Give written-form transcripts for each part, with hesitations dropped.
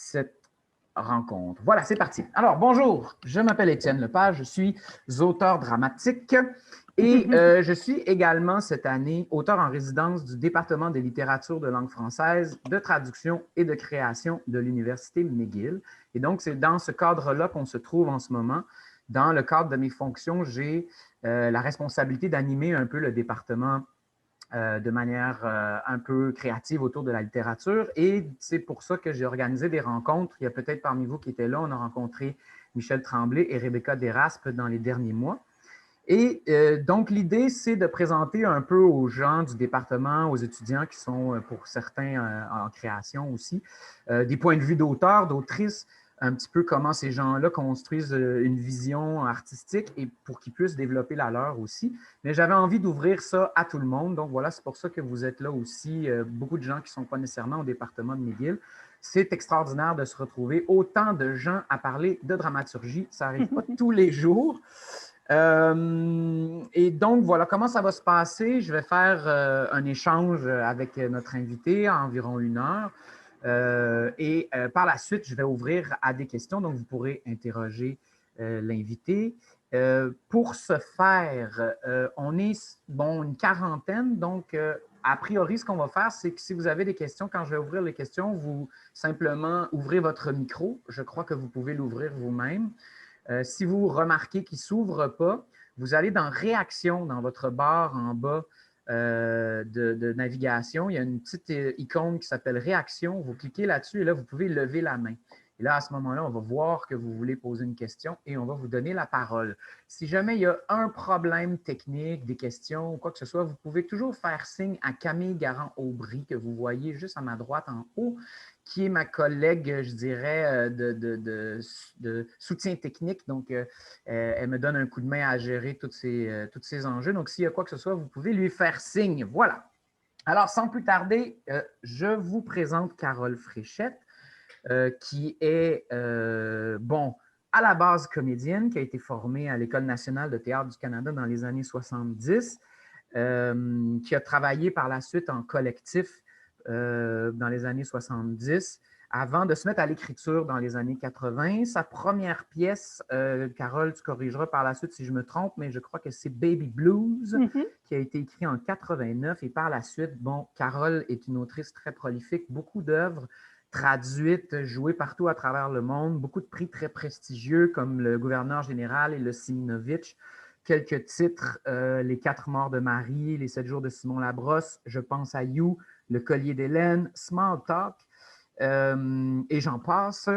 cette rencontre. Voilà, c'est parti. Alors, bonjour, je m'appelle Étienne Lepage, je suis auteur dramatique et je suis également cette année auteur en résidence du département des littératures de langue française, de traduction et de création de l'Université McGill. Et donc, c'est dans ce cadre-là qu'on se trouve en ce moment. Dans le cadre de mes fonctions, j'ai la responsabilité d'animer un peu le département de manière un peu créative autour de la littérature. Et c'est pour ça que j'ai organisé des rencontres. Il y a peut-être parmi vous qui étaient là. On a rencontré Michel Tremblay et Rebecca Deraspe dans les derniers mois. Et donc, l'idée, c'est de présenter un peu aux gens du département, aux étudiants qui sont, pour certains, en création aussi, des points de vue d'auteurs, d'autrices, un petit peu comment ces gens-là construisent une vision artistique et pour qu'ils puissent développer la leur aussi. Mais j'avais envie d'ouvrir ça à tout le monde. Donc voilà, c'est pour ça que vous êtes là aussi, beaucoup de gens qui ne sont pas nécessairement au département de McGill. C'est extraordinaire de se retrouver autant de gens à parler de dramaturgie. Ça n'arrive pas tous les jours. Et donc, voilà comment ça va se passer. Je vais faire un échange avec notre invité à environ 1 heure. Et par la suite, je vais ouvrir à des questions, donc vous pourrez interroger l'invité. Pour ce faire, on est une quarantaine, donc a priori, ce qu'on va faire, c'est que si vous avez des questions, quand je vais ouvrir les questions, vous simplement ouvrez votre micro. Je crois que vous pouvez l'ouvrir vous-même. Si vous remarquez qu'il ne s'ouvre pas, vous allez dans Réaction, dans votre barre en bas de navigation. Il y a une petite icône qui s'appelle Réaction. Vous cliquez là-dessus et là, vous pouvez lever la main. Et là, à ce moment-là, on va voir que vous voulez poser une question et on va vous donner la parole. Si jamais il y a un problème technique, des questions ou quoi que ce soit, vous pouvez toujours faire signe à Camille Garand-Aubry, que vous voyez juste à ma droite en haut, qui est ma collègue, je dirais, de soutien technique. Donc, elle me donne un coup de main à gérer tous ces enjeux. Donc, s'il y a quoi que ce soit, vous pouvez lui faire signe. Voilà. Alors, sans plus tarder, je vous présente Carole Fréchette, qui est, à la base comédienne, qui a été formée à l'École nationale de théâtre du Canada dans les années 70, qui a travaillé par la suite en collectif dans les années 70, avant de se mettre à l'écriture dans les années 80. Sa première pièce, Carole, tu corrigeras par la suite si je me trompe, mais je crois que c'est Baby Blues, qui a été écrit en 89. Et par la suite, Carole est une autrice très prolifique, beaucoup d'œuvres traduites, jouées partout à travers le monde, beaucoup de prix très prestigieux comme le Gouverneur général et le Siminovitch. Quelques titres, Les 4 morts de Marie, Les 7 jours de Simon Labrosse, Je pense à You, Le collier d'Hélène, Small Talk, et j'en passe.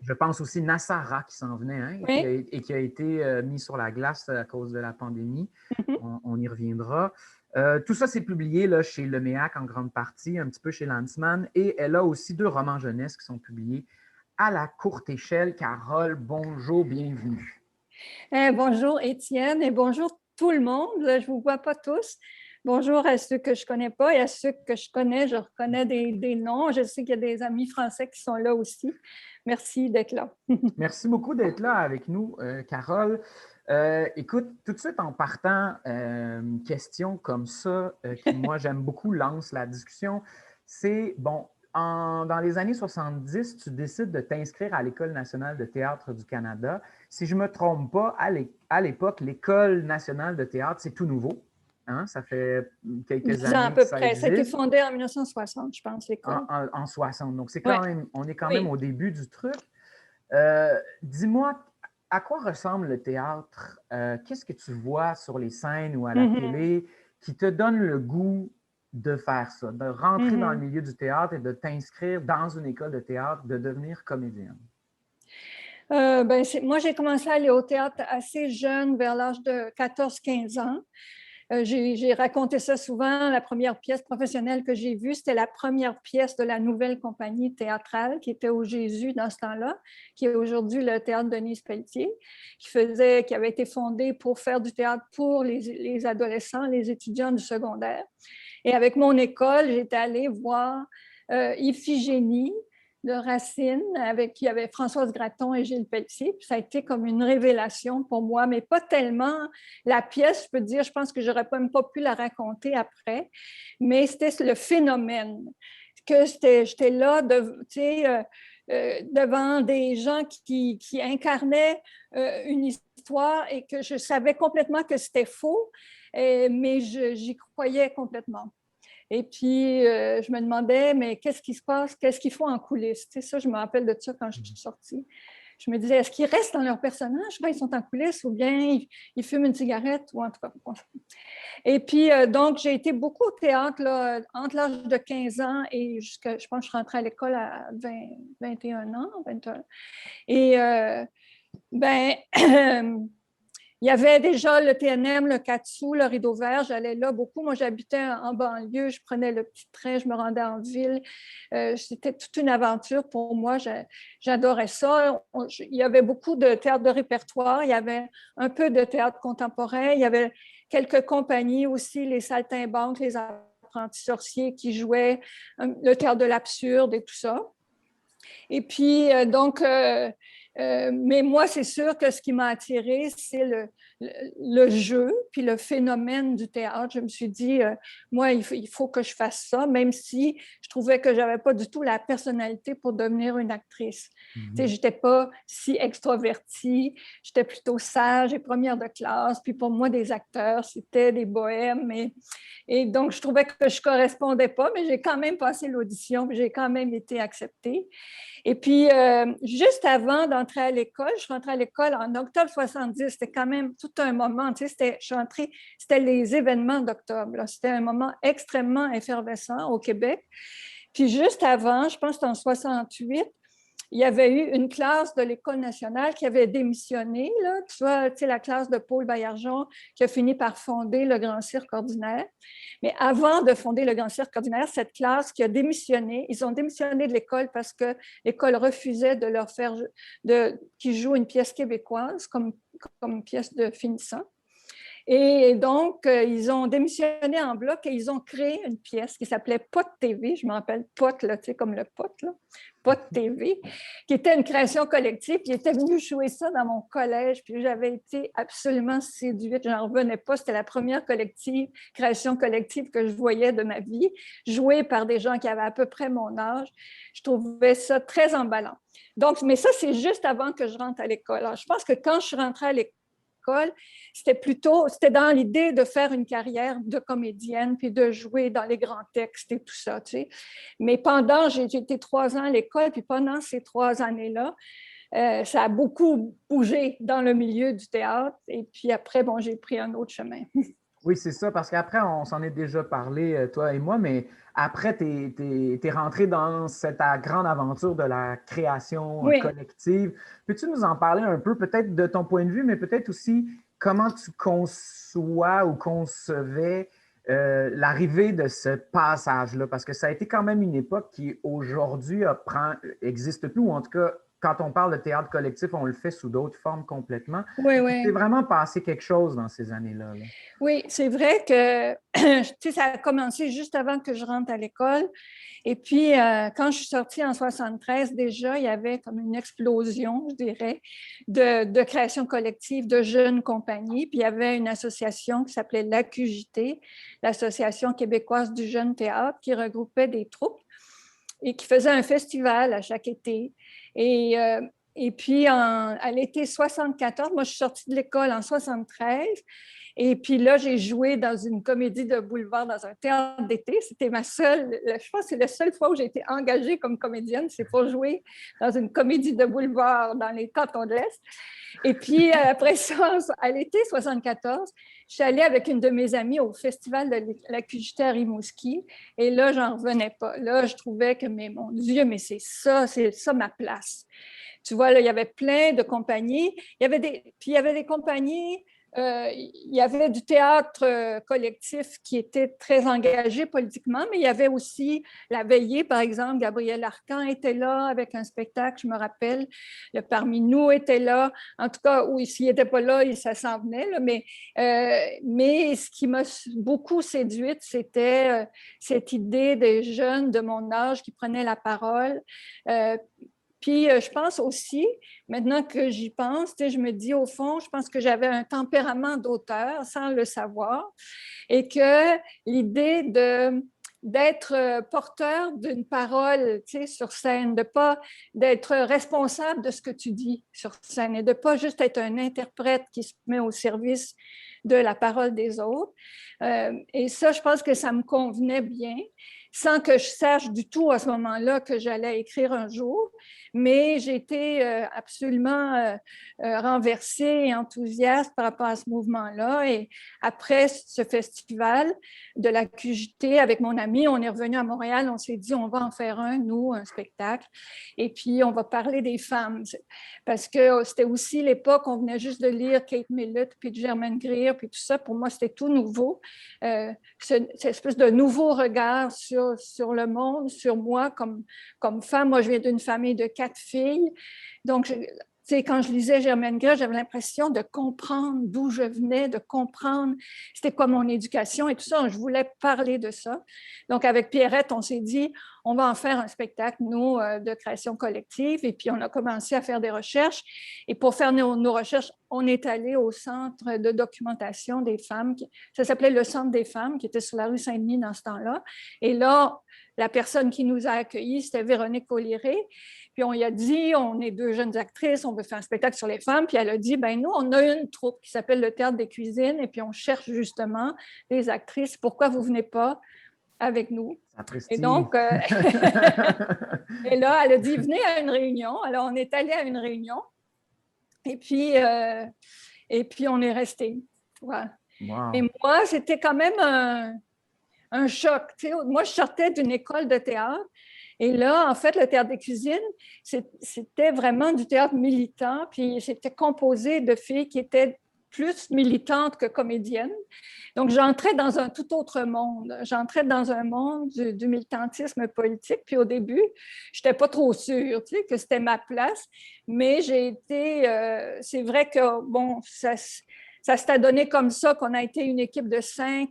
Je pense aussi Nassara qui s'en venait, hein, oui. et qui a été mis sur la glace à cause de la pandémie. On y reviendra. Tout ça, c'est publié là, chez Leméac en grande partie, un petit peu chez Landsman, et elle a aussi 2 romans jeunesse qui sont publiés à la courte échelle. Carole, bonjour, bienvenue. Bonjour Étienne et bonjour tout le monde. Je ne vous vois pas tous. Bonjour à ceux que je ne connais pas et à ceux que je connais. Je reconnais des noms. Je sais qu'il y a des amis français qui sont là aussi. Merci d'être là. Merci beaucoup d'être là avec nous, Carole. Écoute, tout de suite en partant, une question comme ça, qui moi j'aime beaucoup, lance la discussion, c'est, dans les années 70, tu décides de t'inscrire à l'École nationale de théâtre du Canada. Si je ne me trompe pas, à l'époque, l'École nationale de théâtre, c'est tout nouveau. Hein? Ça fait quelques 10 ans à années que peu ça près. Ça a été existe. fondé en 1960, je pense, l'école. En 60. Donc, c'est Ouais. quand même, on est quand Oui. même au début du truc. Dis-moi, à quoi ressemble le théâtre? Qu'est-ce que tu vois sur les scènes ou à la télé qui te donne le goût de faire ça, de rentrer dans le milieu du théâtre et de t'inscrire dans une école de théâtre, de devenir comédienne? Moi, j'ai commencé à aller au théâtre assez jeune, vers l'âge de 14-15 ans. J'ai raconté ça souvent. La première pièce professionnelle que j'ai vue, c'était la première pièce de la nouvelle compagnie théâtrale qui était au Jésus dans ce temps-là, qui est aujourd'hui le théâtre Denise Pelletier, qui avait été fondé pour faire du théâtre pour les adolescents, les étudiants du secondaire. Et avec mon école, j'étais allée voir Iphigénie de Racine, qui avait Françoise Gratton et Gilles Pelletier. Puis ça a été comme une révélation pour moi, mais pas tellement la pièce, je peux dire, je pense que j'aurais même pas pu la raconter après, mais c'était le phénomène que j'étais là, devant des gens qui incarnaient une histoire et que je savais complètement que c'était faux, mais j'y croyais complètement. Et puis, je me demandais, mais qu'est-ce qui se passe? Qu'est-ce qu'ils font en coulisses? Tu sais, ça, je me rappelle de ça quand je suis sortie. Je me disais, est-ce qu'ils restent dans leur personnage quand ils sont en coulisses ou bien ils fument une cigarette ou en tout cas. Et puis, donc, j'ai été beaucoup au théâtre là, entre l'âge de 15 ans et jusqu'à, je pense que je rentrais à l'école à 21 ans, 21. Et ben, il y avait déjà le TNM, le 4 sous, le Rideau Vert. J'allais là beaucoup. Moi, j'habitais en banlieue. Je prenais le petit train, je me rendais en ville. C'était toute une aventure pour moi. J'adorais ça. Il y avait beaucoup de théâtre de répertoire. Il y avait un peu de théâtre contemporain. Il y avait quelques compagnies aussi, les Saltimbanques, les Apprentis Sorciers qui jouaient le théâtre de l'absurde et tout ça. Et puis, donc, mais moi, c'est sûr que ce qui m'a attirée, c'est le jeu, puis le phénomène du théâtre. Je me suis dit, moi, il faut que je fasse ça, même si je trouvais que je n'avais pas du tout la personnalité pour devenir une actrice. Tu sais, je n'étais pas si extrovertie, j'étais plutôt sage et première de classe. Puis pour moi, des acteurs, c'était des bohèmes. Et donc, je trouvais que je ne correspondais pas, mais j'ai quand même passé l'audition, puis j'ai quand même été acceptée. Et puis, juste avant d'entrer à l'école, je suis rentrée à l'école en octobre 70. C'était quand même tout un moment. Tu sais, je suis entrée, c'était les événements d'octobre. C'était un moment extrêmement effervescent au Québec. Puis juste avant, je pense que c'était en 68, il y avait eu une classe de l'École nationale qui avait démissionné, là, tu sais, la classe de Paul Baillargeon qui a fini par fonder le Grand Cirque ordinaire. Mais avant de fonder le Grand Cirque ordinaire, cette classe qui a démissionné, ils ont démissionné de l'école parce que l'école refusait de leur faire qu'ils jouent une pièce québécoise comme pièce de finissant. Et donc, ils ont démissionné en bloc et ils ont créé une pièce qui s'appelait Pot TV. Je me rappelle Pot, là, tu sais, comme le pot, là. Pot TV, qui était une création collective. Puis, ils étaient venus jouer ça dans mon collège. Puis, j'avais été absolument séduite. Je n'en revenais pas. C'était la première création collective que je voyais de ma vie, jouée par des gens qui avaient à peu près mon âge. Je trouvais ça très emballant. Donc, mais ça, c'est juste avant que je rentre à l'école. Alors, je pense que quand je suis rentrée à l'école, c'était dans l'idée de faire une carrière de comédienne puis de jouer dans les grands textes et tout ça, tu sais. Mais j'ai été 3 ans à l'école, puis pendant ces 3 années-là, ça a beaucoup bougé dans le milieu du théâtre. Et puis après, bon, j'ai pris un autre chemin. Oui, c'est ça, parce qu'après, on s'en est déjà parlé, toi et moi, mais après, tu es rentré dans cette grande aventure de la création collective. Peux-tu nous en parler un peu, peut-être de ton point de vue, mais peut-être aussi comment tu conçois ou concevais l'arrivée de ce passage-là? Parce que ça a été quand même une époque qui, aujourd'hui, n'existe plus, ou en tout cas, quand on parle de théâtre collectif, on le fait sous d'autres formes complètement. Oui. Il s'est vraiment passé quelque chose dans ces années-là. Là. Oui, c'est vrai que tu sais, ça a commencé juste avant que je rentre à l'école. Et puis, quand je suis sortie en 73, déjà, il y avait comme une explosion, je dirais, de création collective de jeunes compagnies. Puis, il y avait une association qui s'appelait l'AQJT, l'Association québécoise du jeune théâtre, qui regroupait des troupes et qui faisait un festival à chaque été. Et puis, à l'été 74, moi, je suis sortie de l'école en 73. Et puis là, j'ai joué dans une comédie de boulevard, dans un théâtre d'été. C'était je pense que c'est la seule fois où j'ai été engagée comme comédienne, c'est pour jouer dans une comédie de boulevard dans les cantons de l'Est. Et puis après ça, à l'été 74, je suis allée avec une de mes amies au festival de la QJT à Rimouski. Et là, j'en revenais pas. Là, je trouvais que, mais mon Dieu, mais c'est ça ma place. Tu vois, là, il y avait plein de compagnies. Puis il y avait des compagnies, il y avait du théâtre collectif qui était très engagé politiquement, mais il y avait aussi la veillée, par exemple. Gabriel Arcan était là avec un spectacle, je me rappelle. Le Parmi nous était là. En tout cas, oui, s'il n'était pas là, ça s'en venait. Là, mais ce qui m'a beaucoup séduite, c'était cette idée des jeunes de mon âge qui prenaient la parole. Puis, je pense aussi, maintenant que j'y pense, je me dis, au fond, je pense que j'avais un tempérament d'auteur sans le savoir et que l'idée d'être porteur d'une parole, tu sais, sur scène, d'être responsable de ce que tu dis sur scène et de pas juste être un interprète qui se met au service de la parole des autres. Et ça, je pense que ça me convenait bien, sans que je sache du tout à ce moment-là que j'allais écrire un jour. Mais j'ai été absolument renversée et enthousiaste par rapport à ce mouvement-là. Et après ce festival de la QJT, avec mon ami, on est revenu à Montréal, on s'est dit, on va en faire un spectacle, et puis on va parler des femmes. Parce que c'était aussi l'époque, on venait juste de lire Kate Millett, puis Germaine Greer, puis tout ça. Pour moi, c'était tout nouveau. Cette espèce de nouveau regard sur le monde, sur moi comme femme. Moi, je viens d'une famille de 4 filles. Donc, quand je lisais Germaine Greer, j'avais l'impression de comprendre d'où je venais, de comprendre c'était quoi mon éducation et tout ça. Je voulais parler de ça. Donc, avec Pierrette, on s'est dit, on va en faire un spectacle, nous, de création collective. Et puis, on a commencé à faire des recherches. Et pour faire nos recherches, on est allé au Centre de documentation des femmes. Ça s'appelait le Centre des femmes, qui était sur la rue Saint-Denis dans ce temps-là. Et là, la personne qui nous a accueillis, c'était Véronique Oliré. Puis on lui a dit, on est 2 jeunes actrices, on veut faire un spectacle sur les femmes. Puis elle a dit, ben nous, on a une troupe qui s'appelle le Théâtre des Cuisines, et puis on cherche justement des actrices. Pourquoi vous ne venez pas avec nous? Et donc, et là, elle a dit, venez à une réunion. Alors, on est allé à une réunion, et puis on est resté. Voilà. Wow. Et moi, c'était quand même un choc. Tu sais, moi, je sortais d'une école de théâtre. Et là, en fait, le Théâtre des Cuisines, c'était vraiment du théâtre militant, puis c'était composé de filles qui étaient plus militantes que comédiennes. Donc, j'entrais dans un tout autre monde. J'entrais dans un monde du militantisme politique. Puis au début, je n'étais pas trop sûre, tu sais, que c'était ma place. Mais j'ai été... c'est vrai que, bon, ça s'est donné comme ça, qu'on a été une équipe de 5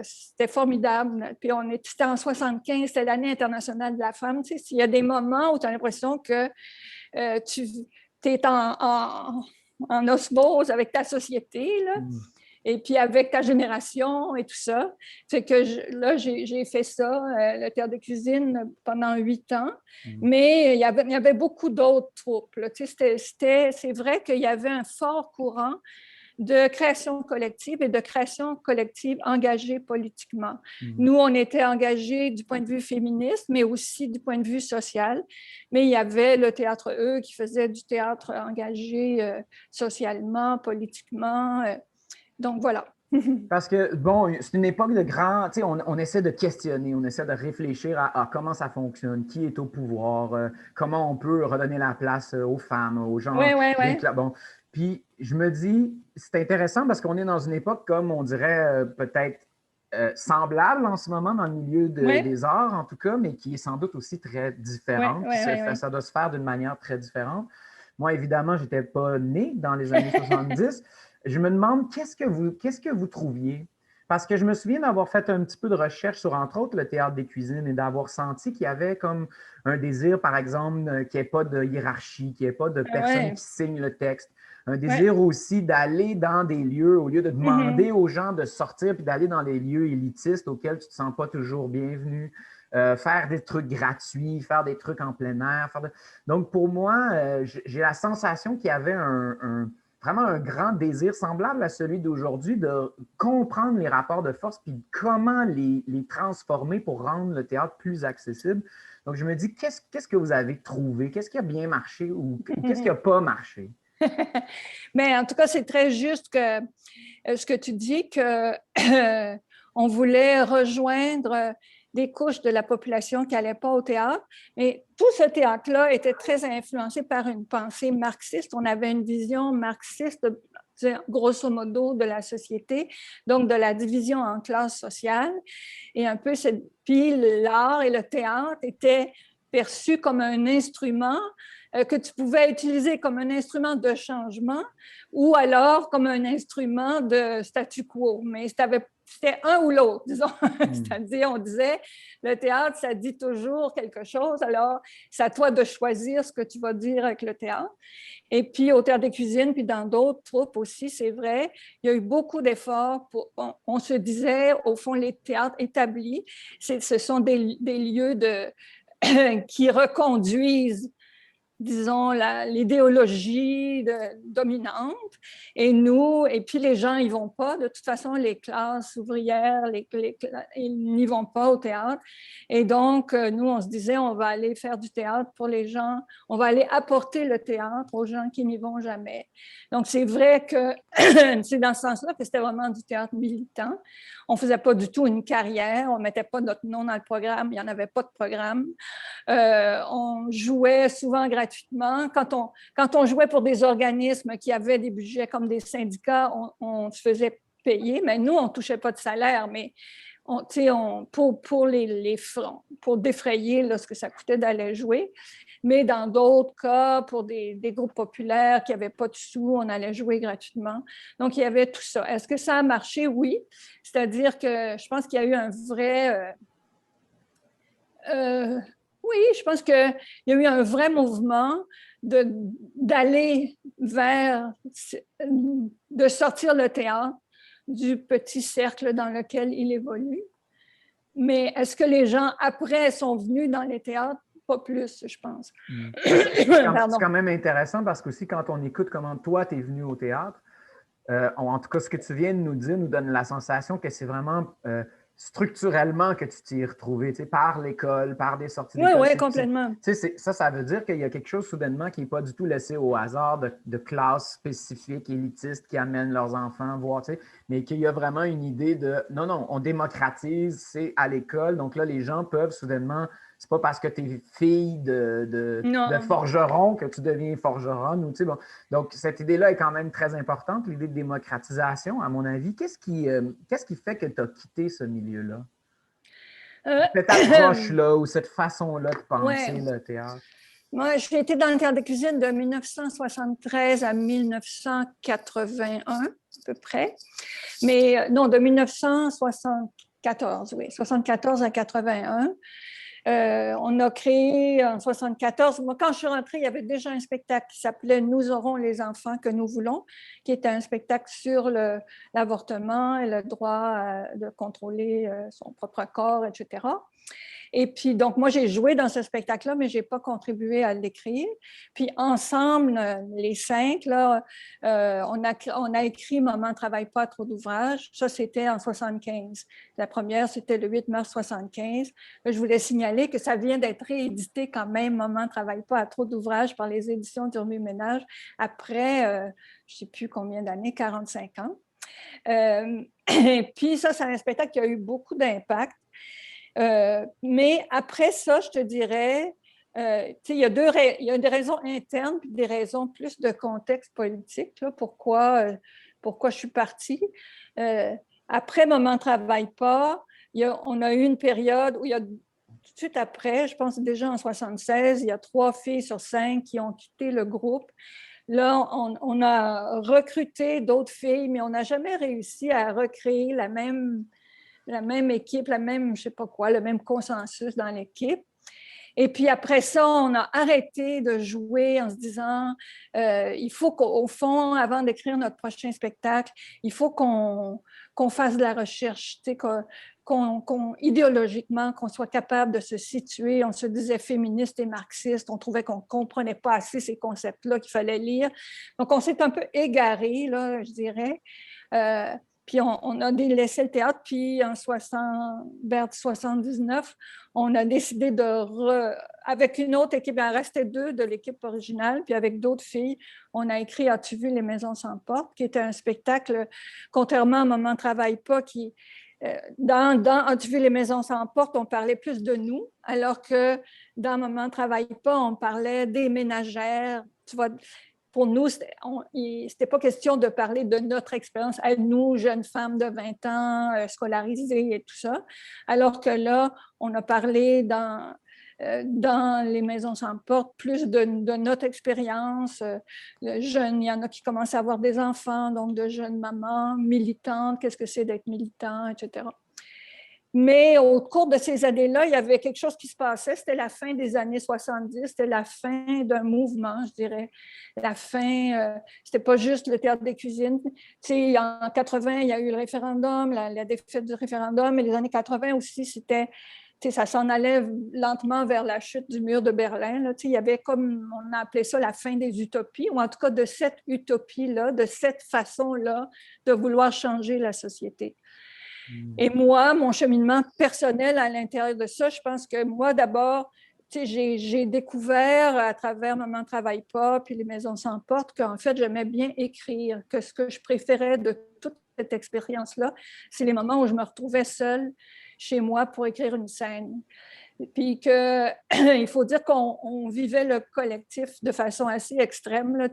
c'était formidable. Puis c'était en 75, c'était l'année internationale de la femme. Tu sais, il y a des moments où tu as l'impression que tu es en osmose avec ta société, là. Et puis avec ta génération et tout ça. C'est que là, j'ai fait ça, le Théâtre de Cuisine, pendant 8 ans. Mais il y avait beaucoup d'autres troupes, là. Tu sais, c'est vrai qu'il y avait un fort courant de création collective et de création collective engagée politiquement. Nous, on était engagés du point de vue féministe, mais aussi du point de vue social. Mais il y avait le Théâtre E qui faisait du théâtre engagé socialement, politiquement. Donc, voilà. Parce que, bon, c'est une époque de grand... Tu sais, on essaie de questionner, on essaie de réfléchir à comment ça fonctionne, qui est au pouvoir, comment on peut redonner la place aux femmes, aux gens. Oui. Bon, puis je me dis, c'est intéressant parce qu'on est dans une époque, comme on dirait, peut-être semblable en ce moment dans le milieu des arts, en tout cas, mais qui est sans doute aussi très différente. Ça doit se faire d'une manière très différente. Moi, évidemment, je n'étais pas née dans les années 70. Je me demande, qu'est-ce que vous trouviez? Parce que je me souviens d'avoir fait un petit peu de recherche sur, entre autres, le Théâtre des Cuisines et d'avoir senti qu'il y avait comme un désir, par exemple, qu'il n'y ait pas de hiérarchie, qu'il n'y ait pas de personne qui signe le texte. Un désir aussi d'aller dans des lieux, au lieu de demander aux gens de sortir puis d'aller dans les lieux élitistes auxquels tu ne te sens pas toujours bienvenu, faire des trucs gratuits, faire des trucs en plein air. Donc, pour moi, j'ai la sensation qu'il y avait vraiment un grand désir semblable à celui d'aujourd'hui de comprendre les rapports de force puis comment les transformer pour rendre le théâtre plus accessible. Donc, je me dis, qu'est-ce que vous avez trouvé? Qu'est-ce qui a bien marché ou qu'est-ce qui n'a pas marché? Mais en tout cas, c'est très juste que ce que tu dis, qu'on voulait rejoindre des couches de la population qui n'allaient pas au théâtre. Mais tout ce théâtre-là était très influencé par une pensée marxiste. On avait une vision marxiste, grosso modo, de la société, donc de la division en classes sociales. Et un peu, puis l'art et le théâtre étaient perçus comme un instrument que tu pouvais utiliser comme un instrument de changement ou alors comme un instrument de statu quo. Mais tu c'était un ou l'autre, disons. C'est-à-dire, on disait, le théâtre, ça dit toujours quelque chose, alors c'est à toi de choisir ce que tu vas dire avec le théâtre. Et puis, au Théâtre des Cuisines, puis dans d'autres troupes aussi, c'est vrai, il y a eu beaucoup d'efforts. On se disait, au fond, les théâtres établis, ce sont des lieux qui reconduisent, disons, l'idéologie dominante. Et nous, et puis les gens n'y vont pas. De toute façon, les classes ouvrières, ils n'y vont pas au théâtre. Et donc, nous, on se disait, on va aller faire du théâtre pour les gens. On va aller apporter le théâtre aux gens qui n'y vont jamais. Donc, c'est vrai que c'est dans ce sens-là que c'était vraiment du théâtre militant. On ne faisait pas du tout une carrière. On ne mettait pas notre nom dans le programme. Il n'y en avait pas de programme. On jouait souvent gratuitement. Quand on jouait pour des organismes qui avaient des budgets comme des syndicats, on se faisait payer, mais nous, on ne touchait pas de salaire, mais pour défrayer là, ce que ça coûtait d'aller jouer. Mais dans d'autres cas, pour des groupes populaires qui n'avaient pas de sous, on allait jouer gratuitement. Donc, il y avait tout ça. Est-ce que ça a marché? Oui. C'est-à-dire que je pense qu'il y a eu un vrai... oui, je pense qu'il y a eu un vrai mouvement d'aller vers, de sortir le théâtre du petit cercle dans lequel il évolue. Mais est-ce que les gens, après, sont venus dans les théâtres? Pas plus, je pense. C'est quand même intéressant parce qu'aussi, quand on écoute comment toi, tu es venu au théâtre, en tout cas, ce que tu viens de nous dire nous donne la sensation que c'est vraiment structurellement que tu t'y es retrouvé, par l'école, par des sorties d'école. Oui, complètement. Ça veut dire qu'il y a quelque chose soudainement qui n'est pas du tout laissé au hasard de classes spécifiques, élitistes qui amènent leurs enfants voir, mais qu'il y a vraiment une idée de non, on démocratise, c'est à l'école. Donc là, les gens peuvent soudainement, c'est pas parce que tu es fille de forgeron que tu deviens forgeronne. Ou, bon. Donc, cette idée-là est quand même très importante, l'idée de démocratisation, à mon avis. Qu'est-ce qui fait que tu as quitté ce milieu-là? Cette approche-là ou cette façon-là de penser le théâtre? Moi, j'ai été dans le théâtre de cuisine de 1973 à 1981, à peu près. Mais non, de 1974, oui, 74 à 81. On a créé en 1974, moi quand je suis rentrée, il y avait déjà un spectacle qui s'appelait « Nous aurons les enfants que nous voulons », qui était un spectacle sur l'avortement et le droit de contrôler son propre corps, etc. Et puis, donc, moi, j'ai joué dans ce spectacle-là, mais je n'ai pas contribué à l'écrire. Puis, ensemble, les 5, là, on a écrit « Maman ne travaille pas à trop d'ouvrages ». Ça, c'était en 75. La première, c'était le 8 mars 75. Je voulais signaler que ça vient d'être réédité quand même, « Maman ne travaille pas à trop d'ouvrages » par les éditions du Remue-Ménage après, je ne sais plus combien d'années, 45 ans. Et puis, ça, c'est un spectacle qui a eu beaucoup d'impact. Mais après ça, je te dirais, il y a des raisons internes puis des raisons plus de contexte politique, là, pourquoi je suis partie. Après Maman ne travaille pas, on a eu une période où il y a tout de suite après, je pense déjà en 76, il y a 3 filles sur 5 qui ont quitté le groupe. Là, on a recruté d'autres filles, mais on n'a jamais réussi à recréer la même équipe, le même consensus dans l'équipe. Et puis après ça, on a arrêté de jouer en se disant, il faut qu'au fond, avant d'écrire notre prochain spectacle, il faut qu'on fasse de la recherche, idéologiquement, qu'on soit capable de se situer. On se disait féministe et marxiste, on trouvait qu'on ne comprenait pas assez ces concepts-là qu'il fallait lire. Donc, on s'est un peu égaré, là, je dirais. Puis on a laissé le théâtre, puis vers 79, on a décidé avec une autre équipe, il en restait 2 de l'équipe originale, puis avec d'autres filles, on a écrit « As-tu vu les maisons sans porte ?» qui était un spectacle, contrairement à « Maman ne travaille pas », qui, dans « As-tu vu les maisons sans porte », on parlait plus de nous, alors que dans « Maman ne travaille pas », on parlait des ménagères, tu vois. Pour nous, ce n'était pas question de parler de notre expérience à nous, jeunes femmes de 20 ans, scolarisées et tout ça. Alors que là, on a parlé dans les maisons sans porte, plus de notre expérience. Jeunes, il y en a qui commencent à avoir des enfants, donc de jeunes mamans militantes, qu'est-ce que c'est d'être militant, etc. Mais au cours de ces années-là, il y avait quelque chose qui se passait. C'était la fin des années 70, c'était la fin d'un mouvement, je dirais. La fin, c'était pas juste le théâtre des cuisines. Tu sais, en 80, il y a eu le référendum, la défaite du référendum, et les années 80 aussi, c'était, tu sais, ça s'en allait lentement vers la chute du mur de Berlin. Là. Tu sais, il y avait comme, on a appelé ça la fin des utopies, ou en tout cas de cette utopie-là, de cette façon-là de vouloir changer la société. Et moi, mon cheminement personnel à l'intérieur de ça, je pense que moi, d'abord, j'ai découvert à travers Maman ne travaille pas, puis les maisons sans porte, qu'en fait, j'aimais bien écrire, que ce que je préférais de toute cette expérience-là, c'est les moments où je me retrouvais seule chez moi pour écrire une scène. Puis que, il faut dire qu'on vivait le collectif de façon assez extrême. Là,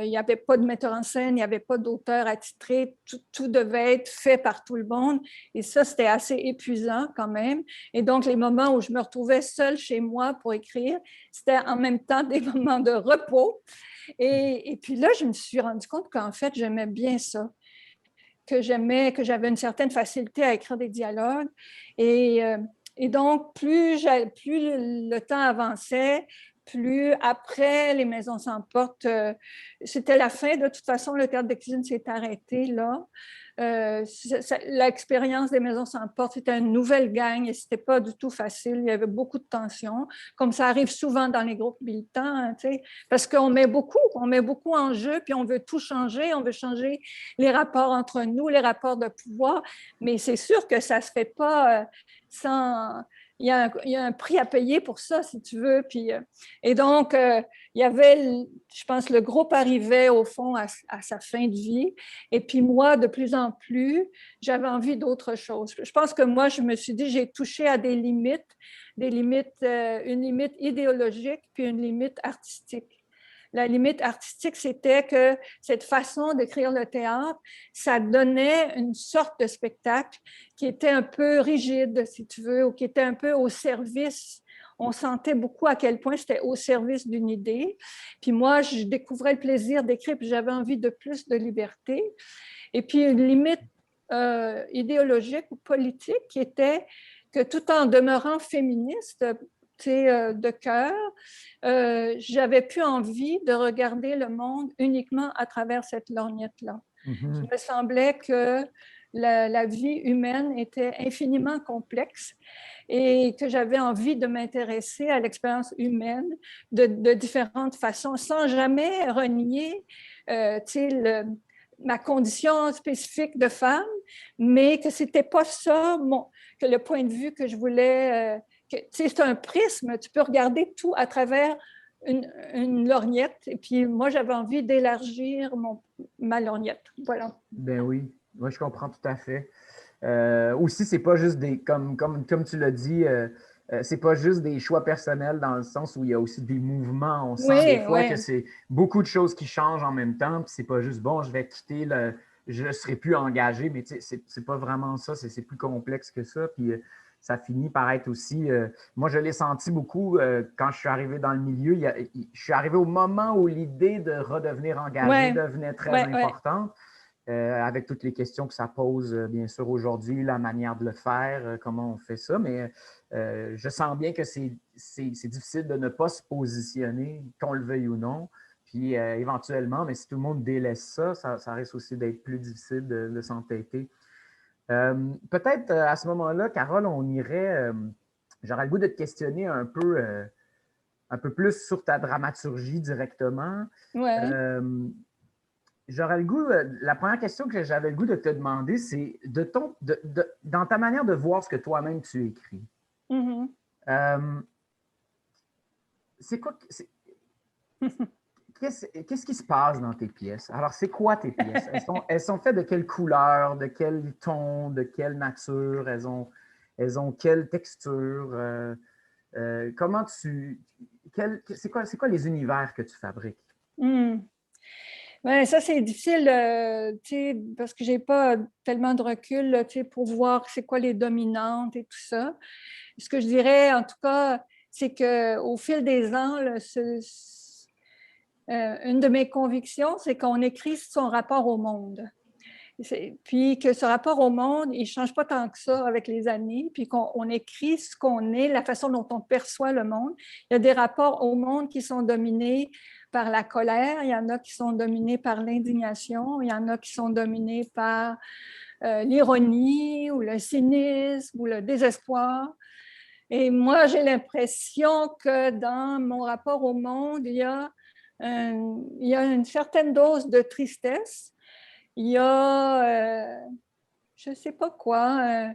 il n'y avait pas de metteur en scène, il n'y avait pas d'auteur attitré, tout devait être fait par tout le monde. Et ça, c'était assez épuisant quand même. Et donc, les moments où je me retrouvais seule chez moi pour écrire, c'était en même temps des moments de repos. Et puis là, je me suis rendu compte qu'en fait, j'aimais bien ça, que j'avais une certaine facilité à écrire des dialogues. Et donc, plus le temps avançait, plus après les maisons sans porte, c'était la fin. De toute façon, le théâtre de cuisine s'est arrêté là. L'expérience des maisons sans porte, c'était une nouvelle gang et c'était pas du tout facile. Il y avait beaucoup de tensions, comme ça arrive souvent dans les groupes militants, hein, parce qu'on met beaucoup en jeu, puis on veut tout changer. On veut changer les rapports entre nous, les rapports de pouvoir, mais c'est sûr que ça se fait pas sans... Il y a un prix à payer pour ça, si tu veux. Puis, et donc, il y avait, je pense, le groupe arrivait au fond à sa fin de vie. Et puis moi, de plus en plus, j'avais envie d'autre chose. Je pense que moi, je me suis dit, j'ai touché à des limites, une limite idéologique puis une limite artistique. La limite artistique, c'était que cette façon d'écrire le théâtre, ça donnait une sorte de spectacle qui était un peu rigide, si tu veux, ou qui était un peu au service. On sentait beaucoup à quel point c'était au service d'une idée. Puis moi, je découvrais le plaisir d'écrire, puis j'avais envie de plus de liberté. Et puis une limite idéologique ou politique qui était que tout en demeurant féministe, de cœur, j'avais plus envie de regarder le monde uniquement à travers cette lorgnette-là. Il me semblait que la vie humaine était infiniment complexe et que j'avais envie de m'intéresser à l'expérience humaine de différentes façons, sans jamais renier ma condition spécifique de femme, mais que c'était pas ça que le point de vue que je voulais... c'est un prisme, tu peux regarder tout à travers une lorgnette. Et puis moi, j'avais envie d'élargir ma lorgnette. Voilà. Ben oui, moi je comprends tout à fait. Aussi, c'est pas juste comme tu l'as dit, c'est pas juste des choix personnels dans le sens où il y a aussi des mouvements. On sent des fois que c'est beaucoup de choses qui changent en même temps, puis c'est pas juste bon, je vais quitter je ne serai plus engagé, mais c'est pas vraiment ça, c'est plus complexe que ça. Puis ça finit par être aussi. Moi, je l'ai senti beaucoup quand je suis arrivé dans le milieu. Je suis arrivé au moment où l'idée de redevenir engagé devenait très importante. Avec toutes les questions que ça pose, bien sûr, aujourd'hui, la manière de le faire, comment on fait ça. Mais je sens bien que c'est difficile de ne pas se positionner, qu'on le veuille ou non. Puis éventuellement, mais si tout le monde délaisse ça, ça risque aussi d'être plus difficile de s'entêter. Peut-être à ce moment-là, Carole, on irait. J'aurais le goût de te questionner un peu plus sur ta dramaturgie directement. J'aurais le goût, la première question que j'avais le goût de te demander, c'est dans ta manière de voir ce que toi-même tu écris. C'est quoi? Qu'est-ce qui se passe dans tes pièces? Alors, c'est quoi tes pièces? Elles sont faites de quelle couleur, de quel ton, de quelle nature? Elles ont quelle texture? C'est quoi les univers que tu fabriques? Ouais, ça, c'est difficile, parce que je n'ai pas tellement de recul là, pour voir c'est quoi les dominantes et tout ça. Ce que je dirais, en tout cas, c'est qu'au fil des ans, là, une de mes convictions, c'est qu'on écrit son rapport au monde. Puis que ce rapport au monde, il ne change pas tant que ça avec les années, puis qu'on écrit ce qu'on est, la façon dont on perçoit le monde. Il y a des rapports au monde qui sont dominés par la colère, il y en a qui sont dominés par l'indignation, il y en a qui sont dominés par l'ironie ou le cynisme ou le désespoir. Et moi, j'ai l'impression que dans mon rapport au monde, il y a une certaine dose de tristesse. Il y a, je ne sais pas quoi,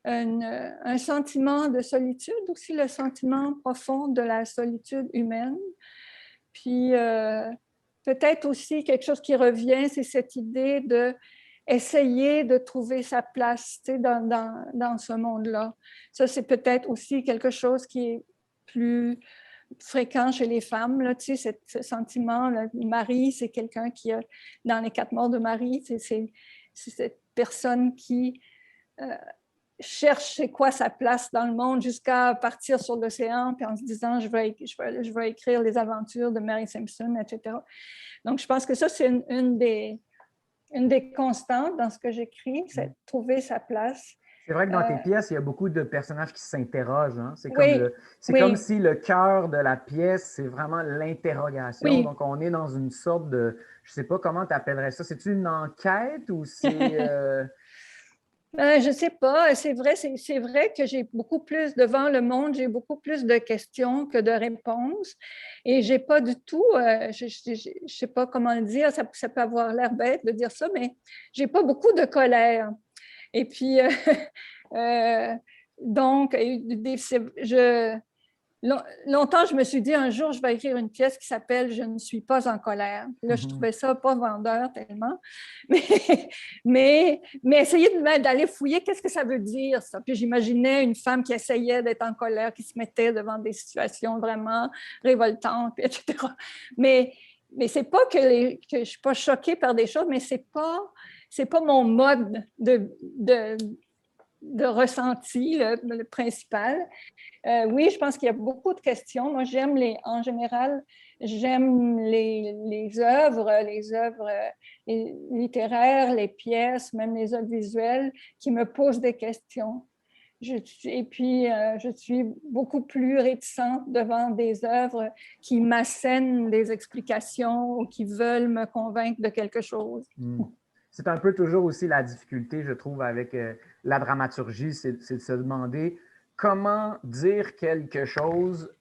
un sentiment de solitude, aussi le sentiment profond de la solitude humaine. Puis peut-être aussi quelque chose qui revient, c'est cette idée de essayer de trouver sa place dans ce monde-là. Ça, c'est peut-être aussi quelque chose qui est plus fréquent chez les femmes, là, ce sentiment. Là, Marie, c'est quelqu'un qui a, dans les 4 morts de Marie, c'est cette personne qui cherche c'est quoi sa place dans le monde jusqu'à partir sur l'océan, puis en se disant, je vais écrire les aventures de Mary Simpson, etc. Donc, je pense que ça, c'est une des constantes dans ce que j'écris, c'est trouver sa place. C'est vrai que dans tes pièces, il y a beaucoup de personnages qui s'interrogent. Hein? C'est comme si le cœur de la pièce, c'est vraiment l'interrogation. Oui. Donc, on est dans une sorte de, je ne sais pas comment tu appellerais ça. C'est-tu une enquête ou c'est… Je ne sais pas. C'est vrai que j'ai beaucoup plus, devant le monde, j'ai beaucoup plus de questions que de réponses. Et j'ai pas du tout, je ne sais pas comment le dire, ça peut avoir l'air bête de dire ça, mais j'ai pas beaucoup de colère. Et puis, donc, longtemps, je me suis dit, un jour, je vais écrire une pièce qui s'appelle « Je ne suis pas en colère ». Là, je trouvais ça pas vendeur tellement. Mais essayer d'aller fouiller, qu'est-ce que ça veut dire, ça? Puis j'imaginais une femme qui essayait d'être en colère, qui se mettait devant des situations vraiment révoltantes, etc. Mais c'est pas que je suis pas choquée par des choses, mais c'est pas mon mode de ressenti, le principal. Oui, je pense qu'il y a beaucoup de questions. Moi, en général, j'aime les œuvres littéraires, les pièces, même les œuvres visuelles qui me posent des questions. Et puis, je suis beaucoup plus réticente devant des œuvres qui m'assènent des explications ou qui veulent me convaincre de quelque chose. C'est un peu toujours aussi la difficulté, je trouve, avec la dramaturgie, c'est de se demander comment dire quelque chose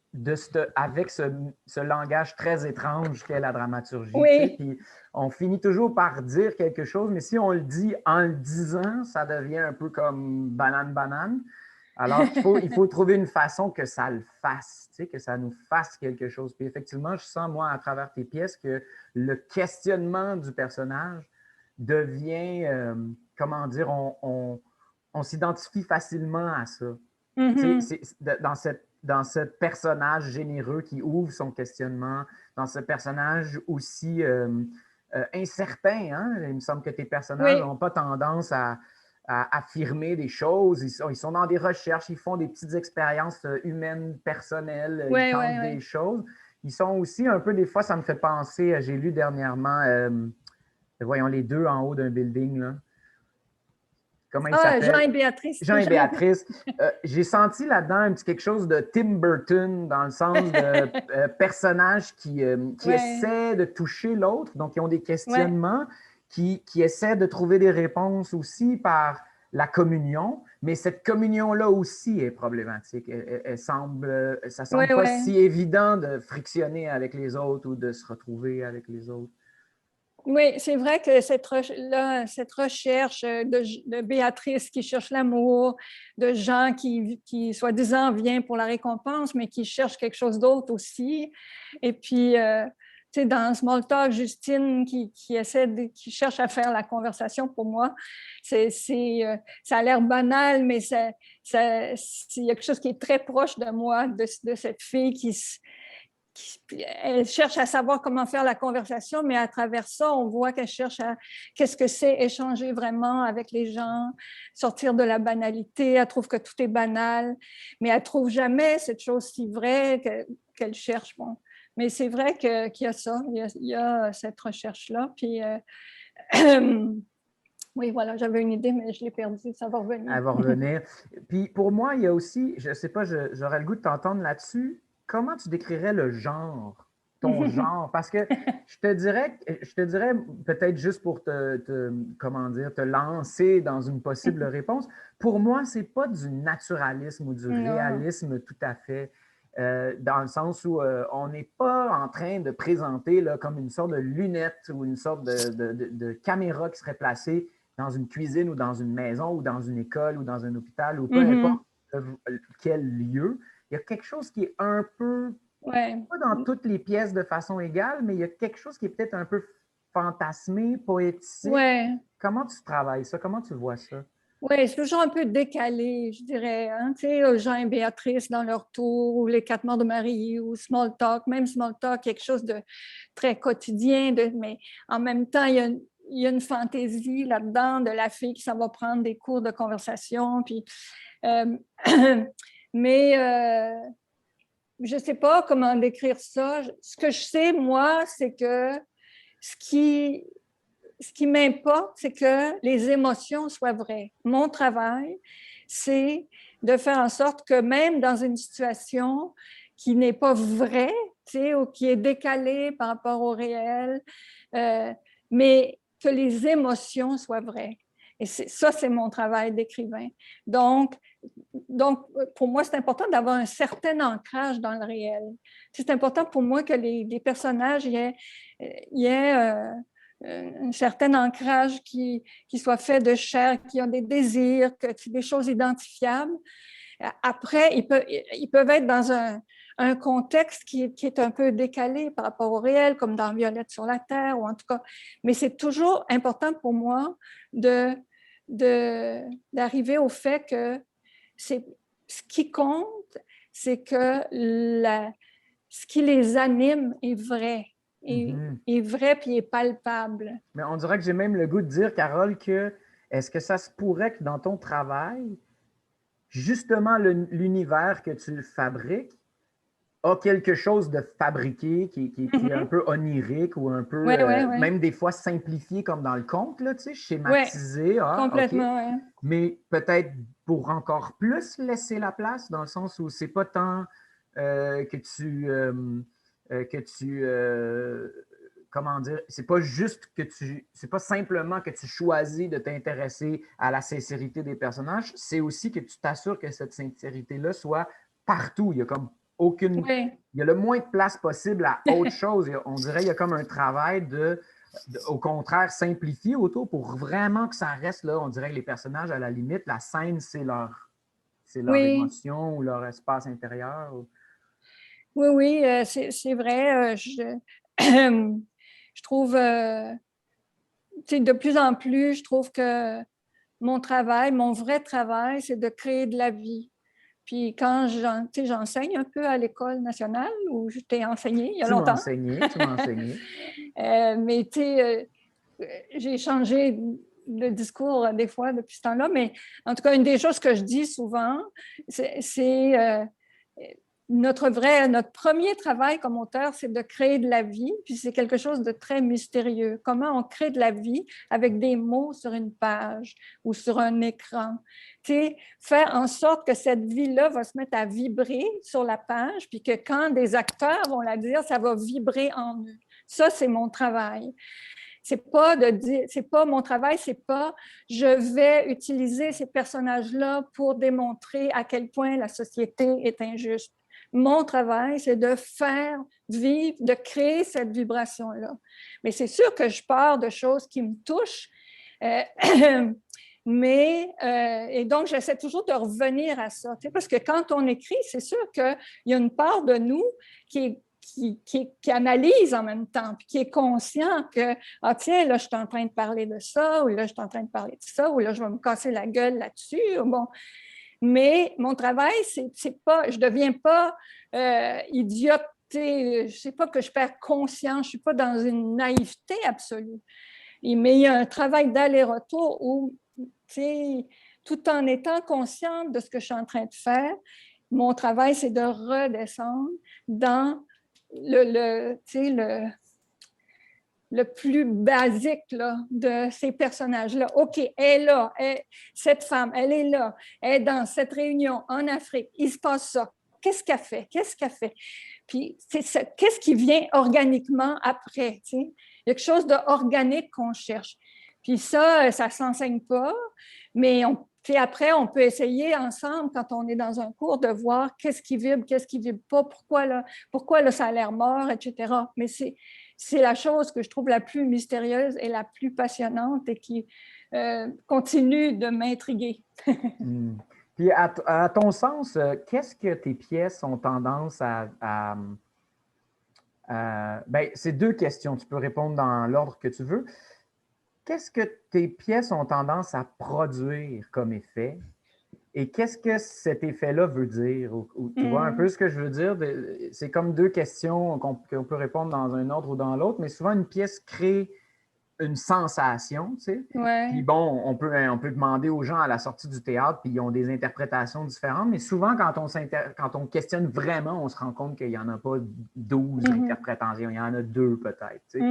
avec ce langage très étrange qu'est la dramaturgie. Oui. Puis on finit toujours par dire quelque chose, mais si on le dit en le disant, ça devient un peu comme banane. Alors il faut trouver une façon que ça le fasse, que ça nous fasse quelque chose. Puis effectivement, je sens, moi, à travers tes pièces, que le questionnement du personnage devient, comment dire, on s'identifie facilement à ça. Dans ce personnage généreux qui ouvre son questionnement, dans ce personnage aussi incertain. Hein? Il me semble que tes personnages n'ont pas tendance à affirmer des choses. Ils sont dans des recherches, ils font des petites expériences humaines, personnelles, ils tentent des choses. Ils sont aussi un peu, des fois, ça me fait penser, j'ai lu dernièrement, voyons, les deux en haut d'un building, là. Comment il s'appelle? Jean et Béatrice. Jean et Béatrice. J'ai senti là-dedans quelque chose de Tim Burton, dans le sens de personnages qui essaient de toucher l'autre, donc qui ont des questionnements, qui essaient de trouver des réponses aussi par la communion, mais cette communion-là aussi est problématique. Ça semble pas si évident de frictionner avec les autres ou de se retrouver avec les autres. Oui, c'est vrai que cette recherche de Béatrice qui cherche l'amour, de Jean qui soi-disant vient pour la récompense, mais qui cherche quelque chose d'autre aussi. Et puis, tu sais, dans Small Talk, Justine qui cherche à faire la conversation pour moi, ça a l'air banal, mais il y a quelque chose qui est très proche de moi, de cette fille qui elle cherche à savoir comment faire la conversation, mais à travers ça, on voit qu'elle cherche à qu'est-ce que c'est échanger vraiment avec les gens, sortir de la banalité. Elle trouve que tout est banal, mais elle ne trouve jamais cette chose si vraie qu'elle cherche. Bon. Mais c'est vrai qu'il y a ça, il y a cette recherche-là. Puis, oui, voilà, j'avais une idée, mais je l'ai perdue, ça va revenir. Elle va revenir. Puis pour moi, il y a aussi, je ne sais pas, j'aurais le goût de t'entendre là-dessus. Comment tu décrirais le genre, ton genre? Parce que je te dirais peut-être juste pour comment dire, te lancer dans une possible réponse, pour moi, ce n'est pas du naturalisme ou du réalisme tout à fait. Dans le sens où on n'est pas en train de présenter là, comme une sorte de lunette ou une sorte de caméra qui serait placée dans une cuisine ou dans une maison ou dans une école ou dans un hôpital ou peu importe quel lieu. Il y a quelque chose qui est un peu, pas dans toutes les pièces de façon égale, mais il y a quelque chose qui est peut-être un peu fantasmé, poétique. Comment tu travailles ça? Comment tu vois ça? Oui, c'est toujours un peu décalé, je dirais. Hein? Tu sais, Jean et Béatrice dans leur tour, ou les Quatre Morts de Marie, ou Small Talk, même Small Talk, quelque chose de très quotidien, mais en même temps, il y a une fantaisie là-dedans de la fille qui s'en va prendre des cours de conversation. Puis, mais je ne sais pas comment décrire ça. Ce que je sais, moi, c'est que ce qui m'importe, c'est que les émotions soient vraies. Mon travail, c'est de faire en sorte que même dans une situation qui n'est pas vraie, ou qui est décalée par rapport au réel, mais que les émotions soient vraies. Et ça, c'est mon travail d'écrivain. Donc, pour moi, c'est important d'avoir un certain ancrage dans le réel. C'est important pour moi que les personnages y aient un certain ancrage qui soit fait de chair, qui ont des désirs, des choses identifiables. Après, ils peuvent être dans un contexte qui est un peu décalé par rapport au réel, comme dans Violette sur la Terre, ou en tout cas. Mais c'est toujours important pour moi d'arriver au fait que ce qui compte, c'est que ce qui les anime est vrai. Est vrai puis est palpable. Mais on dirait que j'ai même le goût de dire, Carole, que est-ce que ça se pourrait que dans ton travail, justement l'univers que tu fabriques a quelque chose de fabriqué qui est un peu onirique ou un peu, même des fois simplifié comme dans le conte, là, tu sais, schématisé. Complètement, Mais peut-être pour encore plus laisser la place, dans le sens où c'est pas tant que tu comment dire, c'est pas juste c'est pas simplement que tu choisis de t'intéresser à la sincérité des personnages, c'est aussi que tu t'assures que cette sincérité-là soit partout. Il y a comme aucune, il y a le moins de place possible à autre chose. On dirait qu'il y a comme un travail au contraire, simplifier autour pour vraiment que ça reste là. On dirait que les personnages, à la limite, la scène, c'est leur émotion ou leur espace intérieur. Oui, c'est vrai. Je trouve, de plus en plus, je trouve que mon travail, mon vrai travail, c'est de créer de la vie. Puis quand j'enseigne un peu à l'École nationale, où je t'ai enseigné il y a longtemps. Tu m'as enseigné. Mais j'ai changé de discours des fois depuis ce temps-là, mais en tout cas, une des choses que je dis souvent, c'est notre premier travail comme auteur, c'est de créer de la vie, puis c'est quelque chose de très mystérieux. Comment on crée de la vie avec des mots sur une page ou sur un écran. Faire en sorte que cette vie-là va se mettre à vibrer sur la page, puis que quand des acteurs vont la dire, ça va vibrer en eux. Ça, c'est mon travail. C'est pas mon travail, c'est pas je vais utiliser ces personnages-là pour démontrer à quel point la société est injuste. Mon travail, c'est de faire vivre, de créer cette vibration-là. Mais c'est sûr que je pars de choses qui me touchent, et donc j'essaie toujours de revenir à ça, parce que quand on écrit, c'est sûr qu'il y a une part de nous qui analyse en même temps, puis qui est conscient que, tiens, là, je suis en train de parler de ça, ou là, je suis en train de parler de ça, ou là, je vais me casser la gueule là-dessus. Bon. Mais mon travail, c'est pas, je ne deviens pas idiote je ne sais pas que je perds conscience, je ne suis pas dans une naïveté absolue. Mais il y a un travail d'aller-retour où, tout en étant consciente de ce que je suis en train de faire, mon travail, c'est de redescendre dans le plus basique là, de ces personnages-là. OK, elle est là, cette femme, elle est là, elle est dans cette réunion en Afrique, il se passe ça. Qu'est-ce qu'elle fait? Qu'est-ce qu'elle fait? Puis, qu'est-ce qui vient organiquement après? Il y a quelque chose d'organique qu'on cherche. Puis ça ne s'enseigne pas, mais puis après, on peut essayer ensemble, quand on est dans un cours, de voir qu'est-ce qui vibre pas, pourquoi là, ça a l'air mort, etc. Mais c'est la chose que je trouve la plus mystérieuse et la plus passionnante et qui continue de m'intriguer. Puis, à ton sens, qu'est-ce que tes pièces ont tendance ben, c'est 2 questions. Tu peux répondre dans l'ordre que tu veux. Qu'est-ce que tes pièces ont tendance à produire comme effet? Et qu'est-ce que cet effet-là veut dire? Tu vois un peu ce que je veux dire? C'est comme 2 questions qu'on peut répondre dans un ordre ou dans l'autre, mais souvent, une pièce crée une sensation, tu sais. Ouais. Puis bon, on peut demander aux gens à la sortie du théâtre, puis ils ont des interprétations différentes, mais souvent, quand on questionne vraiment, on se rend compte qu'il n'y en a pas 12 interprétations, il y en a 2 peut-être, tu sais.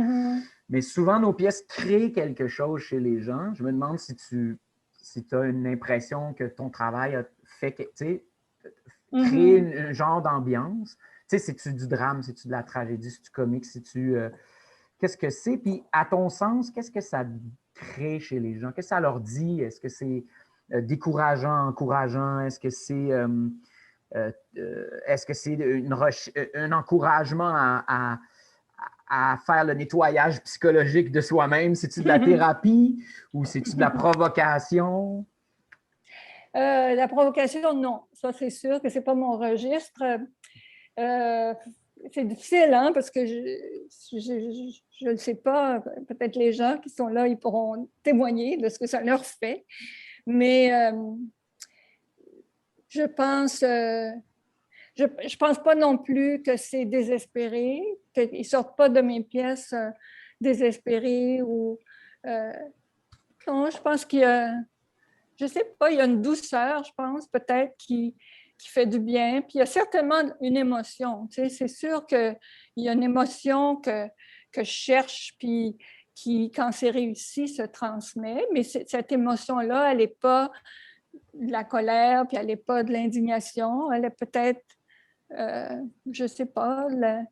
Mais souvent, nos pièces créent quelque chose chez les gens. Je me demande si tu as une impression que ton travail a fait, tu sais, créer un genre d'ambiance. Tu sais, c'est-tu du drame, c'est-tu de la tragédie, c'est-tu comique, c'est-tu... qu'est-ce que c'est? Puis, à ton sens, qu'est-ce que ça crée chez les gens? Qu'est-ce que ça leur dit? Est-ce que c'est décourageant, encourageant? Est-ce que c'est un encouragement à faire le nettoyage psychologique de soi-même? C'est-tu de la thérapie ou c'est-tu de la provocation? La provocation, non. Ça, c'est sûr que ce n'est pas mon registre. C'est difficile, hein, parce que je ne le sais pas. Peut-être les gens qui sont là, ils pourront témoigner de ce que ça leur fait. Mais je pense pas non plus que c'est désespéré, qu'ils ne sortent pas de mes pièces désespérés ou... non, je pense qu'il y a... Je ne sais pas, il y a une douceur, je pense, peut-être, qui fait du bien. Puis il y a certainement une émotion. Tu sais, c'est sûr qu'il y a une émotion que je cherche, puis qui, quand c'est réussi, se transmet. Mais cette émotion-là, elle n'est pas de la colère, puis elle n'est pas de l'indignation. Elle est peut-être, je ne sais pas, la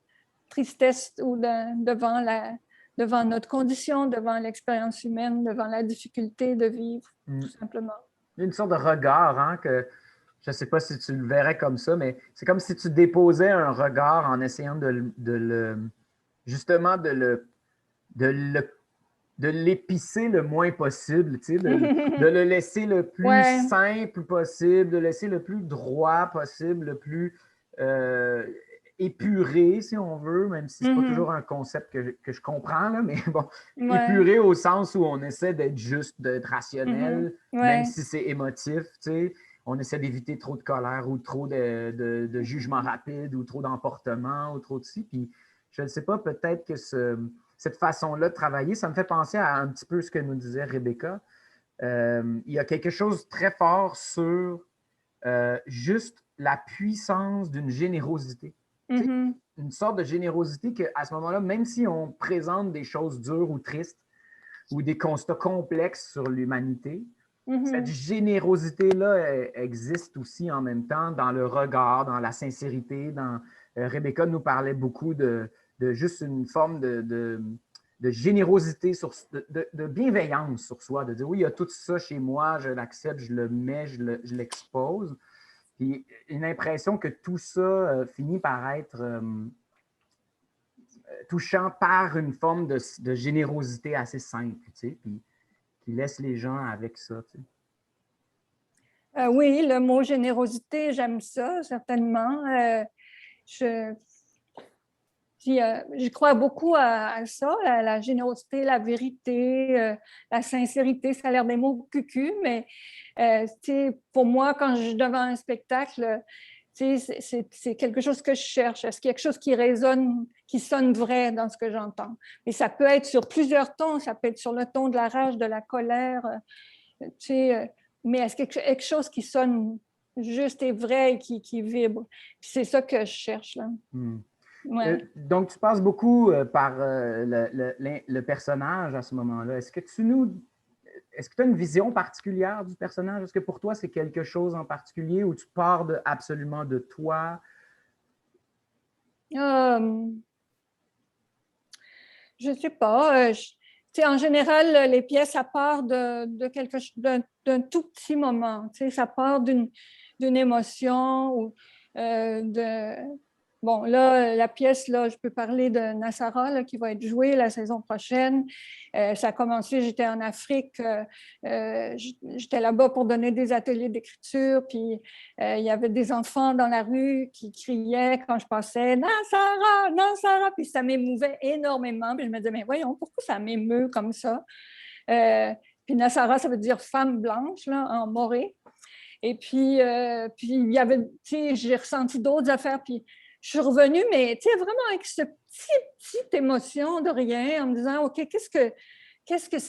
tristesse ou devant notre condition, devant l'expérience humaine, devant la difficulté de vivre, tout simplement. Il y a une sorte de regard, hein, que je ne sais pas si tu le verrais comme ça, mais c'est comme si tu déposais un regard en essayant justement de l'épicer le moins possible, tu sais, de le laisser le plus simple possible, de le laisser le plus droit possible, le plus épuré, si on veut, même si ce n'est pas toujours un concept que je comprends, là, mais bon, épuré au sens où on essaie d'être juste, d'être rationnel, même si c'est émotif, tu sais. On essaie d'éviter trop de colère ou trop de jugement rapide ou trop d'emportement ou trop de ci. Puis, je ne sais pas, peut-être que cette façon-là de travailler, ça me fait penser à un petit peu ce que nous disait Rebecca. Il y a quelque chose de très fort sur juste la puissance d'une générosité. Une sorte de générosité qu'à ce moment-là, même si on présente des choses dures ou tristes ou des constats complexes sur l'humanité, cette générosité-là existe aussi en même temps dans le regard, dans la sincérité. Rebecca nous parlait beaucoup de juste une forme de générosité, de bienveillance sur soi, de dire oui, il y a tout ça chez moi, je l'accepte, je le mets, je l'expose. Puis une impression que tout ça finit par être touchant par une forme de générosité assez simple, tu sais, puis qui laisse les gens avec ça, tu sais. Oui, le mot générosité, j'aime ça, certainement. Je crois beaucoup à ça, à la générosité, la vérité, la sincérité. Ça a l'air des mots cucu, mais pour moi, quand je suis devant un spectacle, C'est quelque chose que je cherche. Est-ce qu'il y a quelque chose qui résonne, qui sonne vrai dans ce que j'entends? Et ça peut être sur plusieurs tons. Ça peut être sur le ton de la rage, de la colère. Mais est-ce qu'il y a quelque chose qui sonne juste et vrai et qui vibre? Puis c'est ça que je cherche, là. Ouais. Donc, tu passes beaucoup par le personnage à ce moment-là. Est-ce que tu as une vision particulière du personnage? Est-ce que pour toi, c'est quelque chose en particulier ou tu pars absolument de toi? Je ne sais pas. En général, les pièces, ça part d'un tout petit moment. Ça part d'une émotion ou de... Bon, là, la pièce, là, je peux parler de Nassara, là, qui va être jouée la saison prochaine. Ça a commencé, j'étais en Afrique, j'étais là-bas pour donner des ateliers d'écriture, puis il y avait des enfants dans la rue qui criaient quand je passais « Nassara, Nassara », puis ça m'émouvait énormément, puis je me disais « Mais voyons, pourquoi ça m'émeut comme ça? » Puis Nassara, ça veut dire « femme blanche » là, en moré. Et puis il y avait, j'ai ressenti d'autres affaires, puis je suis revenue, mais vraiment avec cette petite émotion de rien, en me disant, OK,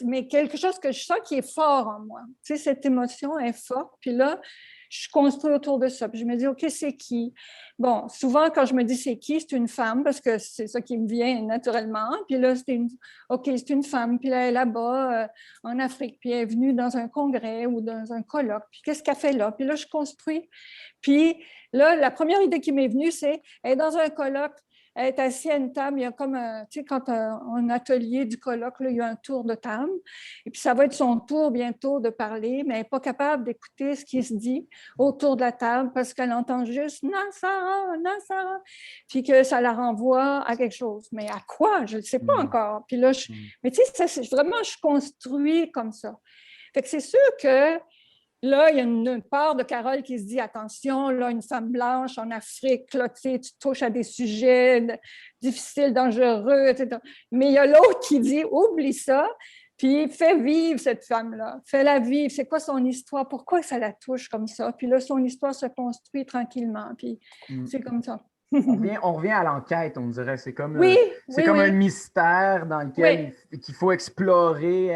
mais quelque chose que je sens qui est fort en moi. Cette émotion est forte. Puis là, je construis autour de ça. Puis je me dis, OK, c'est qui? Bon, souvent, quand je me dis c'est qui, c'est une femme, parce que c'est ça qui me vient naturellement. Puis là, OK, c'est une femme. Puis là, elle est là-bas, en Afrique. Puis elle est venue dans un congrès ou dans un colloque. Puis qu'est-ce qu'elle fait là? Puis là, je construis. Puis là, la première idée qui m'est venue, c'est, elle est dans un colloque, elle est assise à une table, il y a comme, quand un atelier du colloque, là, il y a un tour de table, et puis ça va être son tour bientôt de parler, mais elle n'est pas capable d'écouter ce qui se dit autour de la table parce qu'elle entend juste « Nassara, Nassara », puis que ça la renvoie à quelque chose. Mais à quoi? Je ne sais pas encore. Puis là, mais tu sais, vraiment, je construis comme ça. Fait que c'est sûr que là, il y a une part de Carole qui se dit, attention, là, une femme blanche en Afrique, là, tu touches à des sujets difficiles, dangereux, etc. Mais il y a l'autre qui dit, oublie ça, puis fais vivre cette femme-là, fais-la vivre. C'est quoi son histoire? Pourquoi ça la touche comme ça? Puis là, son histoire se construit tranquillement, puis c'est comme ça. On revient à l'enquête, on dirait. C'est comme, oui, comme un mystère dans lequel qu'il faut explorer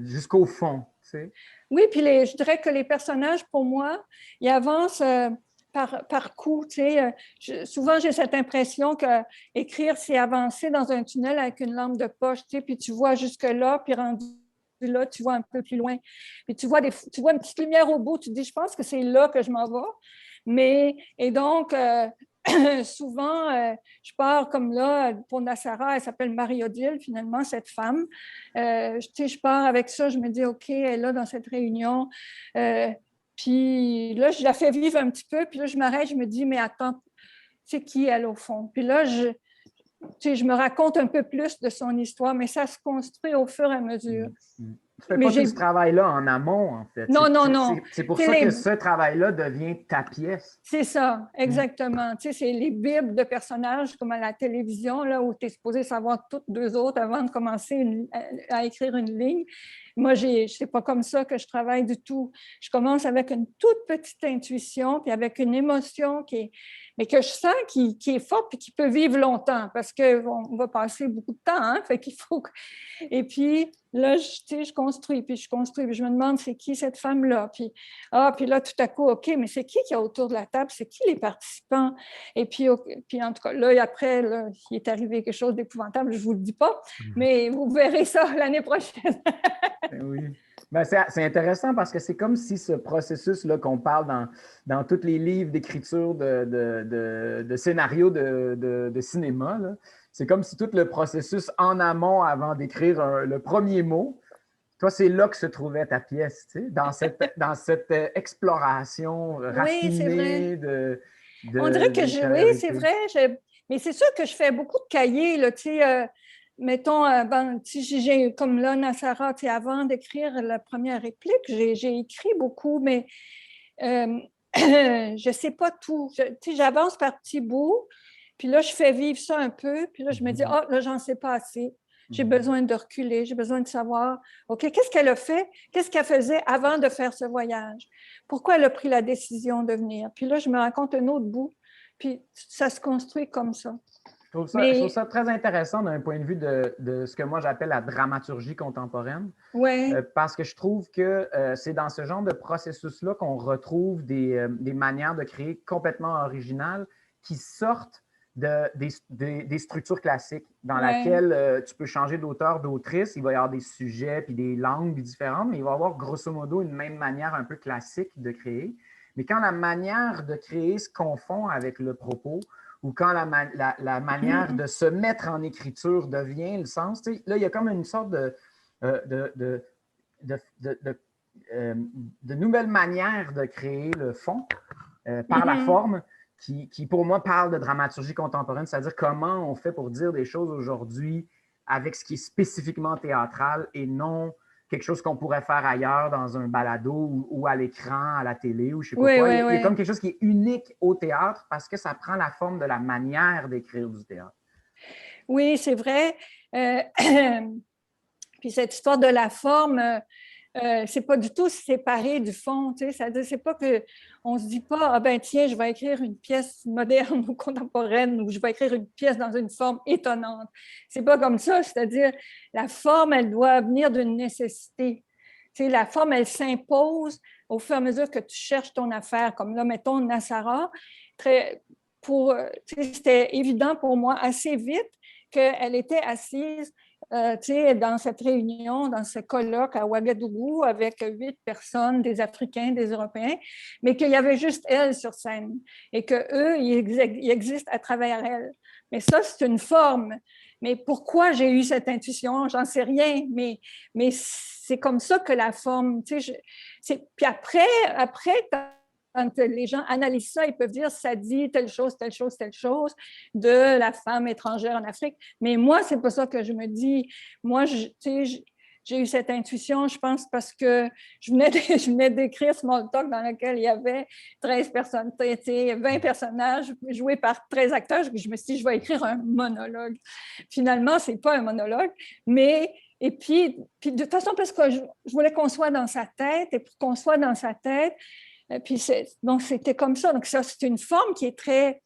jusqu'au fond. Tu sais. Oui, puis je dirais que les personnages, pour moi, ils avancent par coup. Souvent, j'ai cette impression qu'écrire, c'est avancer dans un tunnel avec une lampe de poche, puis tu vois jusque-là, puis rendu là, tu vois un peu plus loin. Puis tu vois une petite lumière au bout, tu te dis, je pense que c'est là que je m'en vais. Et donc, souvent, je pars comme là, pour Nassara, elle s'appelle Marie-Odile, finalement, cette femme. Je pars avec ça, je me dis, OK, elle est là dans cette réunion. Puis là, je la fais vivre un petit peu, puis là, je m'arrête, je me dis, mais attends, c'est qui elle au fond? Puis là, je me raconte un peu plus de son histoire, mais ça se construit au fur et à mesure. Tu ne fais pas tout ce travail-là en amont, en fait. Non. C'est pour ça que ce travail-là devient ta pièce. C'est ça, exactement. C'est les bibles de personnages comme à la télévision, là, où tu es supposé savoir toutes deux autres avant de commencer à écrire une ligne. Moi, c'est pas comme ça que je travaille du tout. Je commence avec une toute petite intuition, puis avec une émotion mais que je sens qui est forte et qui peut vivre longtemps, parce qu'on va passer beaucoup de temps, hein? Fait qu'il faut... Et puis, là, je construis, puis je me demande, c'est qui cette femme-là? Puis là, tout à coup, OK, mais c'est qui est autour de la table? C'est qui les participants? Et puis en tout cas, là, après, là, il est arrivé quelque chose d'épouvantable, je ne vous le dis pas, mais vous verrez ça l'année prochaine. Oui. Ben, c'est intéressant parce que c'est comme si ce processus-là qu'on parle dans tous les livres d'écriture de scénarios de cinéma, c'est comme si tout le processus en amont avant d'écrire le premier mot, toi, c'est là que se trouvait ta pièce, tu sais, dans cette exploration raffinée de on dirait que oui, c'est vrai. Mais c'est sûr que je fais beaucoup de cahiers, là, tu sais. Mettons, j'ai comme là, Nassara, avant d'écrire la première réplique, j'ai écrit beaucoup, mais je ne sais pas tout. J'avance par petits bouts, puis là, je fais vivre ça un peu, puis là, je me dis, là, j'en sais pas assez. J'ai besoin de reculer, j'ai besoin de savoir, OK, qu'est-ce qu'elle a fait? Qu'est-ce qu'elle faisait avant de faire ce voyage? Pourquoi elle a pris la décision de venir? Puis là, je me raconte un autre bout, puis ça se construit comme ça. Je trouve ça très intéressant d'un point de vue de ce que moi j'appelle la dramaturgie contemporaine. Ouais. Parce que je trouve que c'est dans ce genre de processus-là qu'on retrouve des manières de créer complètement originales qui sortent des structures classiques dans laquelle tu peux changer d'auteur, d'autrice. Il va y avoir des sujets puis des langues différentes, mais il va y avoir grosso modo une même manière un peu classique de créer. Mais quand la manière de créer se confond avec le propos, ou quand la manière de se mettre en écriture devient le sens, là, il y a comme une sorte de nouvelles manières de créer le fond par la forme qui, pour moi, parle de dramaturgie contemporaine, c'est-à-dire comment on fait pour dire des choses aujourd'hui avec ce qui est spécifiquement théâtral et non quelque chose qu'on pourrait faire ailleurs dans un balado ou à l'écran, à la télé ou je sais pas quoi. Il y a comme quelque chose qui est unique au théâtre parce que ça prend la forme de la manière d'écrire du théâtre. Oui, c'est vrai. Puis cette histoire de la forme, c'est pas du tout séparé du fond, tu sais, c'est-à-dire c'est pas que on se dit pas ah ben tiens, je vais écrire une pièce moderne ou contemporaine ou je vais écrire une pièce dans une forme étonnante. C'est pas comme ça, c'est-à-dire la forme, elle doit venir d'une nécessité. Tu sais, la forme, elle s'impose au fur et à mesure que tu cherches ton affaire, comme là, mettons Nassara, c'était évident pour moi assez vite qu'elle était assise dans cette réunion, dans ce colloque à Ouagadougou avec 8 personnes, des Africains, des Européens, mais qu'il y avait juste elle sur scène et qu'eux, ils existent à travers elle. Mais ça, c'est une forme. Mais pourquoi j'ai eu cette intuition? J'en sais rien, mais c'est comme ça que la forme, tu sais, puis après, quand les gens analysent ça, ils peuvent dire ça dit telle chose, telle chose, telle chose de la femme étrangère en Afrique. Mais moi, c'est pas ça que je me dis. Moi, j'ai eu cette intuition, je pense, parce que je venais d'écrire Small Talk dans lequel il y avait 13 personnes, 20 personnages joués par 13 acteurs. Je me suis dit, je vais écrire un monologue. Finalement, c'est pas un monologue, mais et puis de toute façon, parce que je voulais qu'on soit dans sa tête, et pour qu'on soit dans sa tête, puis donc, c'était comme ça. Donc, ça, c'est une forme qui est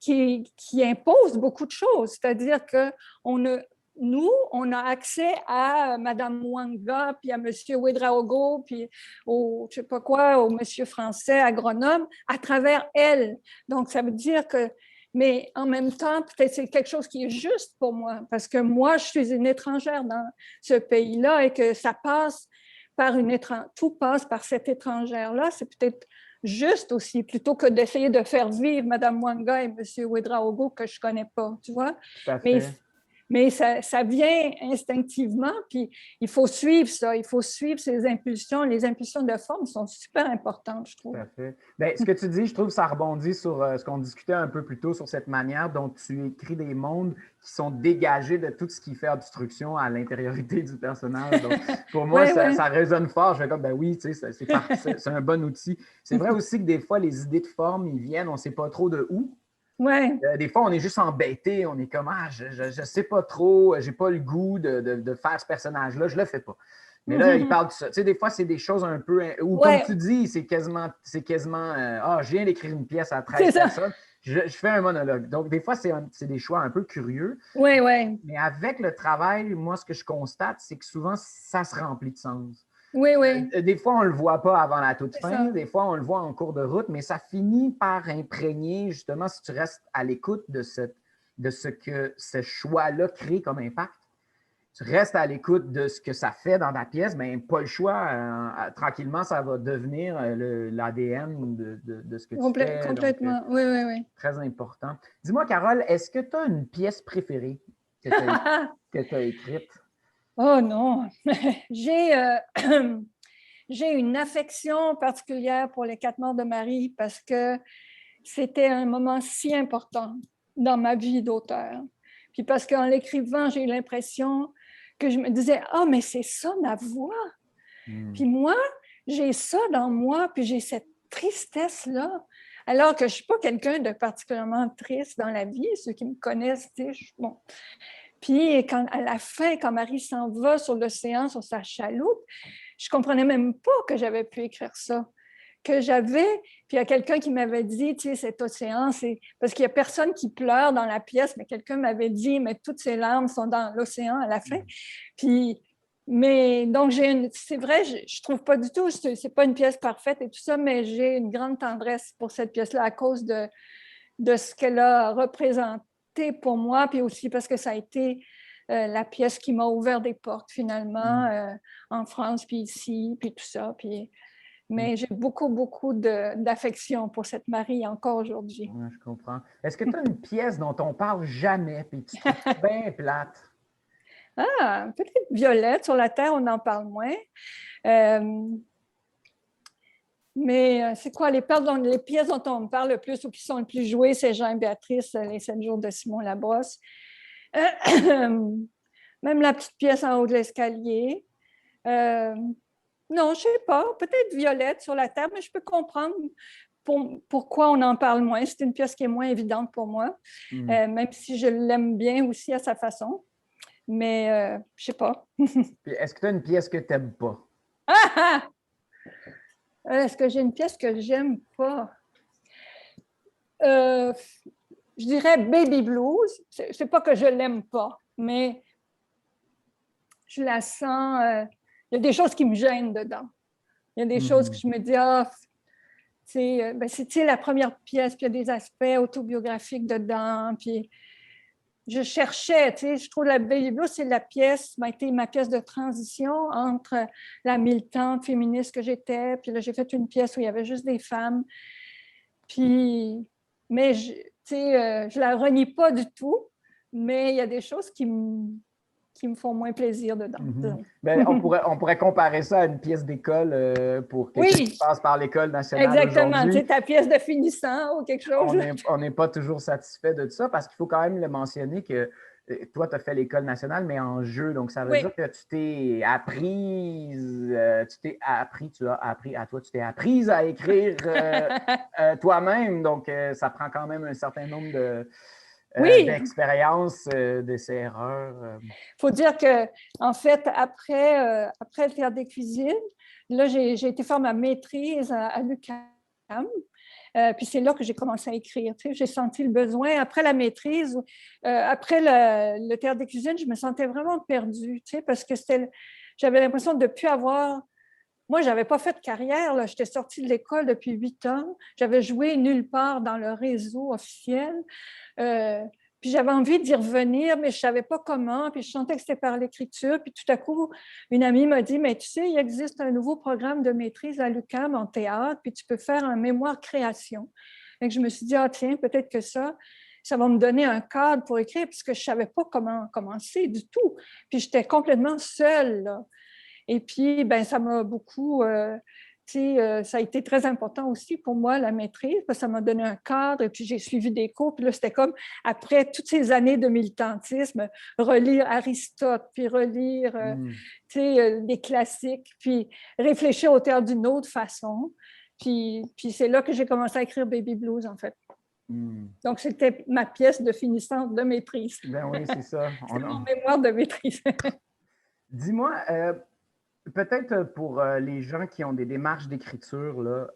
qui impose beaucoup de choses. C'est-à-dire que nous, on a accès à Mme Mwanga, puis à M. Ouedraogo, puis au, je sais pas quoi, au monsieur français agronome, à travers elle. Donc, ça veut dire que, mais en même temps, peut-être c'est quelque chose qui est juste pour moi, parce que moi, je suis une étrangère dans ce pays-là et que ça passe par tout passe par cette étrangère-là. C'est peut-être juste aussi, plutôt que d'essayer de faire vivre Mme Mwanga et M. Ouedraogo que je ne connais pas, tu vois. Mais ça vient instinctivement, puis il faut suivre ça, il faut suivre ces impulsions. Les impulsions de forme sont super importantes, je trouve. Tout à fait. Bien, ce que tu dis, je trouve que ça rebondit sur ce qu'on discutait un peu plus tôt, sur cette manière dont tu écris des mondes qui sont dégagés de tout ce qui fait obstruction à l'intériorité du personnage. Donc, pour moi, ça résonne fort. Je fais comme, ben oui, tu sais, c'est un bon outil. C'est vrai aussi que des fois, les idées de forme, ils viennent, on ne sait pas trop de où. Ouais. Des fois, on est juste embêté, on est comme, je sais pas trop, j'ai pas le goût de faire ce personnage-là, je le fais pas. Mais là, il parle de ça. Tu sais, des fois, c'est des choses un peu, ou comme tu dis, c'est quasiment je viens d'écrire une pièce à 13 personnes, je fais un monologue. Donc, des fois, c'est des choix un peu curieux. Oui, oui. Mais avec le travail, moi, ce que je constate, c'est que souvent, ça se remplit de sens. Oui, oui. Des fois, on ne le voit pas avant la toute fin. Des fois, on le voit en cours de route, mais ça finit par imprégner, justement, si tu restes à l'écoute de ce que ce choix-là crée comme impact. Tu restes à l'écoute de ce que ça fait dans ta pièce, bien, pas le choix. Tranquillement, ça va devenir l'ADN de ce que tu fais. Complètement, donc, oui, oui, oui. Très important. Dis-moi, Carole, est-ce que tu as une pièce préférée que tu as écrite? Oh non, j'ai une affection particulière pour les 4 morts de Marie parce que c'était un moment si important dans ma vie d'auteur. Puis parce qu'en l'écrivant, j'ai eu l'impression que je me disais, ah, mais c'est ça ma voix. Puis moi, j'ai ça dans moi, puis j'ai cette tristesse-là. Alors que je ne suis pas quelqu'un de particulièrement triste dans la vie, ceux qui me connaissent, bon. Puis à la fin, quand Marie s'en va sur l'océan, sur sa chaloupe, je ne comprenais même pas que j'avais pu écrire ça. Puis il y a quelqu'un qui m'avait dit, tu sais, cet océan, c'est parce qu'il n'y a personne qui pleure dans la pièce, mais quelqu'un m'avait dit, mais toutes ces larmes sont dans l'océan à la fin. Puis, mais donc, c'est vrai, je trouve pas du tout, c'est pas une pièce parfaite et tout ça, mais j'ai une grande tendresse pour cette pièce-là à cause de ce qu'elle a représenté pour moi, puis aussi parce que ça a été la pièce qui m'a ouvert des portes finalement en France, puis ici, puis tout ça. Mais j'ai beaucoup, beaucoup d'affection pour cette Marie encore aujourd'hui. Ouais, je comprends. Est-ce que tu as une pièce dont on parle jamais, puis tu trouves bien plate? Ah, peut-être Violette, sur la Terre, on en parle moins. Mais c'est quoi les pièces dont on me parle le plus ou qui sont le plus jouées, c'est Jean et Béatrice, les 7 jours de Simon Labrosse. Même la petite pièce en haut de l'escalier. Non, je ne sais pas. Peut-être Violette sur la Terre, mais je peux comprendre pourquoi on en parle moins. C'est une pièce qui est moins évidente pour moi, même si je l'aime bien aussi à sa façon. Mais je ne sais pas. Puis est-ce que tu as une pièce que tu n'aimes pas? Est-ce que j'ai une pièce que j'aime pas? Je dirais Baby Blues. C'est pas que je l'aime pas, mais je la sens. Il y a des choses qui me gênent dedans. Il y a des choses que je me dis, c'est la première pièce, puis il y a des aspects autobiographiques dedans. Puis je cherchais, je trouve la Baby Blues, c'est la pièce, m'a été ma pièce de transition entre la militante féministe que j'étais, puis là, j'ai fait une pièce où il y avait juste des femmes. Puis, mais je la renie pas du tout, mais il y a des choses qui me font moins plaisir dedans. Ben, on pourrait comparer ça à une pièce d'école pour quelqu'un qui passe par l'École nationale exactement. aujourd'hui. Ta pièce de finissant ou quelque chose. On n'est pas toujours satisfait de ça parce qu'il faut quand même le mentionner que toi, tu as fait l'École nationale, mais en jeu. Donc, ça veut dire que tu t'es apprise, tu as appris à toi, tu t'es apprise à écrire toi-même. Donc, ça prend quand même un certain nombre d'expériences, de ces erreurs. Il faut dire que, en fait, après le théâtre des cuisines, là, j'ai été faire ma maîtrise à l'UQAM. Puis c'est là que j'ai commencé à écrire. J'ai senti le besoin. Après la maîtrise, après le théâtre des cuisines, je me sentais vraiment perdue, parce que j'avais l'impression de ne plus avoir. Moi, je n'avais pas fait de carrière. J'étais sortie de l'école depuis 8 ans. J'avais joué nulle part dans le réseau officiel. Puis j'avais envie d'y revenir, mais je ne savais pas comment. Puis je sentais que c'était par l'écriture. Puis tout à coup, une amie m'a dit, mais tu sais, il existe un nouveau programme de maîtrise à l'UQAM en théâtre, puis tu peux faire un mémoire création. Et je me suis dit, tiens, peut-être que ça va me donner un cadre pour écrire, puisque je ne savais pas comment commencer du tout. Puis j'étais complètement seule, là. Et puis, ça m'a beaucoup... ça a été très important aussi pour moi, la maîtrise, parce que ça m'a donné un cadre, et puis j'ai suivi des cours, puis là, c'était comme, après toutes ces années de militantisme, relire Aristote, puis relire, des classiques, puis réfléchir au théâtre d'une autre façon. Puis c'est là que j'ai commencé à écrire Baby Blues, en fait. Donc, c'était ma pièce de finissante de maîtrise. Ben oui, c'est ça. C'est mon mémoire de maîtrise. Dis-moi, peut-être pour les gens qui ont des démarches d'écriture, là,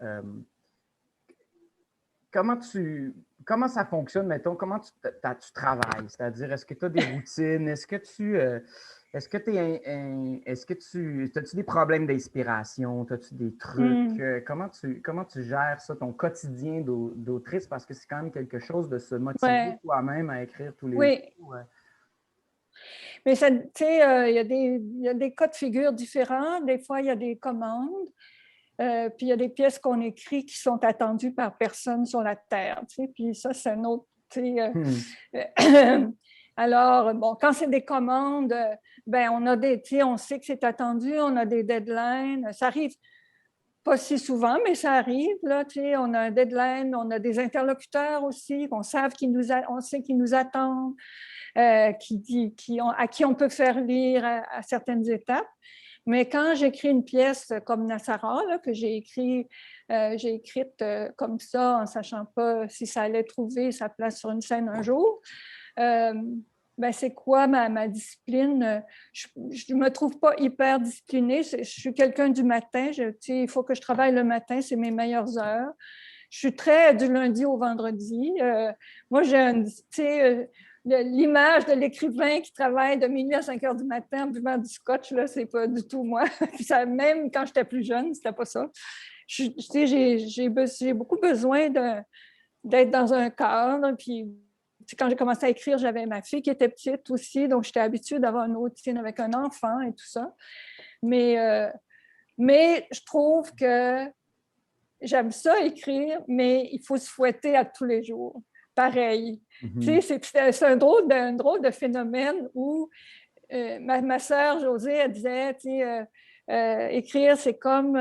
comment ça fonctionne, mettons, comment tu travailles? C'est-à-dire, est-ce que tu as des routines? Est-ce que as-tu des problèmes d'inspiration? As-tu des trucs? Comment tu gères ça, ton quotidien d'autrice? Parce que c'est quand même quelque chose de se motiver toi-même à écrire tous les jours. Mais il y a des cas de figure différents. Des fois, il y a des commandes. Puis il y a des pièces qu'on écrit qui sont attendues par personne sur la Terre. Puis ça, c'est un autre. Alors, bon, quand c'est des commandes, on sait que c'est attendu, on a des deadlines. Ça arrive pas si souvent, mais ça arrive. Là, on a un deadline, on a des interlocuteurs aussi, on sait qu'ils nous attendent. À qui on peut faire lire à certaines étapes. Mais quand j'écris une pièce comme Nassara, là, que j'ai écrite comme ça, en ne sachant pas si ça allait trouver sa place sur une scène un jour, ben, c'est quoi ma discipline? Je ne me trouve pas hyper disciplinée. Je suis quelqu'un du matin. Il faut que je travaille le matin, c'est mes meilleures heures. Je suis très du lundi au vendredi. Moi, l'image de l'écrivain qui travaille de minuit à 5 heures du matin en buvant du scotch, là, c'est pas du tout moi. Ça, même quand j'étais plus jeune, c'était pas ça. J'ai beaucoup besoin d'être dans un cadre. Puis, quand j'ai commencé à écrire, j'avais ma fille qui était petite aussi, donc j'étais habituée d'avoir une routine avec un enfant et tout ça. Mais je trouve que j'aime ça écrire, mais il faut se fouetter à tous les jours. Pareil. Mhm. C'est un drôle de phénomène où ma sœur Josée, elle disait, écrire, c'est comme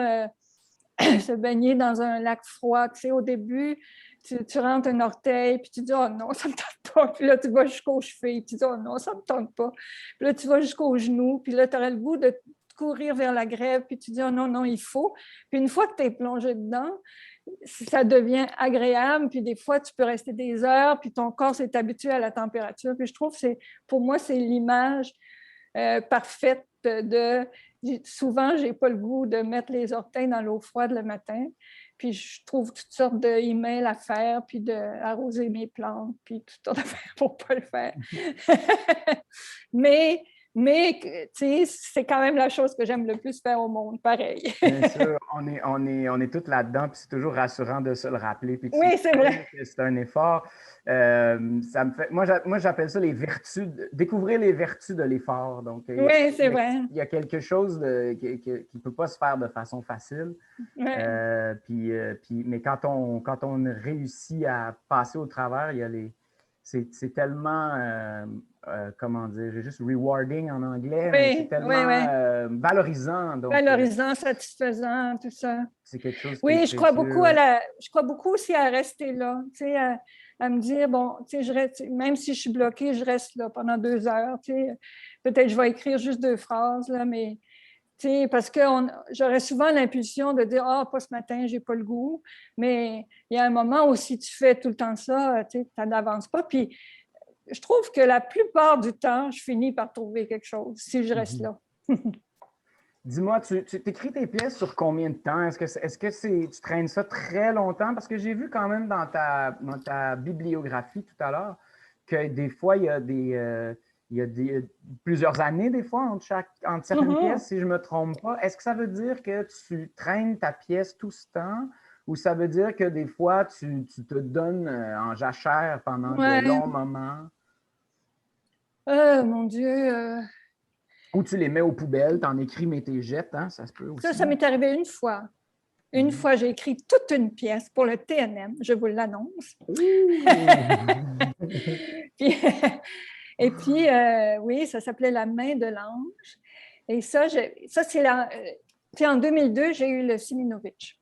se baigner dans un lac froid. Au début, tu rentres un orteil, puis tu dis « Oh non, ça ne me tente pas ». Puis là, tu vas jusqu'aux chevilles, puis tu dis « Oh non, ça ne me tente pas ». Puis là, tu vas jusqu'aux genoux, puis là, tu aurais le goût de courir vers la grève, puis tu dis « Oh non, non, il faut ». Puis une fois que tu es plongé dedans, ça devient agréable, puis des fois, tu peux rester des heures, puis ton corps s'est habitué à la température. Puis je trouve que pour moi, c'est l'image parfaite de... Souvent, je n'ai pas le goût de mettre les orteils dans l'eau froide le matin. Puis je trouve toutes sortes d'emails à faire, puis d'arroser mes plantes, puis toutes sortes d'affaires pour ne pas le faire. mais c'est quand même la chose que j'aime le plus faire au monde, pareil. Bien sûr, on est tous là-dedans, puis c'est toujours rassurant de se le rappeler. Puis oui, c'est vrai. C'est un effort. Ça me fait, moi, j'appelle ça les vertus, découvrir les vertus de l'effort. Donc, oui, c'est vrai. Il y a quelque chose qui ne peut pas se faire de façon facile. Ouais. Mais quand on réussit à passer au travers, il y a c'est tellement, comment dire, j'ai juste rewarding en anglais, mais c'est Oui, oui, tellement oui. valorisant. Donc, Valorisant, satisfaisant, tout ça. c'est quelque chose qui est Oui, précieux. je crois beaucoup aussi à rester là, à me dire, bon, même si je suis bloquée, je reste là pendant 2 heures, peut-être je vais écrire juste 2 phrases, là, mais parce que j'aurais souvent l'impulsion de dire, ah, pas ce matin, j'ai pas le goût, mais il y a un moment où si tu fais tout le temps ça, tu n'avances pas, puis je trouve que la plupart du temps, je finis par trouver quelque chose si je reste là. Dis-moi, tu écris tes pièces sur combien de temps? Est-ce que tu traînes ça très longtemps? Parce que j'ai vu quand même dans ta bibliographie tout à l'heure que des fois, il y a plusieurs années, des fois, entre certaines pièces, si je ne me trompe pas. Est-ce que ça veut dire que tu traînes ta pièce tout ce temps ou ça veut dire que des fois, tu te donnes en jachère pendant de Ouais. longs moments? Mon Dieu. Ou tu les mets aux poubelles, t'en écris mais t'es jettes, hein? Ça se peut aussi. Ça m'est arrivé une fois. Une fois, j'ai écrit toute une pièce pour le TNM, je vous l'annonce. Puis, et puis, oui, ça s'appelait La main de l'ange. Et ça c'est en 2002, j'ai eu le Siminovitch.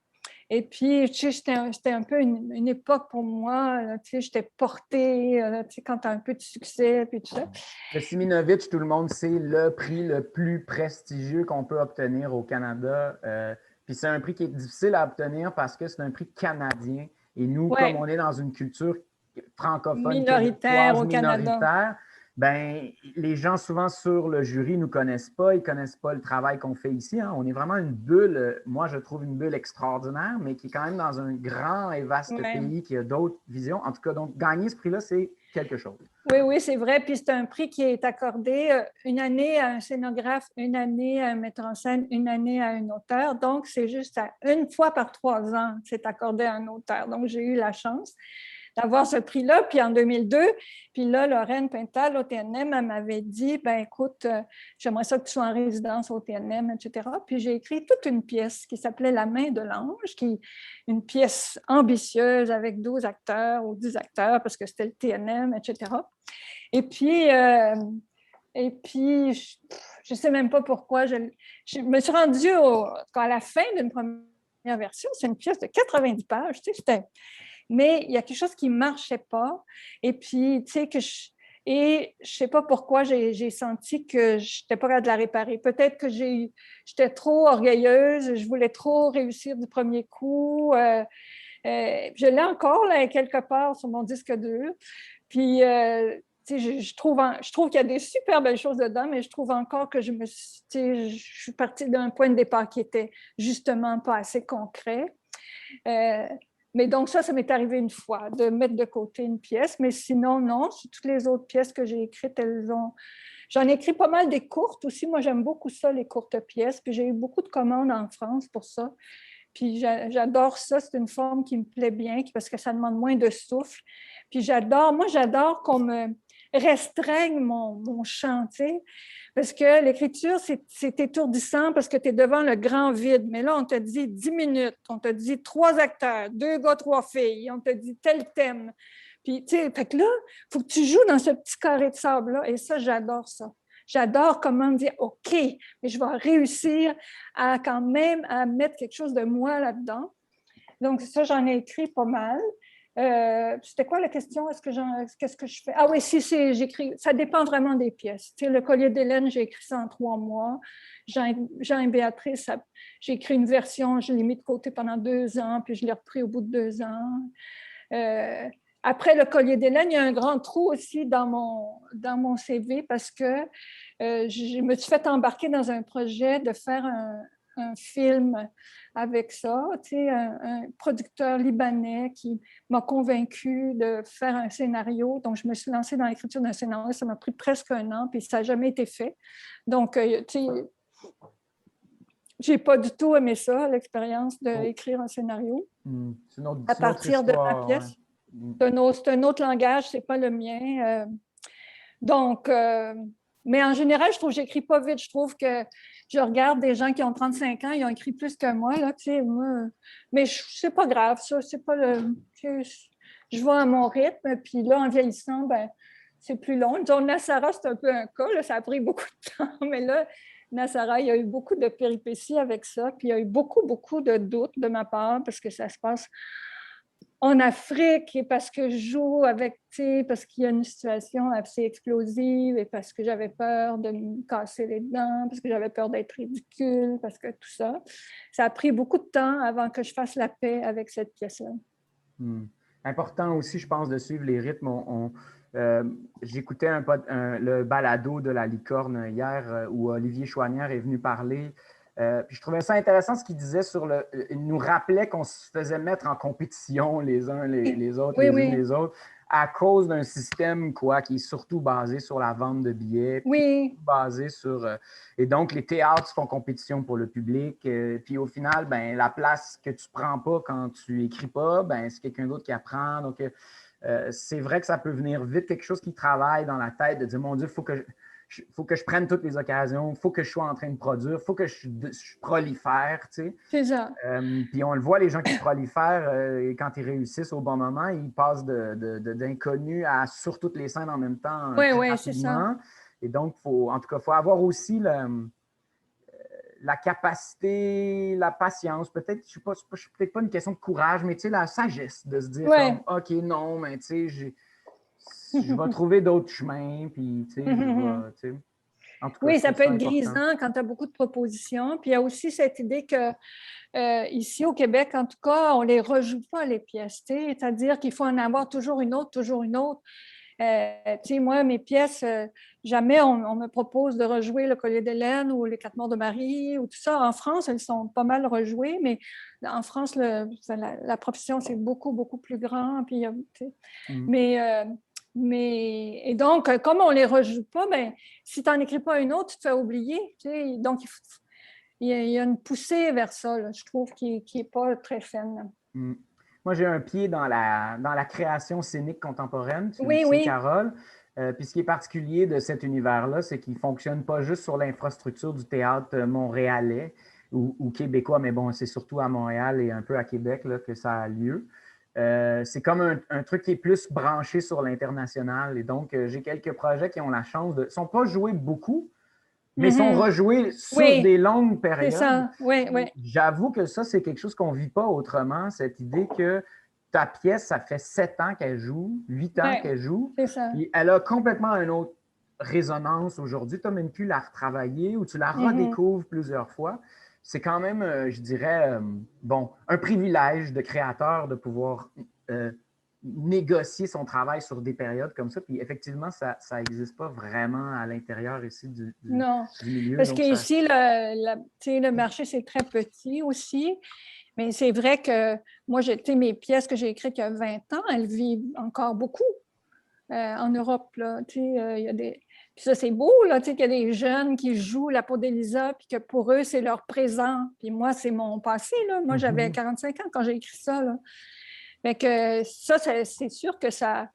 Et puis, c'était un peu une époque pour moi, j'étais portée, quand tu as un peu de succès, puis tout ça. Le Siminovitch, tout le monde sait, le prix le plus prestigieux qu'on peut obtenir au Canada. Puis c'est un prix qui est difficile à obtenir parce que c'est un prix canadien. Et nous, comme Ouais, on est dans une culture francophone minoritaire québécoise au Canada. minoritaire, ben, les gens souvent sur le jury ne nous connaissent pas, ils ne connaissent pas le travail qu'on fait ici. Hein. On est vraiment une bulle, moi je trouve une bulle extraordinaire, mais qui est quand même dans un grand et vaste Ouais. pays qui a d'autres visions. En tout cas, donc gagner ce prix-là, c'est quelque chose. Oui, oui, c'est vrai. Puis c'est un prix qui est accordé une année à un scénographe, une année à un metteur en scène, une année à un auteur. Donc, c'est juste une fois par 3 ans, c'est accordé à un auteur. Donc, j'ai eu la chance d'avoir ce prix-là. Puis en 2002, puis là, Lorraine Pintal au TNM, elle m'avait dit, ben écoute, j'aimerais ça que tu sois en résidence au TNM, etc. Puis j'ai écrit toute une pièce qui s'appelait La main de l'ange, qui est une pièce ambitieuse avec 12 acteurs ou 10 acteurs, parce que c'était le TNM, etc. Et puis, je ne sais même pas pourquoi, je me suis rendue à la fin d'une première version, c'est une pièce de 90 pages, mais il y a quelque chose qui ne marchait pas. Et puis, je ne sais pas pourquoi j'ai senti que je n'étais pas capable de la réparer. Peut-être que j'étais trop orgueilleuse, je voulais trop réussir du premier coup. Je l'ai encore là, quelque part sur mon disque dur. Puis, je trouve qu'il y a des super belles choses dedans, mais je trouve encore que je suis partie d'un point de départ qui était justement pas assez concret. Mais donc ça m'est arrivé une fois, de mettre de côté une pièce, mais sinon, non, toutes les autres pièces que j'ai écrites, J'en ai écrit pas mal des courtes aussi. Moi, j'aime beaucoup ça, les courtes pièces. Puis j'ai eu beaucoup de commandes en France pour ça. Puis j'adore ça. C'est une forme qui me plaît bien parce que ça demande moins de souffle. Puis j'adore qu'on me restreigne mon champ, tu sais. Parce que l'écriture, c'est étourdissant parce que tu es devant le grand vide. Mais là, on te dit 10 minutes, on te dit 3 acteurs, 2 gars, 3 filles, on te dit tel thème. Puis, tu sais, fait que là, il faut que tu joues dans ce petit carré de sable-là. Et ça, j'adore ça. J'adore comment me dire, OK, mais je vais réussir à quand même à mettre quelque chose de moi là-dedans. Donc, ça, j'en ai écrit pas mal. C'était quoi la question? Qu'est-ce que je fais? Ah oui, j'écris. Ça dépend vraiment des pièces. Tu sais, le collier d'Hélène, j'ai écrit ça en 3 mois. Jean et Béatrice, j'ai écrit une version, je l'ai mis de côté pendant 2 ans, puis je l'ai repris au bout de 2 ans. Après le collier d'Hélène, il y a un grand trou aussi dans mon CV parce que je me suis fait embarquer dans un projet de faire un film avec ça. Tu sais, un producteur libanais qui m'a convaincu de faire un scénario. Donc, je me suis lancée dans l'écriture d'un scénario. Ça m'a pris presque 1 an, puis ça n'a jamais été fait. Donc, tu sais, j'ai pas du tout aimé ça, l'expérience d'écrire un scénario à partir de ma pièce. Ouais. C'est un autre langage, c'est pas le mien. Donc, mais en général, je trouve que j'écris pas vite. Je trouve que je regarde des gens qui ont 35 ans, ils ont écrit plus que moi, là, tu sais, moi. Mais c'est pas grave, ça. C'est pas le. Je vais à mon rythme, puis là, en vieillissant, ben, c'est plus long. Disons, Nassara, c'est un peu un cas, là, ça a pris beaucoup de temps, mais là, Nassara, il y a eu beaucoup de péripéties avec ça, puis il y a eu beaucoup, beaucoup de doutes de ma part parce que ça se passe en Afrique et parce que je joue avec, tu sais, parce qu'il y a une situation assez explosive et parce que j'avais peur de me casser les dents, parce que j'avais peur d'être ridicule, parce que tout ça. Ça a pris beaucoup de temps avant que je fasse la paix avec cette pièce-là. Important aussi, je pense, de suivre les rythmes. J'écoutais le balado de la licorne hier où Olivier Chouanière est venu parler. Puis je trouvais ça intéressant ce qu'il disait il nous rappelait qu'on se faisait mettre en compétition les uns les autres, unes les autres, à cause d'un système qui est surtout basé sur la vente de billets, basé sur... et donc, les théâtres font compétition pour le public. Puis au final, ben, la place que tu ne prends pas quand tu n'écris pas, ben, c'est quelqu'un d'autre qui apprend. Donc, c'est vrai que ça peut venir vite, quelque chose qui travaille dans la tête, de dire, mon Dieu, il faut que je prenne toutes les occasions, il faut que je sois en train de produire, il faut que je prolifère, tu sais. C'est ça. Puis on le voit, les gens qui prolifèrent, quand ils réussissent au bon moment, ils passent d'inconnu sur toutes les scènes en même temps. Oui, c'est ça. Et donc, en tout cas, il faut avoir aussi la capacité, la patience, peut-être, je ne sais pas, peut-être pas une question de courage, mais tu sais, la sagesse de se dire, OK, non, mais tu sais, je vais trouver d'autres chemins, puis tu sais, tu sais. En tout cas, oui, ça peut être important. grisant quand tu as beaucoup de propositions. Puis il y a aussi cette idée que ici au Québec, en tout cas, on ne les rejoue pas, les pièces. C'est-à-dire qu'il faut en avoir toujours une autre, toujours une autre. Moi, mes pièces, jamais on me propose de rejouer Le Collier d'Hélène ou Les 4 morts de Marie ou tout ça. En France, elles sont pas mal rejouées, mais en France, la profession, c'est beaucoup, beaucoup plus grand. Puis, et donc, comme on ne les rejoue pas, ben, si tu n'en écris pas une autre, tu te fais oublier. Donc, il y a une poussée vers ça, là, je trouve, qui n'est pas très saine. Moi, j'ai un pied dans la création scénique contemporaine, tu oui, sais, oui. Carole. Puis ce qui est particulier de cet univers-là, c'est qu'il ne fonctionne pas juste sur l'infrastructure du théâtre montréalais ou québécois, mais bon, c'est surtout à Montréal et un peu à Québec là, que ça a lieu. C'est comme un truc qui est plus branché sur l'international. Et donc, j'ai quelques projets qui ont la chance de... ne sont pas joués beaucoup, mais sont rejoués sur des longues périodes. C'est ça, oui. J'avoue que ça, c'est quelque chose qu'on ne vit pas autrement, cette idée que ta pièce, ça fait 7 ans qu'elle joue, 8 ans qu'elle joue. C'est ça. Puis elle a complètement une autre résonance aujourd'hui. Tu n'as même plus la retravailler ou tu la redécouvres plusieurs fois. C'est quand même, je dirais, un privilège de créateur de pouvoir négocier son travail sur des périodes comme ça. Puis effectivement, ça n'existe pas vraiment à l'intérieur ici Non, du milieu. parce Donc, ça... qu'ici, le marché, c'est très petit aussi. Mais c'est vrai que moi, mes pièces que j'ai écrites il y a 20 ans, elles vivent encore beaucoup en Europe. Là, il y a des... Puis ça, c'est beau, là, qu'il y a des jeunes qui jouent la peau d'Elisa, puis que pour eux, c'est leur présent. Puis moi, c'est mon passé. Là. Moi, j'avais 45 ans quand j'ai écrit ça. Là. Fait que ça, c'est sûr que ça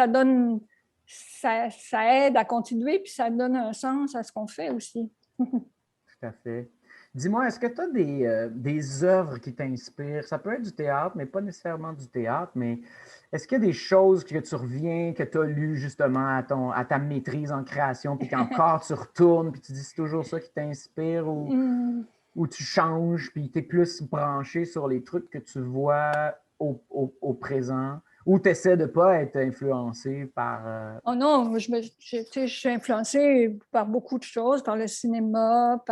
donne, ça aide à continuer, puis ça donne un sens à ce qu'on fait aussi. Tout à fait. Dis-moi, est-ce que tu as des œuvres qui t'inspirent? Ça peut être du théâtre, mais pas nécessairement du théâtre, mais est-ce qu'il y a des choses que tu reviens, que tu as lues justement à ta maîtrise en création, puis qu'encore tu retournes, puis tu dis c'est toujours ça qui t'inspire, ou tu changes, puis tu es plus branché sur les trucs que tu vois au présent, ou tu essaies de ne pas être influencé par... Oh non, je suis influencée par beaucoup de choses, par le cinéma,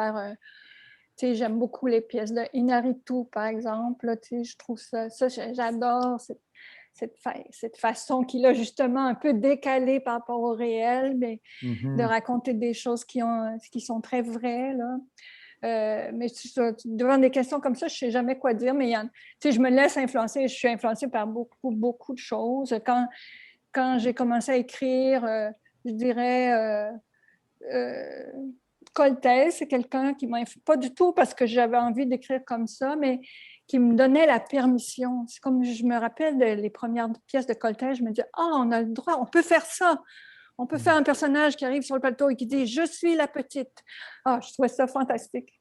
j'aime beaucoup les pièces de Inaritu, par exemple. Là, je trouve ça j'adore cette façon qu'il a justement un peu décalée par rapport au réel, mais de raconter des choses qui sont très vraies. Là. Mais devant des questions comme ça, je ne sais jamais quoi dire, mais je me laisse influencer. Je suis influencée par beaucoup, beaucoup de choses. Quand j'ai commencé à écrire, je dirais, Coltès, c'est quelqu'un qui m'a... Pas du tout parce que j'avais envie d'écrire comme ça, mais qui me donnait la permission. C'est comme je me rappelle les premières pièces de Coltès, je me disais, on a le droit, on peut faire ça. On peut faire un personnage qui arrive sur le plateau et qui dit « Je suis la petite ». Je trouvais ça fantastique.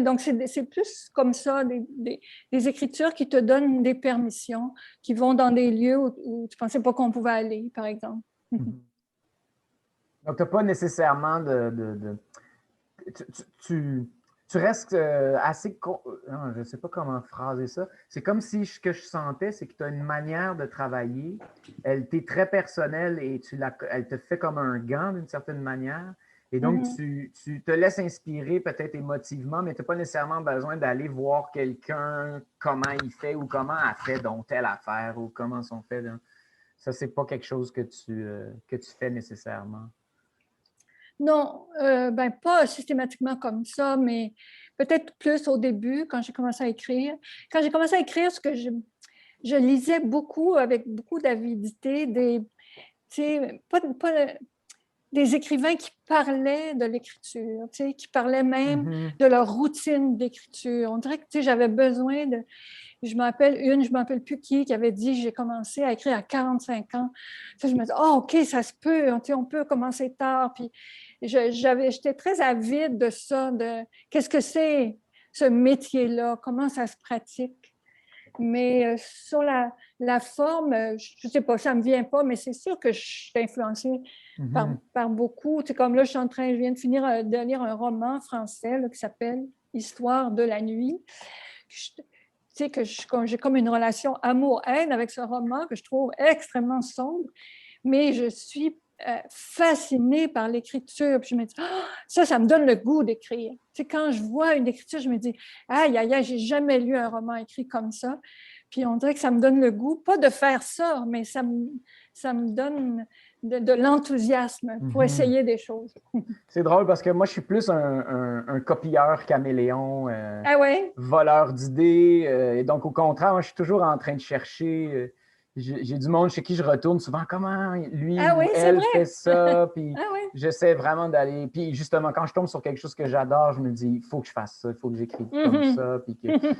Donc, c'est plus comme ça, des écritures qui te donnent des permissions, qui vont dans des lieux où tu ne pensais pas qu'on pouvait aller, par exemple. Donc, tu n'as pas nécessairement tu restes assez... Non, je ne sais pas comment phraser ça. C'est comme si ce que je sentais, c'est que tu as une manière de travailler. Elle t'est très personnelle et elle te fait comme un gant d'une certaine manière. Et donc, tu te laisses inspirer peut-être émotivement, mais tu n'as pas nécessairement besoin d'aller voir quelqu'un, comment il fait ou comment a fait donc telle affaire ou comment sont faits. Ça, c'est pas quelque chose que tu fais nécessairement. Non, pas systématiquement comme ça, mais peut-être plus au début, quand j'ai commencé à écrire. Quand j'ai commencé à écrire, ce que je lisais beaucoup, avec beaucoup d'avidité, des écrivains qui parlaient de l'écriture, qui parlaient même de leur routine d'écriture. On dirait que j'avais besoin de... Je me rappelle plus qui avait dit, j'ai commencé à écrire à 45 ans. Je me dis, OK, ça se peut, on peut commencer tard. Puis j'étais très avide de ça, de qu'est-ce que c'est ce métier-là, comment ça se pratique. Mais sur la forme, je ne sais pas, ça ne me vient pas, mais c'est sûr que je suis influencée par beaucoup. Comme là, je viens de finir de lire un roman français là, qui s'appelle Histoire de la nuit. J'ai comme une relation amour-haine avec ce roman que je trouve extrêmement sombre, mais je suis fascinée par l'écriture. Puis je me dis, ça me donne le goût d'écrire. Quand je vois une écriture, je me dis, aïe, aïe, aïe, j'ai jamais lu un roman écrit comme ça. Puis on dirait que ça me donne le goût, pas de faire ça, mais ça me donne de l'enthousiasme pour essayer des choses. C'est drôle parce que moi, je suis plus un copieur caméléon, voleur d'idées. Et donc, au contraire, moi, je suis toujours en train de chercher. J'ai du monde chez qui je retourne souvent. Comment lui ou elle fait ça? Puis j'essaie vraiment d'aller. Puis justement, quand je tombe sur quelque chose que j'adore, je me dis, il faut que je fasse ça, il faut que j'écrive comme ça.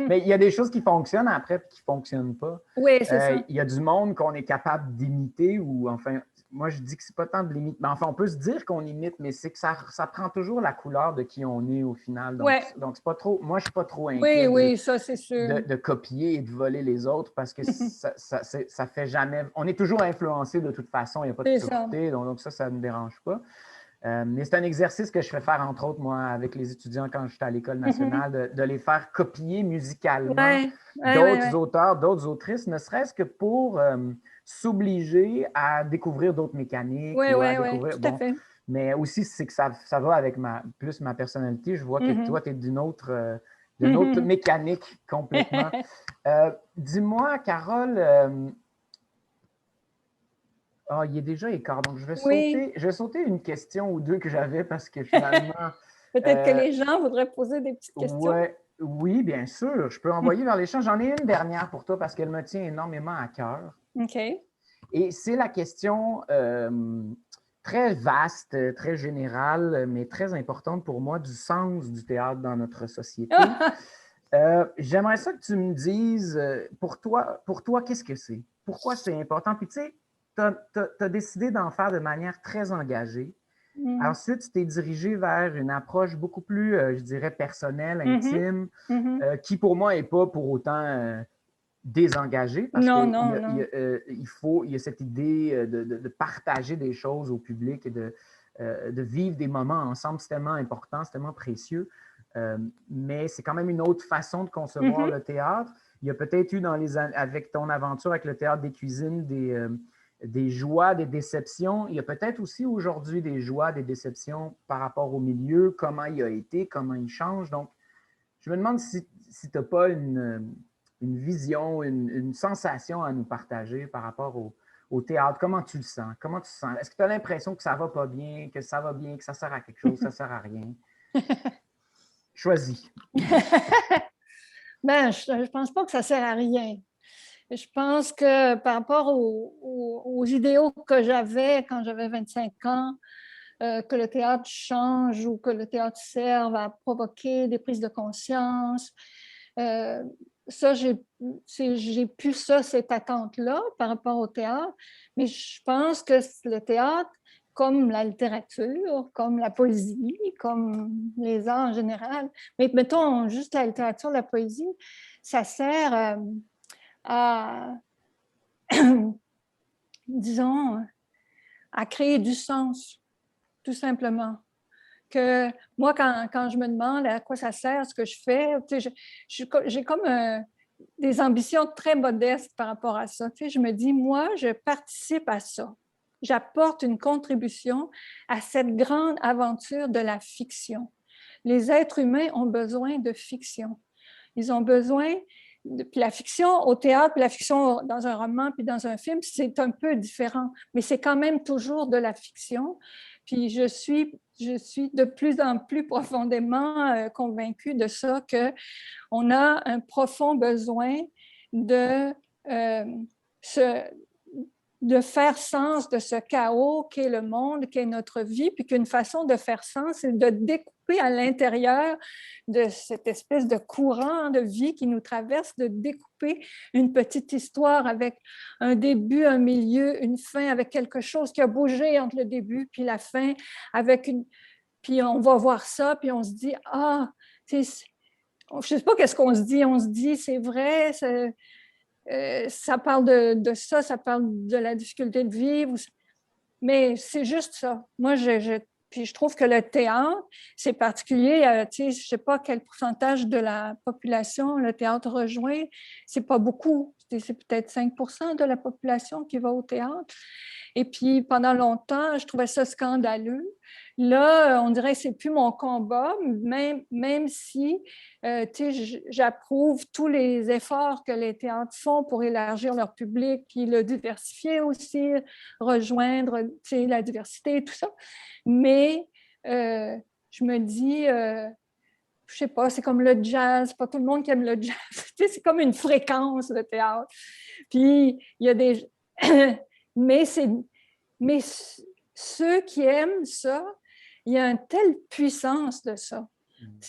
Mais il y a des choses qui fonctionnent après et qui ne fonctionnent pas. Oui, c'est ça. Il y a du monde qu'on est capable d'imiter ou enfin. Moi, je dis que c'est pas tant de limite. Mais enfin, on peut se dire qu'on imite, mais c'est que ça prend toujours la couleur de qui on est au final. Donc c'est pas trop. Moi, je suis pas trop inquiet ça, c'est sûr. de copier et de voler les autres parce que ça fait jamais. On est toujours influencé de toute façon. Il n'y a pas de sûreté. Donc ça ne me dérange pas. Mais c'est un exercice que je fais faire, entre autres, moi, avec les étudiants quand j'étais à l'École nationale, de les faire copier musicalement d'autres auteurs, d'autres autrices, ne serait-ce que pour s'obliger à découvrir d'autres mécaniques. Oui, tout à fait. Mais aussi, c'est que ça va avec plus ma personnalité. Je vois que toi, tu es d'une autre mécanique complètement. Dis-moi, Carole, Ah, il est déjà écart, donc Oui, je vais sauter une question ou deux que j'avais parce que finalement, peut-être que euh, les gens voudraient poser des petites questions. ouais, oui, bien sûr, je peux envoyer vers les champs. J'en ai une dernière pour toi parce qu'elle me tient énormément à cœur. OK. Et c'est la question très vaste, très générale, mais très importante pour moi du sens du théâtre dans notre société. J'aimerais ça que tu me dises, pour toi qu'est-ce que c'est? Pourquoi c'est important? Puis tu sais, tu as décidé d'en faire de manière très engagée. Mm. Ensuite, tu t'es dirigé vers une approche beaucoup plus, je dirais, personnelle, Mhm, intime, mhm. qui pour moi n'est pas pour autant désengagée, parce Non, qu'il y non, a, non. il y a cette idée de partager des choses au public et de vivre des moments ensemble. C'est tellement important, c'est tellement précieux. Mais c'est quand même une autre façon de concevoir Mhm. le théâtre. Il y a peut-être eu avec ton aventure avec le théâtre des cuisines des joies, des déceptions. Il y a peut-être aussi aujourd'hui des joies, des déceptions par rapport au milieu, comment il a été, comment il change. Donc, je me demande si tu n'as pas une vision, une sensation à nous partager par rapport au théâtre. Comment tu le sens? Comment tu sens? Est-ce que tu as l'impression que ça va pas bien, que ça va bien, que ça sert à quelque chose, que ça sert à rien? Choisis. Ben, je ne pense pas que ça sert à rien. Je pense que par rapport aux idéaux que j'avais quand j'avais 25 ans, que le théâtre change ou que le théâtre serve à provoquer des prises de conscience, euh, ça, j'ai plus ça, cette attente-là par rapport au théâtre, mais je pense que le théâtre, comme la littérature, comme la poésie, comme les arts en général, mais mettons juste la littérature, la poésie, ça sert à, disons, à créer du sens, tout simplement. Que moi, quand je me demande à quoi ça sert, ce que je fais, j'ai comme des ambitions très modestes par rapport à ça. Je me dis, moi, je participe à ça. J'apporte une contribution à cette grande aventure de la fiction. Les êtres humains ont besoin de fiction. Ils ont besoin puis la fiction au théâtre, puis la fiction dans un roman, puis dans un film, c'est un peu différent, mais c'est quand même toujours de la fiction. Puis je suis de plus en plus profondément convaincue de ça, qu'on a un profond besoin de, euh, se, de faire sens de ce chaos qu'est le monde, qu'est notre vie, puis qu'une façon de faire sens, c'est de découper à l'intérieur de cette espèce de courant de vie qui nous traverse, de découper une petite histoire avec un début, un milieu, une fin, avec quelque chose qui a bougé entre le début puis la fin, avec une... Puis on va voir ça, puis on se dit, ah, je ne sais pas qu'est-ce qu'on se dit, c'est vrai, ça parle de ça, ça parle de la difficulté de vivre, mais c'est juste ça. Moi, puis je trouve que le théâtre, c'est particulier, je ne sais pas quel pourcentage de la population le théâtre rejoint, c'est pas beaucoup, c'est peut-être 5% de la population qui va au théâtre. Et puis, pendant longtemps, je trouvais ça scandaleux. Là, on dirait que c'est plus mon combat, même si j'approuve tous les efforts que les théâtres font pour élargir leur public, puis le diversifier aussi, rejoindre la diversité et tout ça. Mais euh, je me dis, je sais pas, c'est comme le jazz, pas tout le monde qui aime le jazz. C'est comme une fréquence, le théâtre. Puis, il y a des... mais c'est... Mais ceux qui aiment ça, il y a une telle puissance de ça.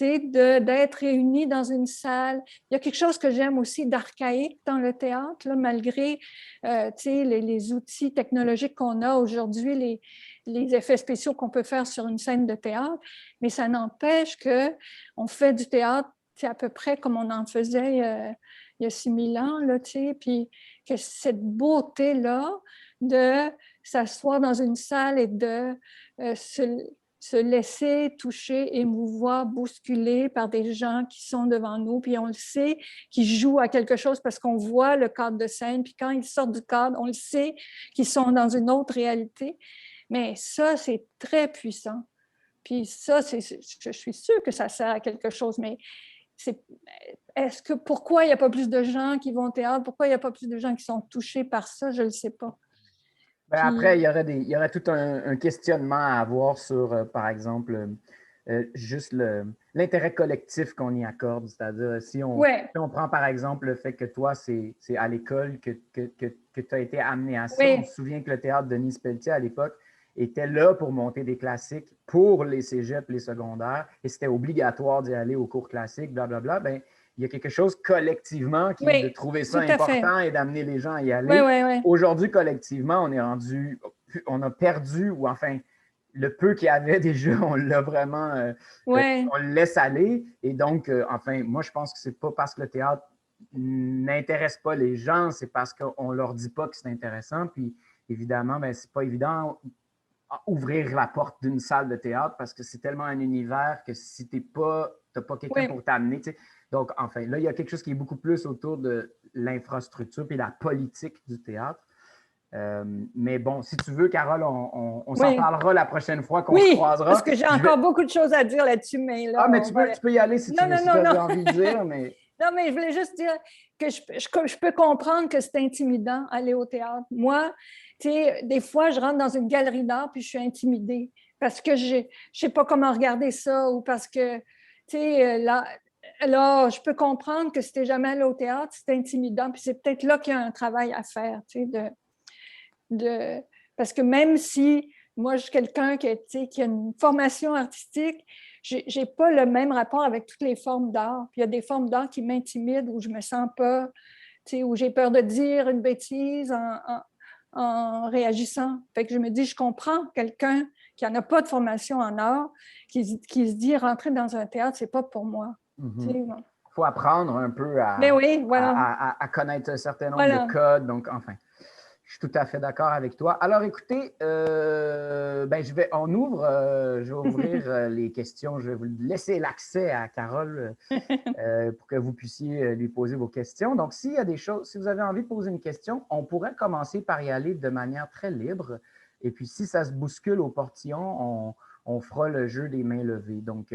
D'être réunis dans une salle. Il y a quelque chose que j'aime aussi d'archaïque dans le théâtre, là, malgré les outils technologiques qu'on a aujourd'hui, les effets spéciaux qu'on peut faire sur une scène de théâtre, mais ça n'empêche qu'on fait du théâtre à peu près comme on en faisait il y a 6000 ans, là, puis que cette beauté-là de s'asseoir dans une salle et de se laisser toucher, émouvoir, bousculer par des gens qui sont devant nous, puis on le sait, qui jouent à quelque chose parce qu'on voit le cadre de scène, puis quand ils sortent du cadre, on le sait qu'ils sont dans une autre réalité. Mais ça, c'est très puissant. Puis ça, je suis sûre que ça sert à quelque chose, mais pourquoi il n'y a pas plus de gens qui vont au théâtre? Pourquoi il n'y a pas plus de gens qui sont touchés par ça? Je ne le sais pas. Ben, après, il y aurait tout un questionnement à avoir sur, par exemple, juste l'intérêt collectif qu'on y accorde. C'est-à-dire, Ouais, si on prend par exemple le fait que toi, c'est à l'école que tu as été amené à ça. On oui, se souvient que le théâtre de Nice Pelletier à l'époque était là pour monter des classiques pour les cégeps, les secondaires, et c'était obligatoire d'y aller aux cours classiques, blablabla. Ben, il y a quelque chose collectivement qui est de oui, trouver ça tout à fait. important et d'amener les gens à y Oui, aller. oui, oui. Aujourd'hui, collectivement, on a perdu, ou enfin, le peu qu'il y avait déjà, on l'a vraiment, Ouais, on le laisse aller. Et donc, enfin, moi, je pense que c'est pas parce que le théâtre n'intéresse pas les gens, c'est parce qu'on leur dit pas que c'est intéressant. Puis, évidemment, ben, c'est pas évident ouvrir la porte d'une salle de théâtre parce que c'est tellement un univers que si tu n'as pas quelqu'un oui, pour t'amener, tu sais. Donc, enfin, là, il y a quelque chose qui est beaucoup plus autour de l'infrastructure et la politique du théâtre. Mais bon, si tu veux, Carole, on s'en oui, parlera la prochaine fois qu'on se oui, parce croisera. que j'ai Je encore vais... beaucoup de choses à dire là-dessus, mais Ah, là, mais on va... tu peux y aller si tu Non, veux, non, si tu non, avais non. envie de dire, mais Non, mais je voulais juste dire que je peux comprendre que c'est intimidant aller au théâtre. Moi, tu sais, des fois, je rentre dans une galerie d'art puis je suis intimidée parce que je ne sais pas comment regarder ça ou parce que, tu sais, là, je peux comprendre que si tu n'es jamais allé au théâtre, c'est intimidant. Puis c'est peut-être là qu'il y a un travail à faire, tu sais, de, parce que même si moi, je suis quelqu'un qui a une formation artistique, je n'ai pas le même rapport avec toutes les formes d'art. Puis il y a des formes d'art qui m'intimident, où je ne me sens pas, où j'ai peur de dire une bêtise en réagissant. Fait que je me dis, je comprends quelqu'un qui n'a pas de formation en art, qui se dit, rentrer dans un théâtre, ce n'est pas pour moi. Bon. faut apprendre un peu Mais oui, voilà. à connaître un certain nombre de Voilà. codes. Donc, enfin, je suis tout à fait d'accord avec toi. Alors, écoutez, ben, on ouvre, je vais ouvrir les questions. Je vais vous laisser l'accès à Carole pour que vous puissiez lui poser vos questions. Donc, s'il y a des choses, si vous avez envie de poser une question, on pourrait commencer par y aller de manière très libre. Et puis, si ça se bouscule au portillon, on fera le jeu des mains levées. Donc,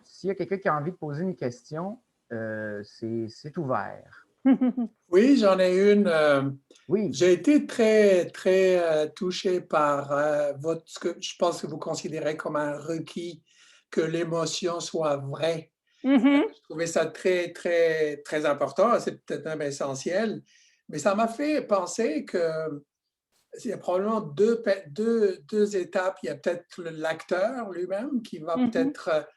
s'il y a quelqu'un qui a envie de poser une question, c'est ouvert. Oui, j'en ai une. Oui. J'ai été très, très touché par ce que je pense que vous considérez comme un requis, que l'émotion soit vraie. Mhm. Je trouvais ça très, très, très important. C'est peut-être même essentiel. Mais ça m'a fait penser que il y a probablement deux étapes. Il y a peut-être l'acteur lui-même qui va Mhm. peut-être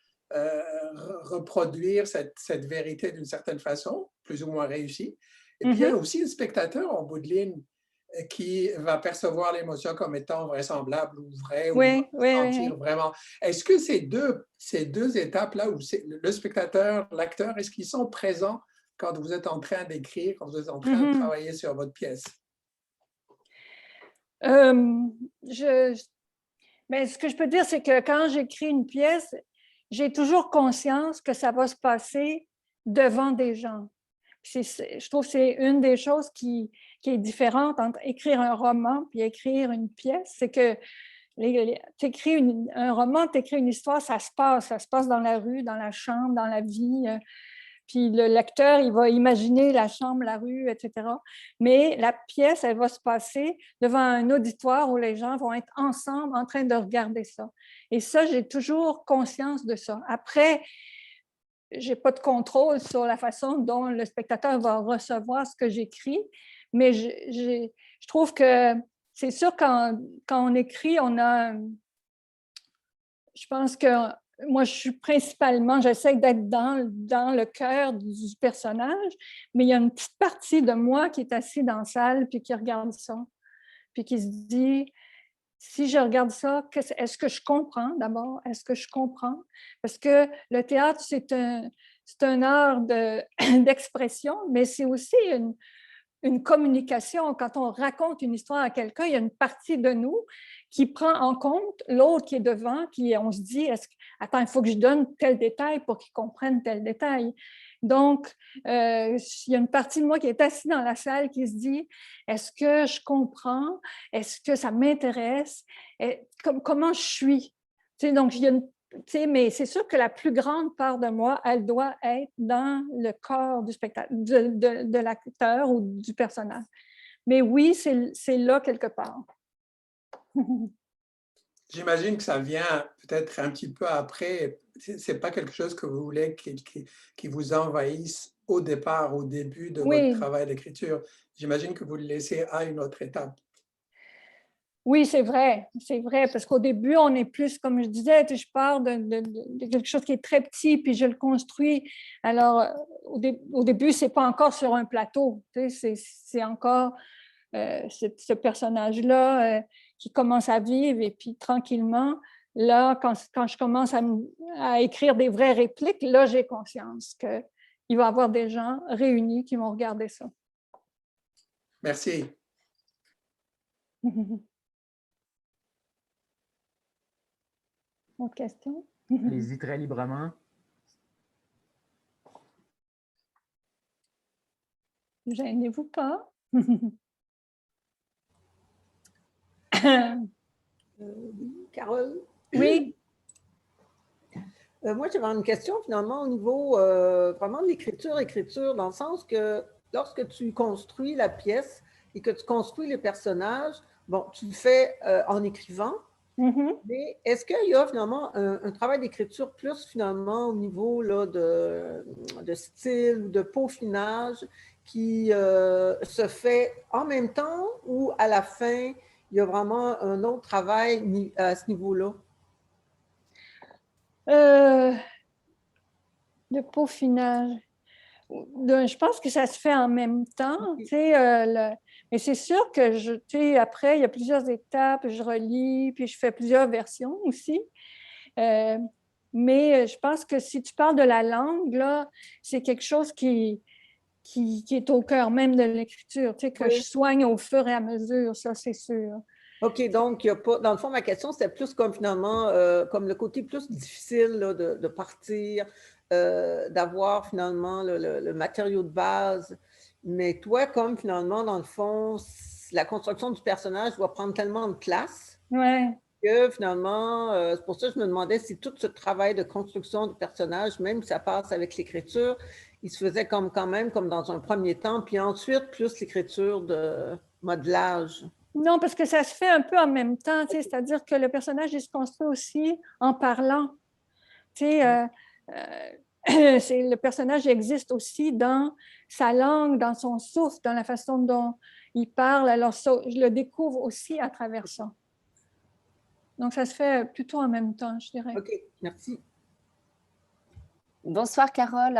reproduire cette vérité d'une certaine façon, plus ou moins réussie. Et puis, il y a Mhm. aussi le spectateur en bout de ligne qui va percevoir l'émotion comme étant vraisemblable ou vrai ou Oui, oui, sentir oui. vraiment. Est-ce que ces deux étapes-là, où le spectateur, l'acteur, est-ce qu'ils sont présents quand vous êtes en train d'écrire, quand vous êtes en train de Mhm. travailler sur votre pièce? Euh, je, mais ce que je peux dire, c'est que quand j'écris une pièce, j'ai toujours conscience que ça va se passer devant des gens. Je trouve que c'est une des choses qui est différente entre écrire un roman et écrire une pièce. C'est que tu écris un roman, tu écris une histoire, ça se passe dans la rue, dans la chambre, dans la vie. Puis le lecteur, il va imaginer la chambre, la rue, etc. Mais la pièce, elle va se passer devant un auditoire où les gens vont être ensemble en train de regarder ça. Et ça, j'ai toujours conscience de ça. Après, je n'ai pas de contrôle sur la façon dont le spectateur va recevoir ce que j'écris, mais je trouve que c'est sûr quand on écrit, on a, je pense que moi, je suis principalement, j'essaie d'être dans le cœur du personnage, mais il y a une petite partie de moi qui est assise dans la salle puis qui regarde ça, puis qui se dit, si je regarde ça, est-ce que je comprends d'abord? Est-ce que je comprends? Parce que le théâtre, c'est un art d'expression, mais c'est aussi une communication. Quand on raconte une histoire à quelqu'un, il y a une partie de nous qui prend en compte l'autre qui est devant, qui on se dit, attends, il faut que je donne tel détail pour qu'il comprenne tel détail. Donc, il y a une partie de moi qui est assise dans la salle qui se dit, est-ce que je comprends? Est-ce que ça m'intéresse? Comment je suis? Tu sais, donc, il y a une mais c'est sûr que la plus grande part de moi, elle doit être dans le corps du spectacle, de l'acteur ou du personnage. Mais oui, c'est là quelque part. J'imagine que ça vient peut-être un petit peu après. C'est pas quelque chose que vous voulez qui vous envahisse au départ, au début de votre Oui, travail d'écriture. J'imagine que vous le laissez à une autre étape. oui, c'est vrai, parce qu'au début, on est plus, comme je disais, je pars de quelque chose qui est très petit, puis je le construis. Alors, au début, c'est pas encore sur un plateau, c'est encore ce personnage-là qui commence à vivre, et puis tranquillement, là, quand je commence à écrire des vraies répliques, là, j'ai conscience qu'il va y avoir des gens réunis qui vont regarder ça. Merci. Autre question? Allez-y très librement. Gênez-vous pas. Carole, Oui. moi j'avais une question finalement au niveau vraiment de l'écriture, dans le sens que lorsque tu construis la pièce et que tu construis les personnages, bon, tu le fais en écrivant, mais est-ce qu'il y a finalement un travail d'écriture plus finalement au niveau là, de style ou de peaufinage qui se fait en même temps ou à la fin, il y a vraiment un autre travail à ce niveau-là? Le peaufinage. Je pense que ça se fait en même temps. Mais c'est sûr que après, il y a plusieurs étapes, je relis, puis je fais plusieurs versions aussi. Mais je pense que si tu parles de la langue, là, c'est quelque chose qui est au cœur même de l'écriture, que je soigne au fur et à mesure, ça, c'est sûr. OK, donc, il y a pas, dans le fond, ma question, c'était plus comme finalement, comme le côté plus difficile là, de partir, d'avoir finalement le matériau de base. Mais toi, comme finalement, dans le fond, la construction du personnage doit prendre tellement de place Ouais. que finalement, c'est pour ça que je me demandais si tout ce travail de construction du personnage, même si ça passe avec l'écriture, il se faisait comme quand même comme dans un premier temps, puis ensuite plus l'écriture de modelage. Non, parce que ça se fait un peu en même temps, c'est-à-dire que le personnage il se construit aussi en parlant. Le personnage existe aussi dans sa langue, dans son souffle, dans la façon dont il parle. Alors, ça, je le découvre aussi à travers ça. Donc, ça se fait plutôt en même temps, je dirais. OK, merci. Bonsoir Carole.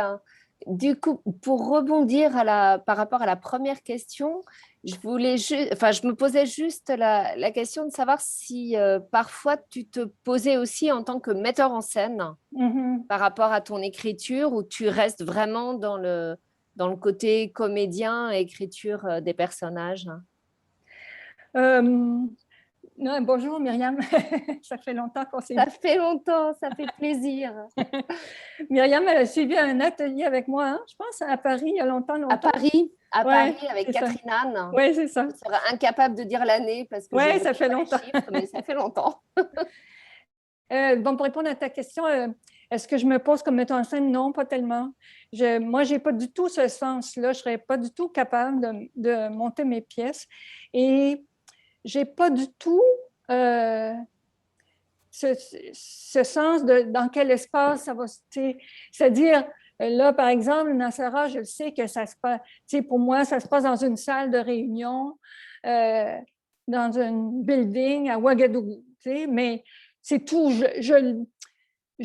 Du coup, pour rebondir par rapport à la première question, je me posais juste la question de savoir si parfois tu te posais aussi en tant que metteur en scène par rapport à ton écriture, ou tu restes vraiment dans le côté comédien et écriture des personnages. Non, bonjour Myriam, ça fait longtemps qu'on s'est vu. Ça fait longtemps, ça fait plaisir. Myriam, elle a suivi un atelier avec moi, hein, je pense, à Paris, il y a longtemps. À Paris, avec c'est Catherine Anne. Oui, c'est ça. Je serais incapable de dire l'année parce que ça fait longtemps. Chiffres, mais ça fait longtemps. Bon, pour répondre à ta question, est-ce que je me pose comme metteur en scène? Non, pas tellement. Moi, je n'ai pas du tout ce sens-là. Je ne serais pas du tout capable de monter mes pièces. Et je n'ai pas du tout ce sens de dans quel espace ça va se... C'est-à-dire, là, par exemple, Nassara, je le sais que ça se passe... Pour moi, ça se passe dans une salle de réunion, dans un building à Ouagadougou. Mais c'est tout. Je ne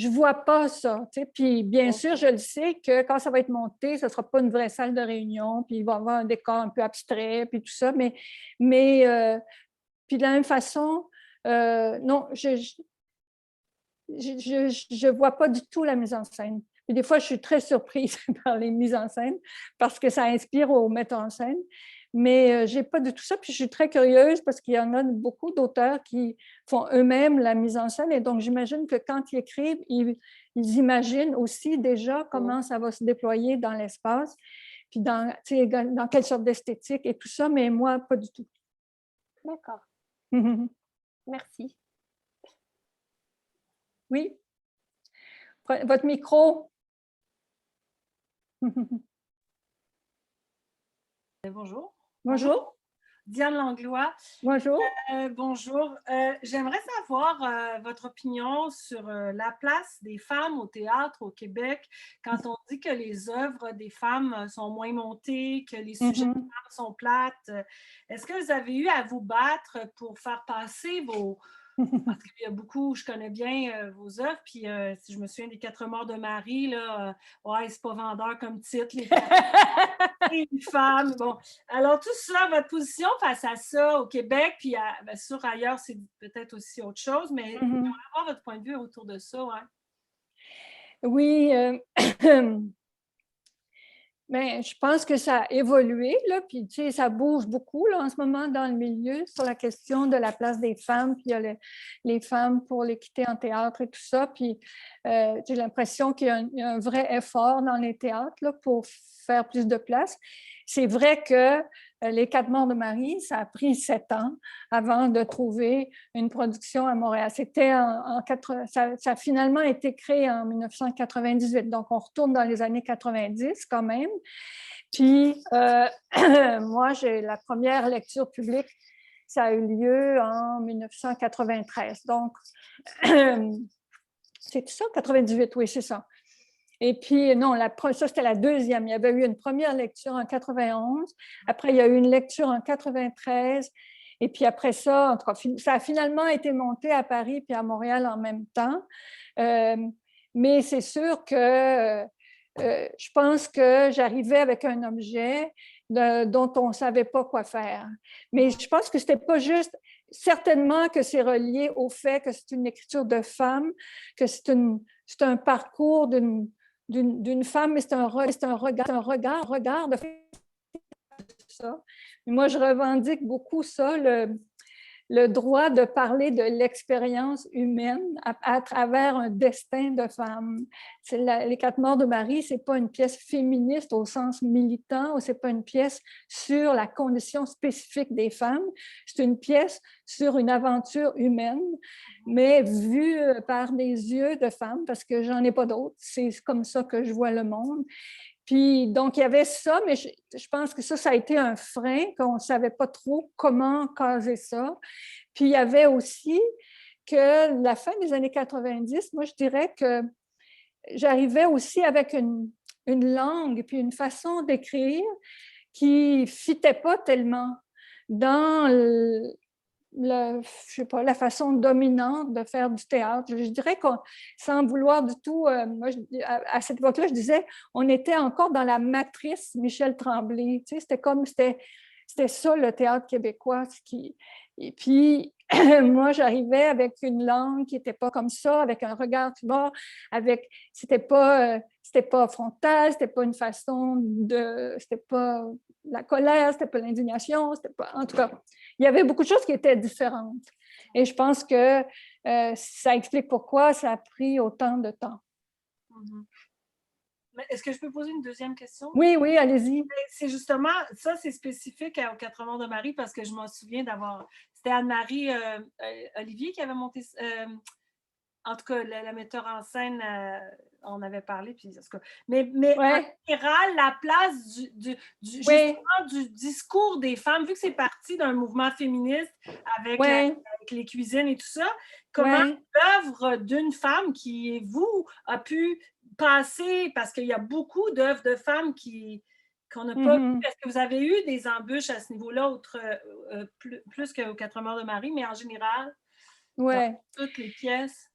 vois pas ça. Puis bien sûr, je le sais que quand ça va être monté, ce ne sera pas une vraie salle de réunion, puis il va y avoir un décor un peu abstrait, puis tout ça. Mais puis de la même façon, non, je ne vois pas du tout la mise en scène. Puis des fois, je suis très surprise par les mises en scène parce que ça inspire aux metteurs en scène. Mais je n'ai pas du tout ça. Puis je suis très curieuse parce qu'il y en a beaucoup d'auteurs qui font eux-mêmes la mise en scène. Et donc, j'imagine que quand ils écrivent, ils imaginent aussi déjà comment ça va se déployer dans l'espace, puis dans quelle sorte d'esthétique et tout ça. Mais moi, pas du tout. D'accord. Merci. Oui. Votre micro. Bonjour. Bonjour. Diane Langlois. Bonjour. Bonjour. J'aimerais savoir votre opinion sur la place des femmes au théâtre au Québec quand on dit que les œuvres des femmes sont moins montées, que les sujets des femmes sont plates. Est-ce que vous avez eu à vous battre pour faire passer vos... Parce qu'il y a beaucoup, je connais bien vos œuvres, puis si je me souviens des 4 morts de Marie, là, ouais, c'est pas vendeur comme titre, les femmes. Bon, alors tout ça, votre position face à ça au Québec, puis bien sûr ailleurs, c'est peut-être aussi autre chose, mais j'aimerais avoir votre point de vue autour de ça, ouais. Oui, mais je pense que ça a évolué, là, puis tu sais, ça bouge beaucoup là, en ce moment dans le milieu sur la question de la place des femmes, puis il y a les femmes pour l'équité en théâtre et tout ça, puis j'ai l'impression qu'il y a un vrai effort dans les théâtres là, pour faire plus de place. C'est vrai que les 4 morts de Marie, ça a pris 7 ans avant de trouver une production à Montréal. C'était ça a finalement été créé en 1998, donc on retourne dans les années 90 quand même. Puis moi, j'ai la première lecture publique, ça a eu lieu en 1993. Donc, c'est ça, 98, oui, c'est ça. Et puis, non, ça, c'était la deuxième. Il y avait eu une première lecture en 91. Après, il y a eu une lecture en 93. Et puis après ça, en tout cas, ça a finalement été monté à Paris puis à Montréal en même temps. Mais c'est sûr que je pense que j'arrivais avec un objet dont on ne savait pas quoi faire. Mais je pense que ce n'était pas juste... Certainement que c'est relié au fait que c'est une écriture de femme, que c'est un parcours d'une femme, mais c'est un regard de ça. Moi, je revendique beaucoup ça, le droit de parler de l'expérience humaine à travers un destin de femme. Les 4 morts de Marie, ce n'est pas une pièce féministe au sens militant, ou ce n'est pas une pièce sur la condition spécifique des femmes, c'est une pièce sur une aventure humaine, mais vue par des yeux de femmes, parce que j'en ai pas d'autres. C'est comme ça que je vois le monde. Puis, donc, il y avait ça, mais je pense que ça a été un frein, qu'on ne savait pas trop comment caser ça. Puis, il y avait aussi que la fin des années 90, moi, je dirais que j'arrivais aussi avec une langue puis une façon d'écrire qui ne fitait pas tellement dans je sais pas, la façon dominante de faire du théâtre. Je dirais qu'on, sans vouloir du tout, moi, à cette époque-là, je disais, on était encore dans la matrice Michel Tremblay. Tu sais, c'était ça le théâtre québécois. Et puis, moi, j'arrivais avec une langue qui n'était pas comme ça, avec un regard tout bas, c'était pas frontal, c'était pas une façon c'était pas la colère, c'était pas l'indignation, c'était pas, en tout cas, il y avait beaucoup de choses qui étaient différentes. Et je pense que ça explique pourquoi ça a pris autant de temps. Est-ce que je peux poser une deuxième question? Oui, oui, allez-y. C'est justement, ça c'est spécifique aux 4 morts de Marie parce que je m'en souviens c'était Anne-Marie Olivier qui avait monté, en tout cas, la metteur en scène, on avait parlé, puis en tout cas. Mais en général, la place justement du discours des femmes, vu que c'est parti d'un mouvement féministe avec les cuisines et tout ça, comment l'œuvre d'une femme qui, vous, a pu passer, parce qu'il y a beaucoup d'œuvres de femmes qu'on n'a pas vues. Est-ce que vous avez eu des embûches à ce niveau-là, plus qu'aux 4 morts de Marie, mais en général, dans toutes les pièces?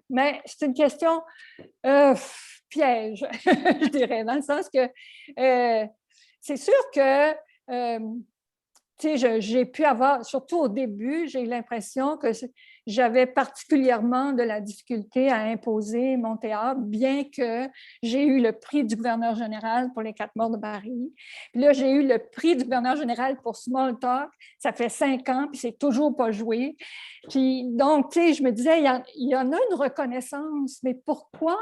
Mais c'est une question piège, je dirais, dans le sens que c'est sûr que j'ai pu avoir, surtout au début, j'ai eu l'impression que j'avais particulièrement de la difficulté à imposer mon théâtre, bien que j'ai eu le prix du gouverneur général pour les 4 morts de Marie. Puis là, j'ai eu le prix du gouverneur général pour Small Talk. Ça fait 5 ans, puis c'est toujours pas joué. Puis donc, tu sais, je me disais, il y en a une reconnaissance, mais pourquoi?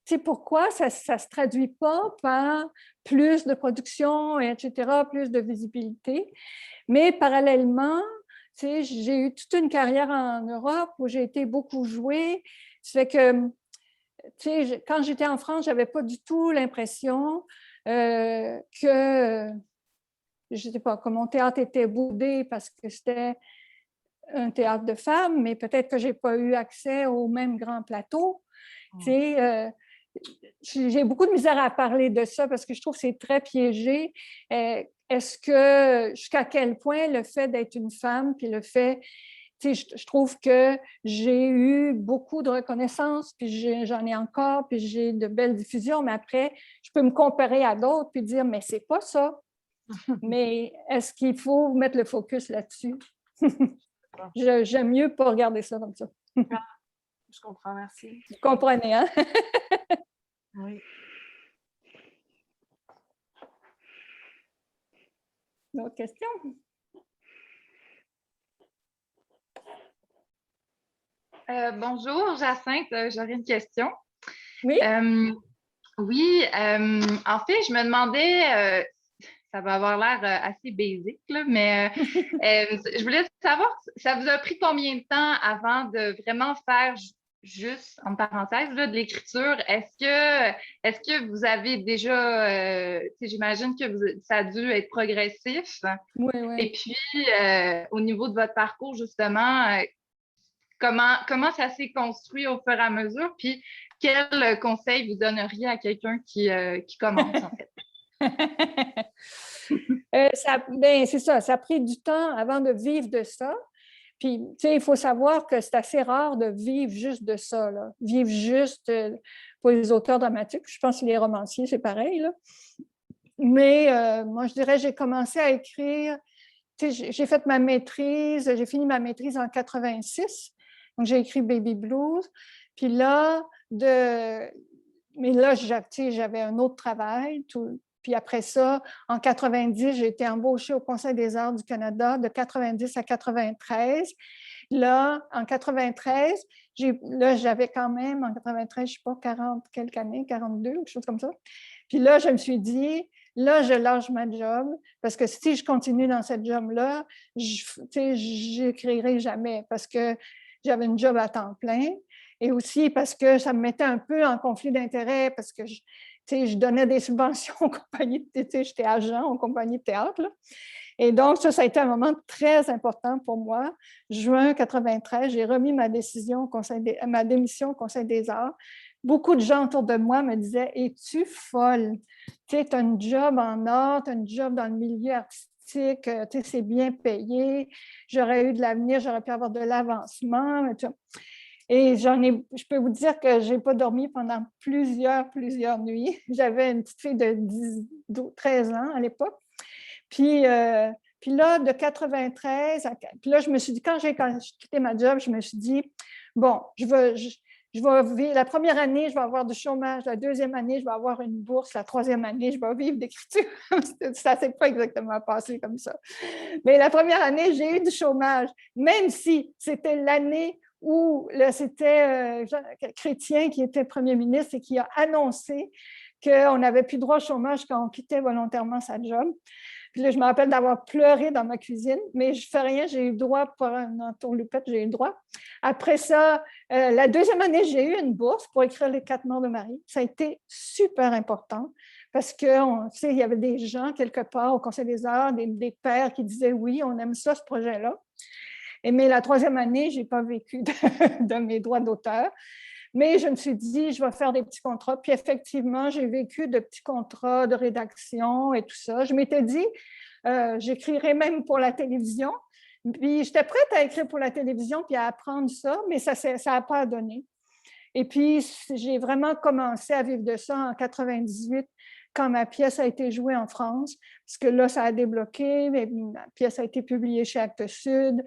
Tu sais, pourquoi ça ne se traduit pas par plus de production, etc., plus de visibilité? Mais parallèlement, tu sais, j'ai eu toute une carrière en Europe où j'ai été beaucoup jouée. Ça fait que, tu sais, quand j'étais en France, je n'avais pas du tout l'impression que je ne sais pas, que mon théâtre était boudé parce que c'était un théâtre de femmes, mais peut-être que je n'ai pas eu accès au même grand plateau. Tu sais, j'ai beaucoup de misère à parler de ça parce que je trouve que c'est très piégé. Est-ce que, jusqu'à quel point le fait d'être une femme, puis le fait, tu sais, je trouve que j'ai eu beaucoup de reconnaissance, puis j'en ai encore, puis j'ai de belles diffusions, mais après, je peux me comparer à d'autres puis dire, mais c'est pas ça. Mais est-ce qu'il faut mettre le focus là-dessus? J'aime mieux pas regarder ça comme ça. Je comprends, merci. Vous comprenez, hein? Oui. D'autres questions? Bonjour, Jacinthe, j'aurais une question. Oui? Oui, en fait, je me demandais, ça va avoir l'air assez basique, là, mais je voulais savoir, ça vous a pris combien de temps avant de vraiment faire juste, en parenthèse, là, de l'écriture? Est-ce que vous avez déjà, j'imagine que ça a dû être progressif. Oui, oui. Et puis, au niveau de votre parcours, justement, comment ça s'est construit au fur et à mesure? Puis, quel conseil vous donneriez à quelqu'un qui commence, en fait? C'est ça, ça a pris du temps avant de vivre de ça. Puis, tu sais, il faut savoir que c'est assez rare de vivre juste de ça, là. Vivre juste pour les auteurs dramatiques. Je pense que les romanciers, c'est pareil, là. Mais moi, je dirais, j'ai commencé à écrire, tu sais, j'ai fait ma maîtrise, j'ai fini ma maîtrise en 86. Donc, j'ai écrit Baby Blues. Puis là, mais là, j'avais un autre travail. Puis après ça, en 90, j'ai été embauchée au Conseil des arts du Canada de 90 à 93. Là, en 93, j'avais quand même, en 93, je ne sais pas, 40 quelques années, 42, quelque chose comme ça. Puis là, je me suis dit, là, je lâche ma job parce que si je continue dans cette job-là, je n'écrirai jamais parce que j'avais une job à temps plein et aussi parce que ça me mettait un peu en conflit d'intérêts parce que je donnais des subventions aux compagnies de théâtre, j'étais agent aux compagnies de théâtre. Là. Et donc, ça a été un moment très important pour moi. Juin 93, j'ai remis ma démission au Conseil des arts. Beaucoup de gens autour de moi me disaient « Es-tu folle? Tu as un job en art, tu as un job dans le milieu artistique, c'est bien payé, j'aurais eu de l'avenir, j'aurais pu avoir de l'avancement. » Et je peux vous dire que je n'ai pas dormi pendant plusieurs nuits. J'avais une petite fille de 13 ans à l'époque. Puis là, de 93, puis là, je me suis dit, quand j'ai quitté ma job, je me suis dit, bon, la première année, je vais avoir du chômage. La deuxième année, je vais avoir une bourse. La troisième année, je vais vivre d'écriture. Ça ne s'est pas exactement passé comme ça. Mais la première année, j'ai eu du chômage, même si c'était l'année où c'était Jean Chrétien qui était premier ministre et qui a annoncé qu'on n'avait plus droit au chômage quand on quittait volontairement sa job. Puis là, je me rappelle d'avoir pleuré dans ma cuisine, mais je ne fais rien, j'ai eu le droit pour un entourloupette, j'ai eu le droit. Après ça, la deuxième année, j'ai eu une bourse pour écrire Les 4 morts de Marie. Ça a été super important parce qu'il y avait des gens quelque part au Conseil des arts, des pères qui disaient oui, on aime ça, ce projet-là. Mais la troisième année, je n'ai pas vécu de mes droits d'auteur. Mais je me suis dit, je vais faire des petits contrats. Puis effectivement, j'ai vécu de petits contrats de rédaction et tout ça. Je m'étais dit, j'écrirais même pour la télévision. Puis j'étais prête à écrire pour la télévision puis à apprendre ça, mais ça n'a pas donné. Et puis, j'ai vraiment commencé à vivre de ça en 98 quand ma pièce a été jouée en France, parce que là, ça a débloqué. Ma pièce a été publiée chez Actes Sud.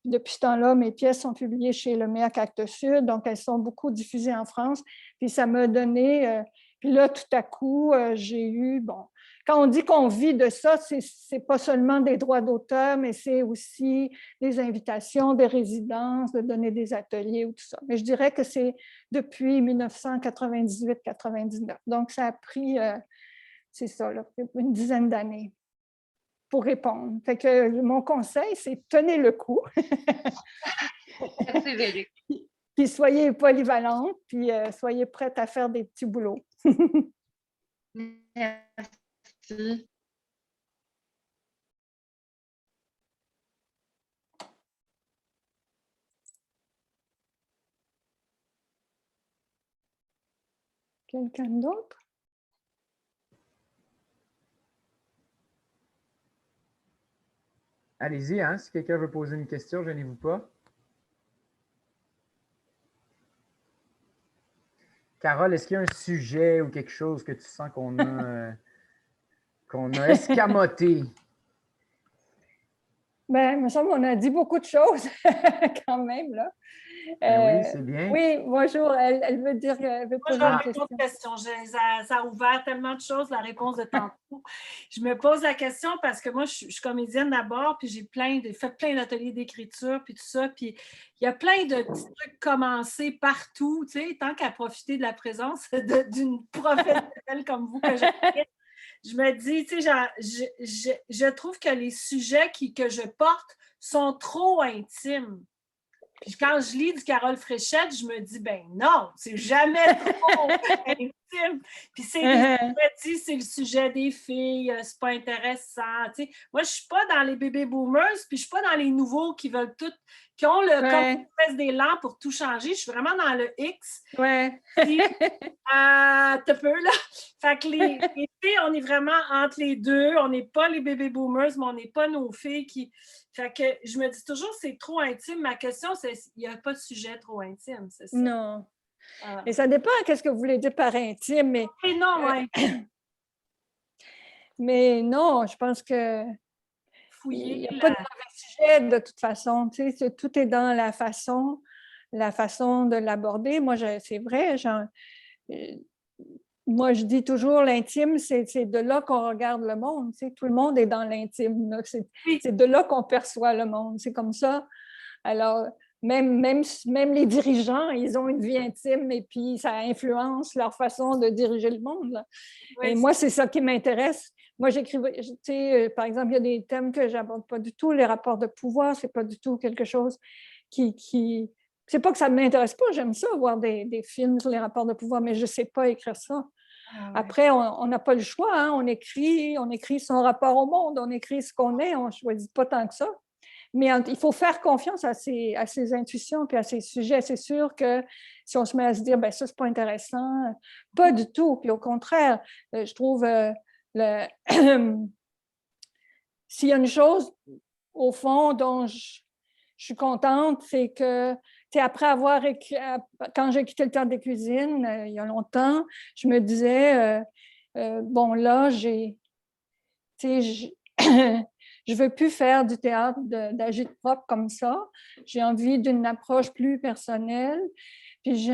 Depuis ce temps-là, mes pièces sont publiées chez le MEAC Actes Sud, donc elles sont beaucoup diffusées en France. Puis ça m'a donné... puis là, tout à coup, j'ai eu... Bon, quand on dit qu'on vit de ça, c'est pas seulement des droits d'auteur, mais c'est aussi des invitations, des résidences, de donner des ateliers ou tout ça. Mais je dirais que c'est depuis 1998-99. Donc, ça a pris, c'est ça, là, une dizaine d'années pour répondre. Fait que mon conseil, c'est tenez le coup. C'est vrai. Puis soyez polyvalente, puis soyez prête à faire des petits boulots. Merci. Quelqu'un d'autre? Allez-y, hein, si quelqu'un veut poser une question, gênez-vous pas. Carole, est-ce qu'il y a un sujet ou quelque chose que tu sens qu'on a escamoté? Ben, il me semble qu'on a dit beaucoup de choses quand même, là. Ben oui, c'est bien. Oui, bonjour. Elle veut dire, elle veut Moi, poser j'aurais une une question. autre question. Ça a ouvert tellement de choses, la réponse de tantôt. Je me pose la question parce que moi, je suis comédienne d'abord, puis j'ai fait plein d'ateliers d'écriture, puis tout ça. Puis il y a plein de petits trucs commencés partout, tu sais, tant qu'à profiter de la présence d'une professionnelle comme vous que j'apprécie. Je me dis, tu sais, je trouve que les sujets que je porte sont trop intimes. Puis quand je lis du Carole Fréchette, je me dis, ben non, c'est jamais trop intime. Puis c'est le sujet des filles, c'est pas intéressant. Tu sais. Moi, je suis pas dans les bébés boomers, puis je suis pas dans les nouveaux qui veulent tout, qui ont comme une espèce d'élan pour tout changer. Je suis vraiment dans le X. Ouais. Puis, t'as peu, là. Fait que les filles, on est vraiment entre les deux. On n'est pas les bébés boomers, mais on n'est pas nos filles qui... Fait que je me dis toujours c'est trop intime. Ma question, c'est il n'y a pas de sujet trop intime, c'est ça? Non. Et ça dépend qu'est-ce que vous voulez dire par intime, mais... Et non, mais non, je pense que... Il n'y a pas de mauvais sujet de toute façon. Tu sais, tout est dans la façon de l'aborder. Moi, c'est vrai, moi, je dis toujours l'intime, c'est de là qu'on regarde le monde. Tu sais, tout le monde est dans l'intime. C'est de là qu'on perçoit le monde. C'est comme ça. Alors, même les dirigeants, ils ont une vie intime et puis ça influence leur façon de diriger le monde. Là. Oui, et moi, c'est ça qui m'intéresse. Moi, j'écrivais, tu sais, par exemple, il y a des thèmes que je n'aborde pas du tout. Les rapports de pouvoir, ce n'est pas du tout quelque chose qui... C'est pas que ça ne m'intéresse pas, j'aime ça, voir des films sur les rapports de pouvoir, mais je ne sais pas écrire ça. Ah, ouais. Après, on n'a pas le choix, hein? On écrit son rapport au monde, on écrit ce qu'on est, on ne choisit pas tant que ça. Mais il faut faire confiance à ses intuitions puis à ses sujets. C'est sûr que si on se met à se dire, ben ça, c'est pas intéressant, pas du tout. Puis au contraire, je trouve, s'il y a une chose, au fond, dont je suis contente, c'est que, après avoir écrit, quand j'ai quitté le théâtre des cuisines, il y a longtemps, je me disais, bon, là, je ne veux plus faire du théâtre d'agit-prop comme ça. J'ai envie d'une approche plus personnelle. Puis,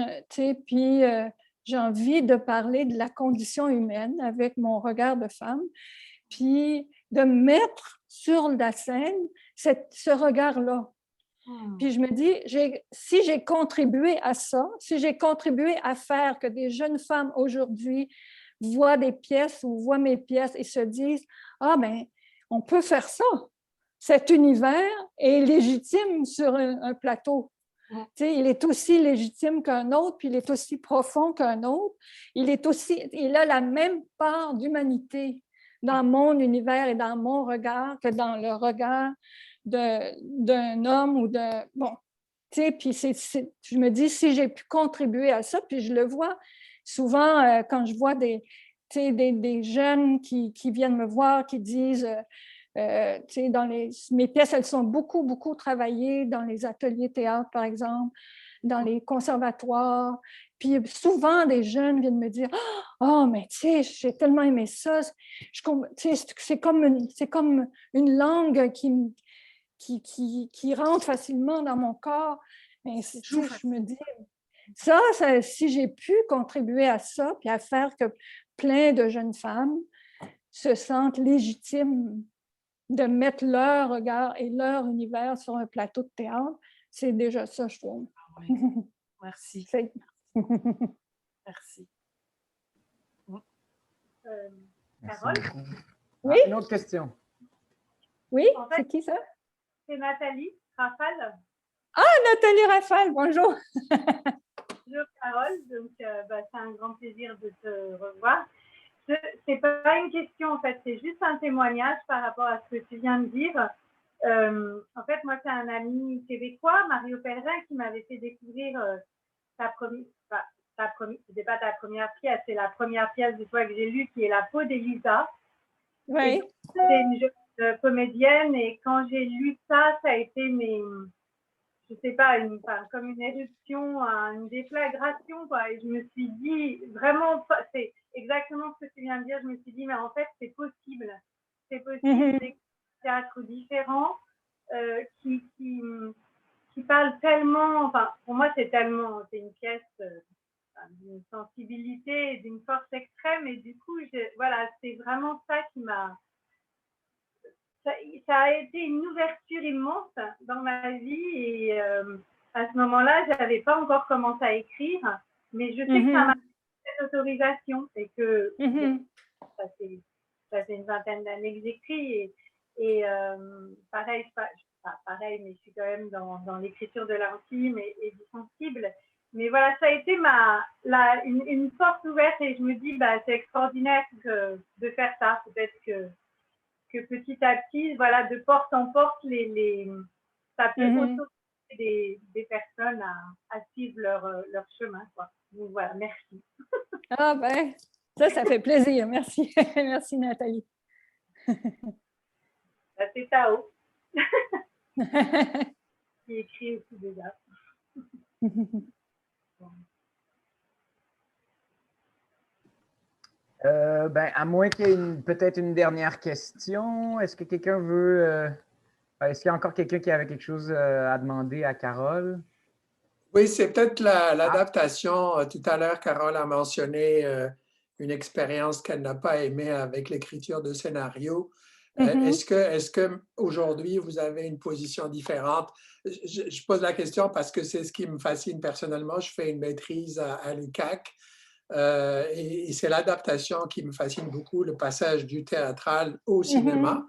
j'ai envie de parler de la condition humaine avec mon regard de femme. Puis, de mettre sur la scène ce regard-là. Puis je me dis, si j'ai contribué à ça, si j'ai contribué à faire que des jeunes femmes aujourd'hui voient des pièces ou voient mes pièces et se disent, ah ben, on peut faire ça. Cet univers est légitime sur un plateau. Il est aussi légitime qu'un autre, puis il est aussi profond qu'un autre. Il a la même part d'humanité dans mon univers et dans mon regard que dans le regard d'un homme ou de... Bon, tu sais, puis je me dis, si j'ai pu contribuer à ça, puis je le vois souvent quand je vois des jeunes qui viennent me voir, qui disent, mes pièces, elles sont beaucoup, beaucoup travaillées dans les ateliers théâtre, par exemple, dans les conservatoires. Puis souvent, des jeunes viennent me dire, « Oh, mais tu sais, j'ai tellement aimé ça. C'est comme une langue qui rentre facilement dans mon corps. » Mais je me dis, ça, si j'ai pu contribuer à ça, puis à faire que plein de jeunes femmes se sentent légitimes de mettre leur regard et leur univers sur un plateau de théâtre, c'est déjà ça, je trouve. Oui. Merci. Merci. Carole? Oui? Une autre question. Oui? En fait, c'est qui ça? C'est Nathalie Rafal. Ah, Nathalie Rafal, bonjour. Bonjour Carole, donc c'est un grand plaisir de te revoir. C'est pas une question en fait, c'est juste un témoignage par rapport à ce que tu viens de dire. En fait, moi, c'est un ami québécois, Mario Pellerin, qui m'avait fait découvrir c'était pas ta première pièce, c'est la première pièce de toi que j'ai lue, qui est La peau d'Elisa. Oui. C'est une jeune comédienne, et quand j'ai lu ça, ça a été je sais pas, comme une éruption, une déflagration, quoi. Et je me suis dit, vraiment, c'est exactement ce que tu viens de dire, je me suis dit, mais en fait, c'est possible. C'est possible, des théâtres différents qui parlent tellement, enfin, pour moi, c'est une pièce d'une sensibilité et d'une force extrême, et du coup, voilà, c'est vraiment ça qui m'a... Ça a été une ouverture immense dans ma vie, et à ce moment-là, je n'avais pas encore commencé à écrire, mais je sais que ça m'a fait cette autorisation, et que ça fait une vingtaine d'années que j'écris, et pareil, pareil, mais je suis quand même dans l'écriture de l'intime et du sensible. Mais voilà, ça a été une porte ouverte, et je me dis, c'est extraordinaire de faire ça. Peut-être que petit à petit, voilà, de porte en porte, ça peut autoriser des personnes à suivre leur chemin, quoi. Donc voilà, merci. Ah ben, ça fait plaisir. Merci. Merci, Nathalie. C'est Tao qui écrit aussi déjà. À moins qu'il y ait peut-être une dernière question, est-ce que quelqu'un veut... est-ce qu'il y a encore quelqu'un qui avait quelque chose à demander à Carole? Oui, c'est peut-être l'adaptation. Tout à l'heure, Carole a mentionné une expérience qu'elle n'a pas aimée avec l'écriture de scénario. Est-ce que aujourd'hui vous avez une position différente? Je pose la question parce que c'est ce qui me fascine personnellement. Je fais une maîtrise à l'UQAC. Et c'est l'adaptation qui me fascine beaucoup, le passage du théâtral au cinéma.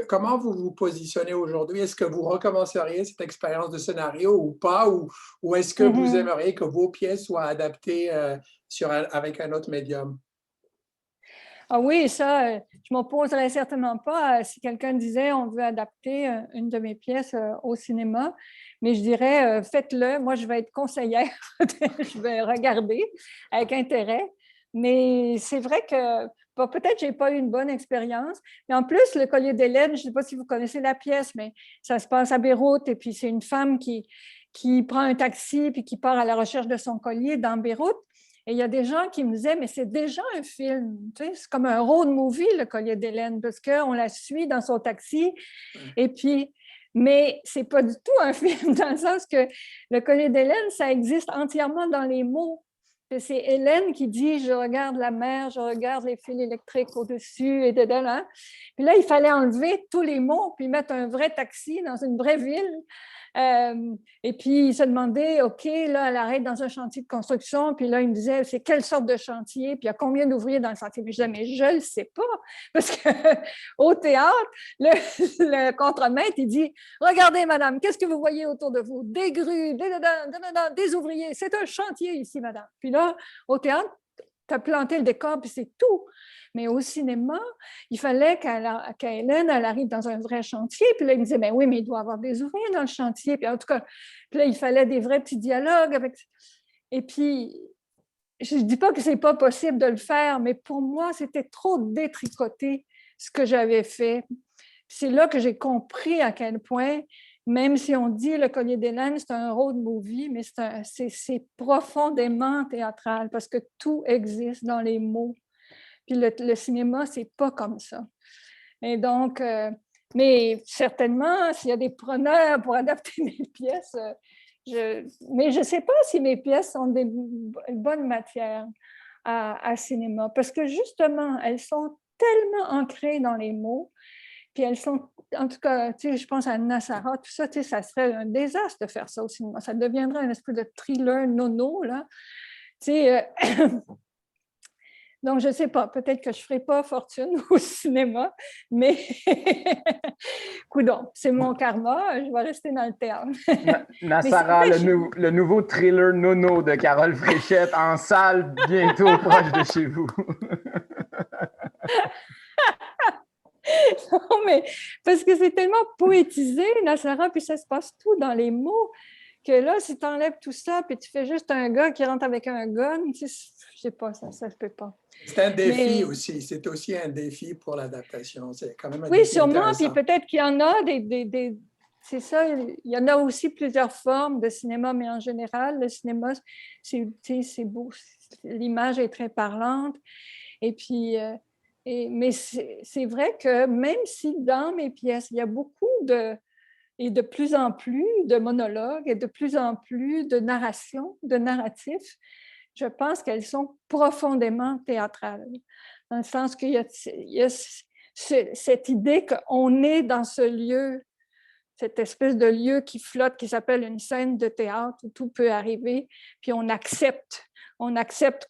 Comment vous vous positionnez aujourd'hui? Est-ce que vous recommenceriez cette expérience de scénario ou pas? Ou est-ce que vous aimeriez que vos pièces soient adaptées avec un autre médium? Ah oui, ça, je ne m'opposerais certainement pas si quelqu'un disait on veut adapter une de mes pièces au cinéma, mais je dirais faites-le. Moi, je vais être conseillère, je vais regarder avec intérêt. Mais c'est vrai que peut-être que je n'ai pas eu une bonne expérience. Mais en plus, le collier d'Hélène, je ne sais pas si vous connaissez la pièce, mais ça se passe à Beyrouth, et puis c'est une femme qui prend un taxi puis qui part à la recherche de son collier dans Beyrouth. Et il y a des gens qui me disaient, mais c'est déjà un film, tu sais, c'est comme un road movie, le collier d'Hélène, parce qu'on la suit dans son taxi. Et puis, mais c'est pas du tout un film, dans le sens que le collier d'Hélène, ça existe entièrement dans les mots. C'est Hélène qui dit, je regarde la mer, je regarde les fils électriques au-dessus, et dedans. Hein? Puis là, il fallait enlever tous les mots, puis mettre un vrai taxi dans une vraie ville. Et puis, il se demandait, OK, là, elle arrête dans un chantier de construction. Puis là, il me disait, c'est quelle sorte de chantier? Puis il y a combien d'ouvriers dans le chantier? Puis je disais, mais je ne le sais pas. Parce qu'au théâtre, le contremaître, il dit, regardez, madame, qu'est-ce que vous voyez autour de vous? Des grues, des ouvriers. C'est un chantier ici, madame. Puis là, au théâtre, tu as planté le décor, puis c'est tout. Mais au cinéma, il fallait qu'Hélène, elle arrive dans un vrai chantier. Puis là, il me disait, ben oui, mais il doit y avoir des ouvriers dans le chantier. Puis en tout cas, puis là, il fallait des vrais petits dialogues avec... Et puis, je ne dis pas que ce n'est pas possible de le faire, mais pour moi, c'était trop détricoté ce que j'avais fait. C'est là que j'ai compris à quel point, même si on dit le collier d'Hélène, c'est un road movie, mais c'est profondément théâtral parce que tout existe dans les mots. Puis le cinéma, c'est pas comme ça. Et donc, mais certainement, s'il y a des preneurs pour adapter mes pièces, mais je ne sais pas si mes pièces sont des bonnes matières à cinéma, parce que justement, elles sont tellement ancrées dans les mots, puis elles sont, en tout cas, tu sais, je pense à Nassara, tout ça, tu sais, ça serait un désastre de faire ça au cinéma. Ça deviendrait un espèce de thriller nono, là. Tu sais, donc, je ne sais pas, peut-être que je ne ferai pas fortune au cinéma, mais coudonc, c'est mon karma, je vais rester dans le théâtre. Nassara, le nouveau thriller nono de Carole Fréchette en salle bientôt proche de chez vous. Non, mais parce que c'est tellement poétisé, Nassara, puis ça se passe tout dans les mots, que là, si tu enlèves tout ça, puis tu fais juste un gars qui rentre avec un gun, tu sais, je sais pas, ça se peut pas. C'est un défi Mais- aussi. C'est aussi un défi pour l'adaptation. C'est quand même un Oui, défi sûrement, puis intéressant. peut-être qu'il y en a c'est ça, il y en a aussi plusieurs formes de cinéma, mais en général, le cinéma, tu sais, c'est beau, l'image est très parlante. Et puis, mais c'est vrai que même si dans mes pièces, il y a beaucoup et de plus en plus de monologues et de plus en plus de narration, de narratifs, je pense qu'elles sont profondément théâtrales. Dans le sens qu'il y a cette idée qu'on est dans ce lieu, cette espèce de lieu qui flotte, qui s'appelle une scène de théâtre où tout peut arriver, puis on accepte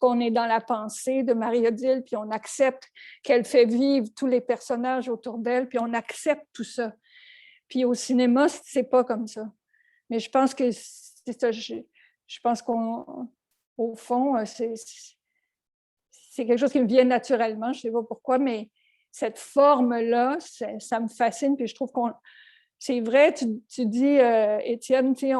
qu'on est dans la pensée de Marie-Odile, puis on accepte qu'elle fait vivre tous les personnages autour d'elle, puis on accepte tout ça. Puis au cinéma, c'est pas comme ça. Mais je pense que c'est ça. Je pense qu'au fond, c'est quelque chose qui me vient naturellement. Je ne sais pas pourquoi, mais cette forme-là, ça me fascine. Puis je trouve qu'on... C'est vrai, tu dis, Étienne, tu sais,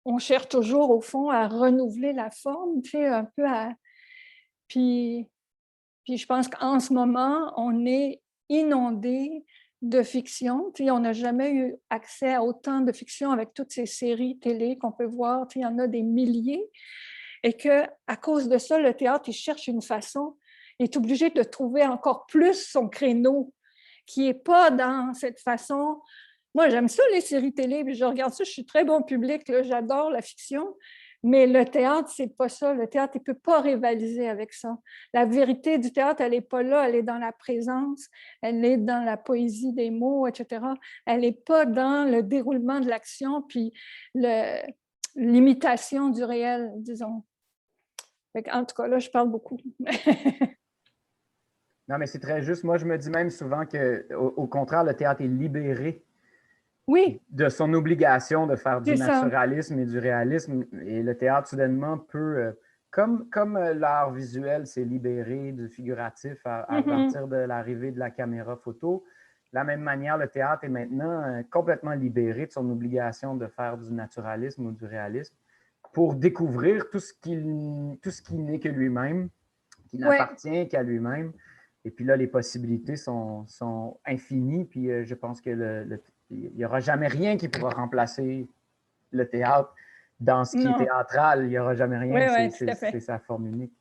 on cherche toujours, au fond, à renouveler la forme, tu sais, un peu à... Puis je pense qu'en ce moment, on est inondé de fiction. Tu sais, on n'a jamais eu accès à autant de fiction avec toutes ces séries télé qu'on peut voir. Tu sais, il y en a des milliers. Et qu'à cause de ça, le théâtre, il cherche une façon, il est obligé de trouver encore plus son créneau, qui n'est pas dans cette façon. Moi, j'aime ça, les séries télé, puis je regarde ça, je suis très bon public, là, j'adore la fiction, mais le théâtre, c'est pas ça. Le théâtre, il ne peut pas rivaliser avec ça. La vérité du théâtre, elle n'est pas là, elle est dans la présence, elle est dans la poésie des mots, etc. Elle n'est pas dans le déroulement de l'action, puis l'imitation du réel, disons. En tout cas, là, je parle beaucoup. Non, mais c'est très juste. Moi, je me dis même souvent qu'au contraire, le théâtre est libéré oui, de son obligation de faire du c'est ça. naturalisme et du réalisme. Et le théâtre, soudainement, peut, comme l'art visuel s'est libéré du figuratif à partir de l'arrivée de la caméra photo, de la même manière, le théâtre est maintenant complètement libéré de son obligation de faire du naturalisme ou du réalisme pour découvrir tout ce qui n'est que lui-même, qui n'appartient qu'à lui-même. Et puis là, les possibilités sont infinies. Puis je pense que il n'y aura jamais rien qui pourra remplacer le théâtre dans ce qui est théâtral. Il n'y aura jamais rien. C'est sa forme unique.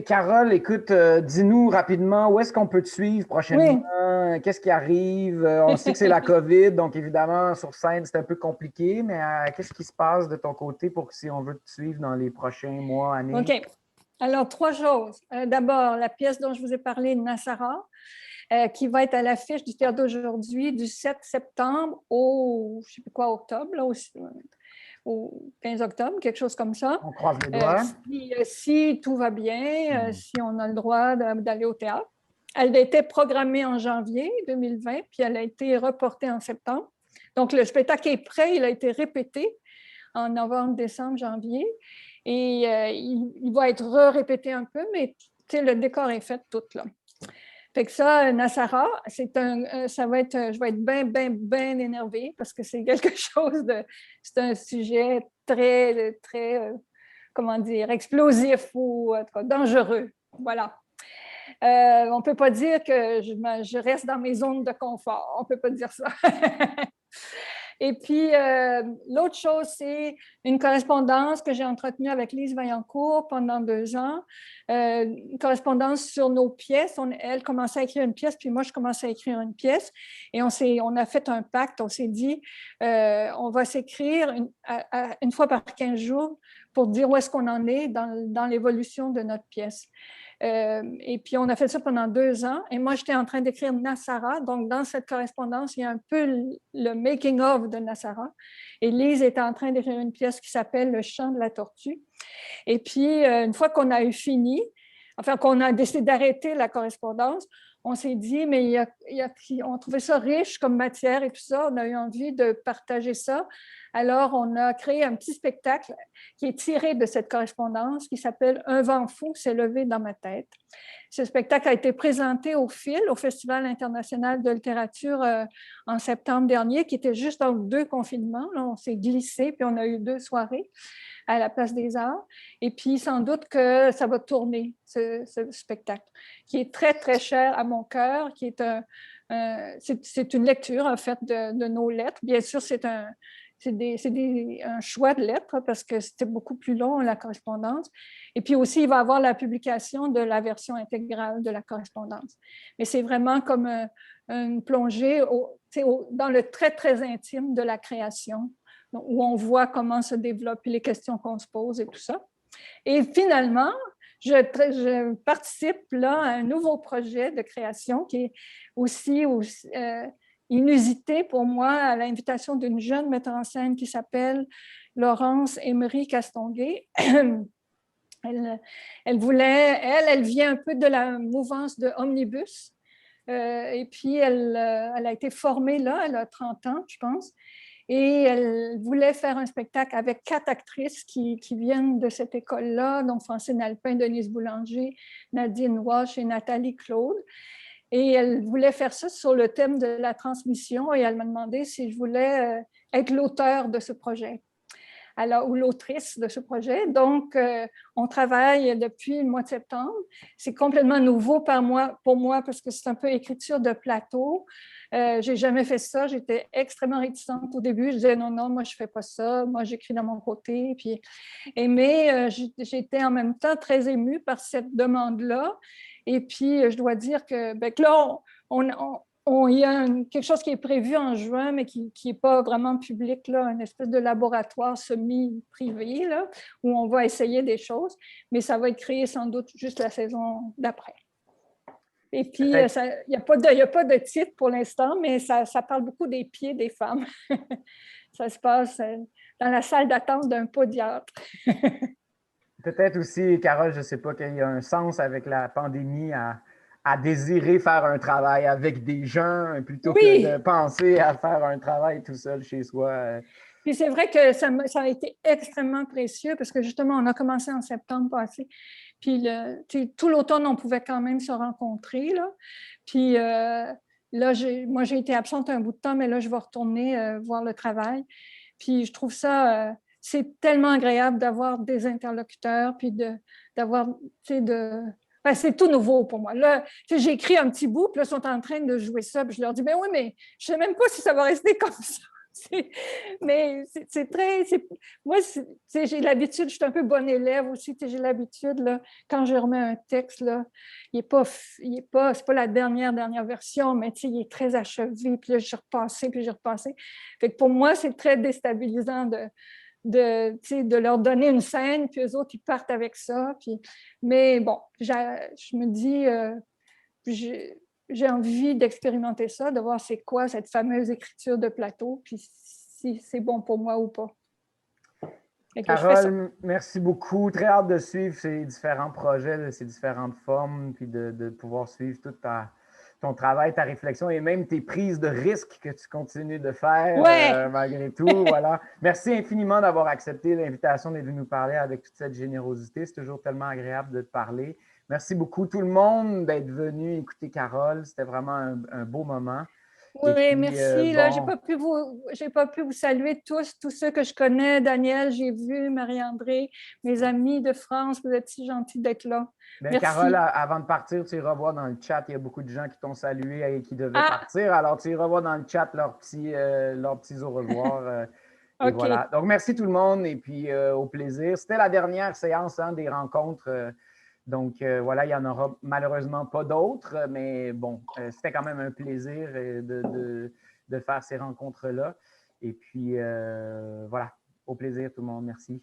Carole, écoute, dis-nous rapidement où est-ce qu'on peut te suivre prochainement? Oui. Qu'est-ce qui arrive? On sait que c'est la COVID, donc évidemment, sur scène, c'est un peu compliqué, mais qu'est-ce qui se passe de ton côté pour que si on veut te suivre dans les prochains mois, années? OK. Alors, 3 choses. D'abord, la pièce dont je vous ai parlé, Nassara, qui va être à l'affiche du Théâtre d'aujourd'hui du 7 septembre au, je ne sais plus quoi, octobre, là aussi, au 15 octobre, quelque chose comme ça. On croise les doigts. Si tout va bien, si on a le droit d'aller au théâtre. Elle était programmée en janvier 2020, puis elle a été reportée en septembre. Donc, le spectacle est prêt, il a été répété en novembre, décembre, janvier. Et il va être répété un peu, mais le décor est fait tout là. Fait que ça, Nassara, ça va être, je vais être bien énervée parce que c'est quelque chose c'est un sujet très, très, comment dire, explosif ou en tout cas, dangereux. Voilà. On ne peut pas dire que je reste dans mes zones de confort. On ne peut pas dire ça. Et puis, l'autre chose, c'est une correspondance que j'ai entretenue avec Lise Vaillancourt pendant 2 ans. Une correspondance sur nos pièces. Elle commençait à écrire une pièce, puis moi, je commençais à écrire une pièce. Et on a fait un pacte. On s'est dit, on va s'écrire une fois par 15 jours pour dire où est-ce qu'on en est dans l'évolution de notre pièce. Et puis, on a fait ça pendant 2 ans. Et moi, j'étais en train d'écrire Nassara. Donc, dans cette correspondance, il y a un peu le making-of de Nassara. Et Lise était en train d'écrire une pièce qui s'appelle Le chant de la tortue. Et puis, une fois qu'on a eu fini, enfin, qu'on a décidé d'arrêter la correspondance, on s'est dit, mais on trouvait ça riche comme matière et tout ça. On a eu envie de partager ça. Alors, on a créé un petit spectacle qui est tiré de cette correspondance qui s'appelle « Un vent fou s'est levé dans ma tête ». Ce spectacle a été présenté au FIL, au Festival international de littérature en septembre dernier, qui était juste entre 2 confinements. Là, on s'est glissé, puis on a eu 2 soirées à la Place des Arts. Et puis, sans doute que ça va tourner, ce spectacle, qui est très, très cher à mon cœur, qui est c'est une lecture, en fait, de nos lettres. Bien sûr, c'est un choix de lettres parce que c'était beaucoup plus long, la correspondance. Et puis aussi, il va y avoir la publication de la version intégrale de la correspondance. Mais c'est vraiment comme une plongée dans le très, très intime de la création, où on voit comment se développe les questions qu'on se pose et tout ça. Et finalement, je participe là à un nouveau projet de création qui est aussi inusité pour moi, à l'invitation d'une jeune metteur en scène qui s'appelle Laurence Emery Castonguay. Elle vient un peu de la mouvance de Omnibus. Et puis, elle a été formée là, elle a 30 ans, je pense. Et elle voulait faire un spectacle avec 4 actrices qui viennent de cette école-là, donc Francine Alpin, Denise Boulanger, Nadine Walsh et Nathalie Claude. Et elle voulait faire ça sur le thème de la transmission et elle m'a demandé si je voulais être l'auteur de ce projet. Alors, ou l'autrice de ce projet. Donc, on travaille depuis le mois de septembre. C'est complètement nouveau pour moi parce que c'est un peu écriture de plateau. Je n'ai jamais fait ça. J'étais extrêmement réticente au début. Je disais non, moi, je ne fais pas ça. Moi, j'écris de mon côté. Mais j'étais en même temps très émue par cette demande-là. Et puis, je dois dire que là, il y a quelque chose qui est prévu en juin, mais qui n'est pas vraiment public, là, une espèce de laboratoire semi-privé, là, où on va essayer des choses, mais ça va être créé sans doute juste la saison d'après. Et puis, il n'y a pas de titre pour l'instant, mais ça parle beaucoup des pieds des femmes. Ça se passe dans la salle d'attente d'un podiatre. Peut-être aussi, Carole, je ne sais pas, qu'il y a un sens avec la pandémie à désirer faire un travail avec des gens plutôt que de penser à faire un travail tout seul chez soi. Puis c'est vrai que ça a été extrêmement précieux parce que justement, on a commencé en septembre passé. Puis tout l'automne, on pouvait quand même se rencontrer. Là. Puis là, moi, j'ai été absente un bout de temps, mais là, je vais retourner voir le travail. Puis je trouve ça... c'est tellement agréable d'avoir des interlocuteurs, puis d'avoir, c'est tout nouveau pour moi. Là, j'ai écrit un petit bout, puis là, ils sont en train de jouer ça, puis je leur dis, ben oui, mais je ne sais même pas si ça va rester comme ça. Mais c'est très... Moi, j'ai l'habitude, je suis un peu bonne élève aussi, j'ai l'habitude, là, quand je remets un texte, là, c'est pas la dernière version, mais il est très achevé, puis là, j'ai repassé. Fait que pour moi, c'est très déstabilisant de leur donner une scène, puis eux autres, ils partent avec ça. Mais bon, je me dis, j'ai envie d'expérimenter ça, de voir c'est quoi cette fameuse écriture de plateau, puis si c'est bon pour moi ou pas. Carole, merci beaucoup. Très hâte de suivre ces différents projets, ces différentes formes, puis de pouvoir suivre tout ton travail, ta réflexion et même tes prises de risques que tu continues de faire malgré tout. Voilà. Merci infiniment d'avoir accepté l'invitation d'être venu nous parler avec toute cette générosité. C'est toujours tellement agréable de te parler. Merci beaucoup tout le monde d'être venu écouter Carole. C'était vraiment un beau moment. Oui, puis, merci. Là, j'ai pas pu vous saluer tous ceux que je connais. Daniel, j'ai vu, Marie-André, mes amis de France, vous êtes si gentils d'être là. Merci. Carole, avant de partir, tu iras voir dans le chat, il y a beaucoup de gens qui t'ont salué et qui devaient partir. Alors, tu iras voir dans le chat leurs petits au revoir. Et voilà. Donc, merci tout le monde et puis au plaisir. C'était la dernière séance des rencontres. Donc, voilà, il n'y en aura malheureusement pas d'autres, mais bon, c'était quand même un plaisir de faire ces rencontres-là. Et puis, voilà, au plaisir tout le monde. Merci.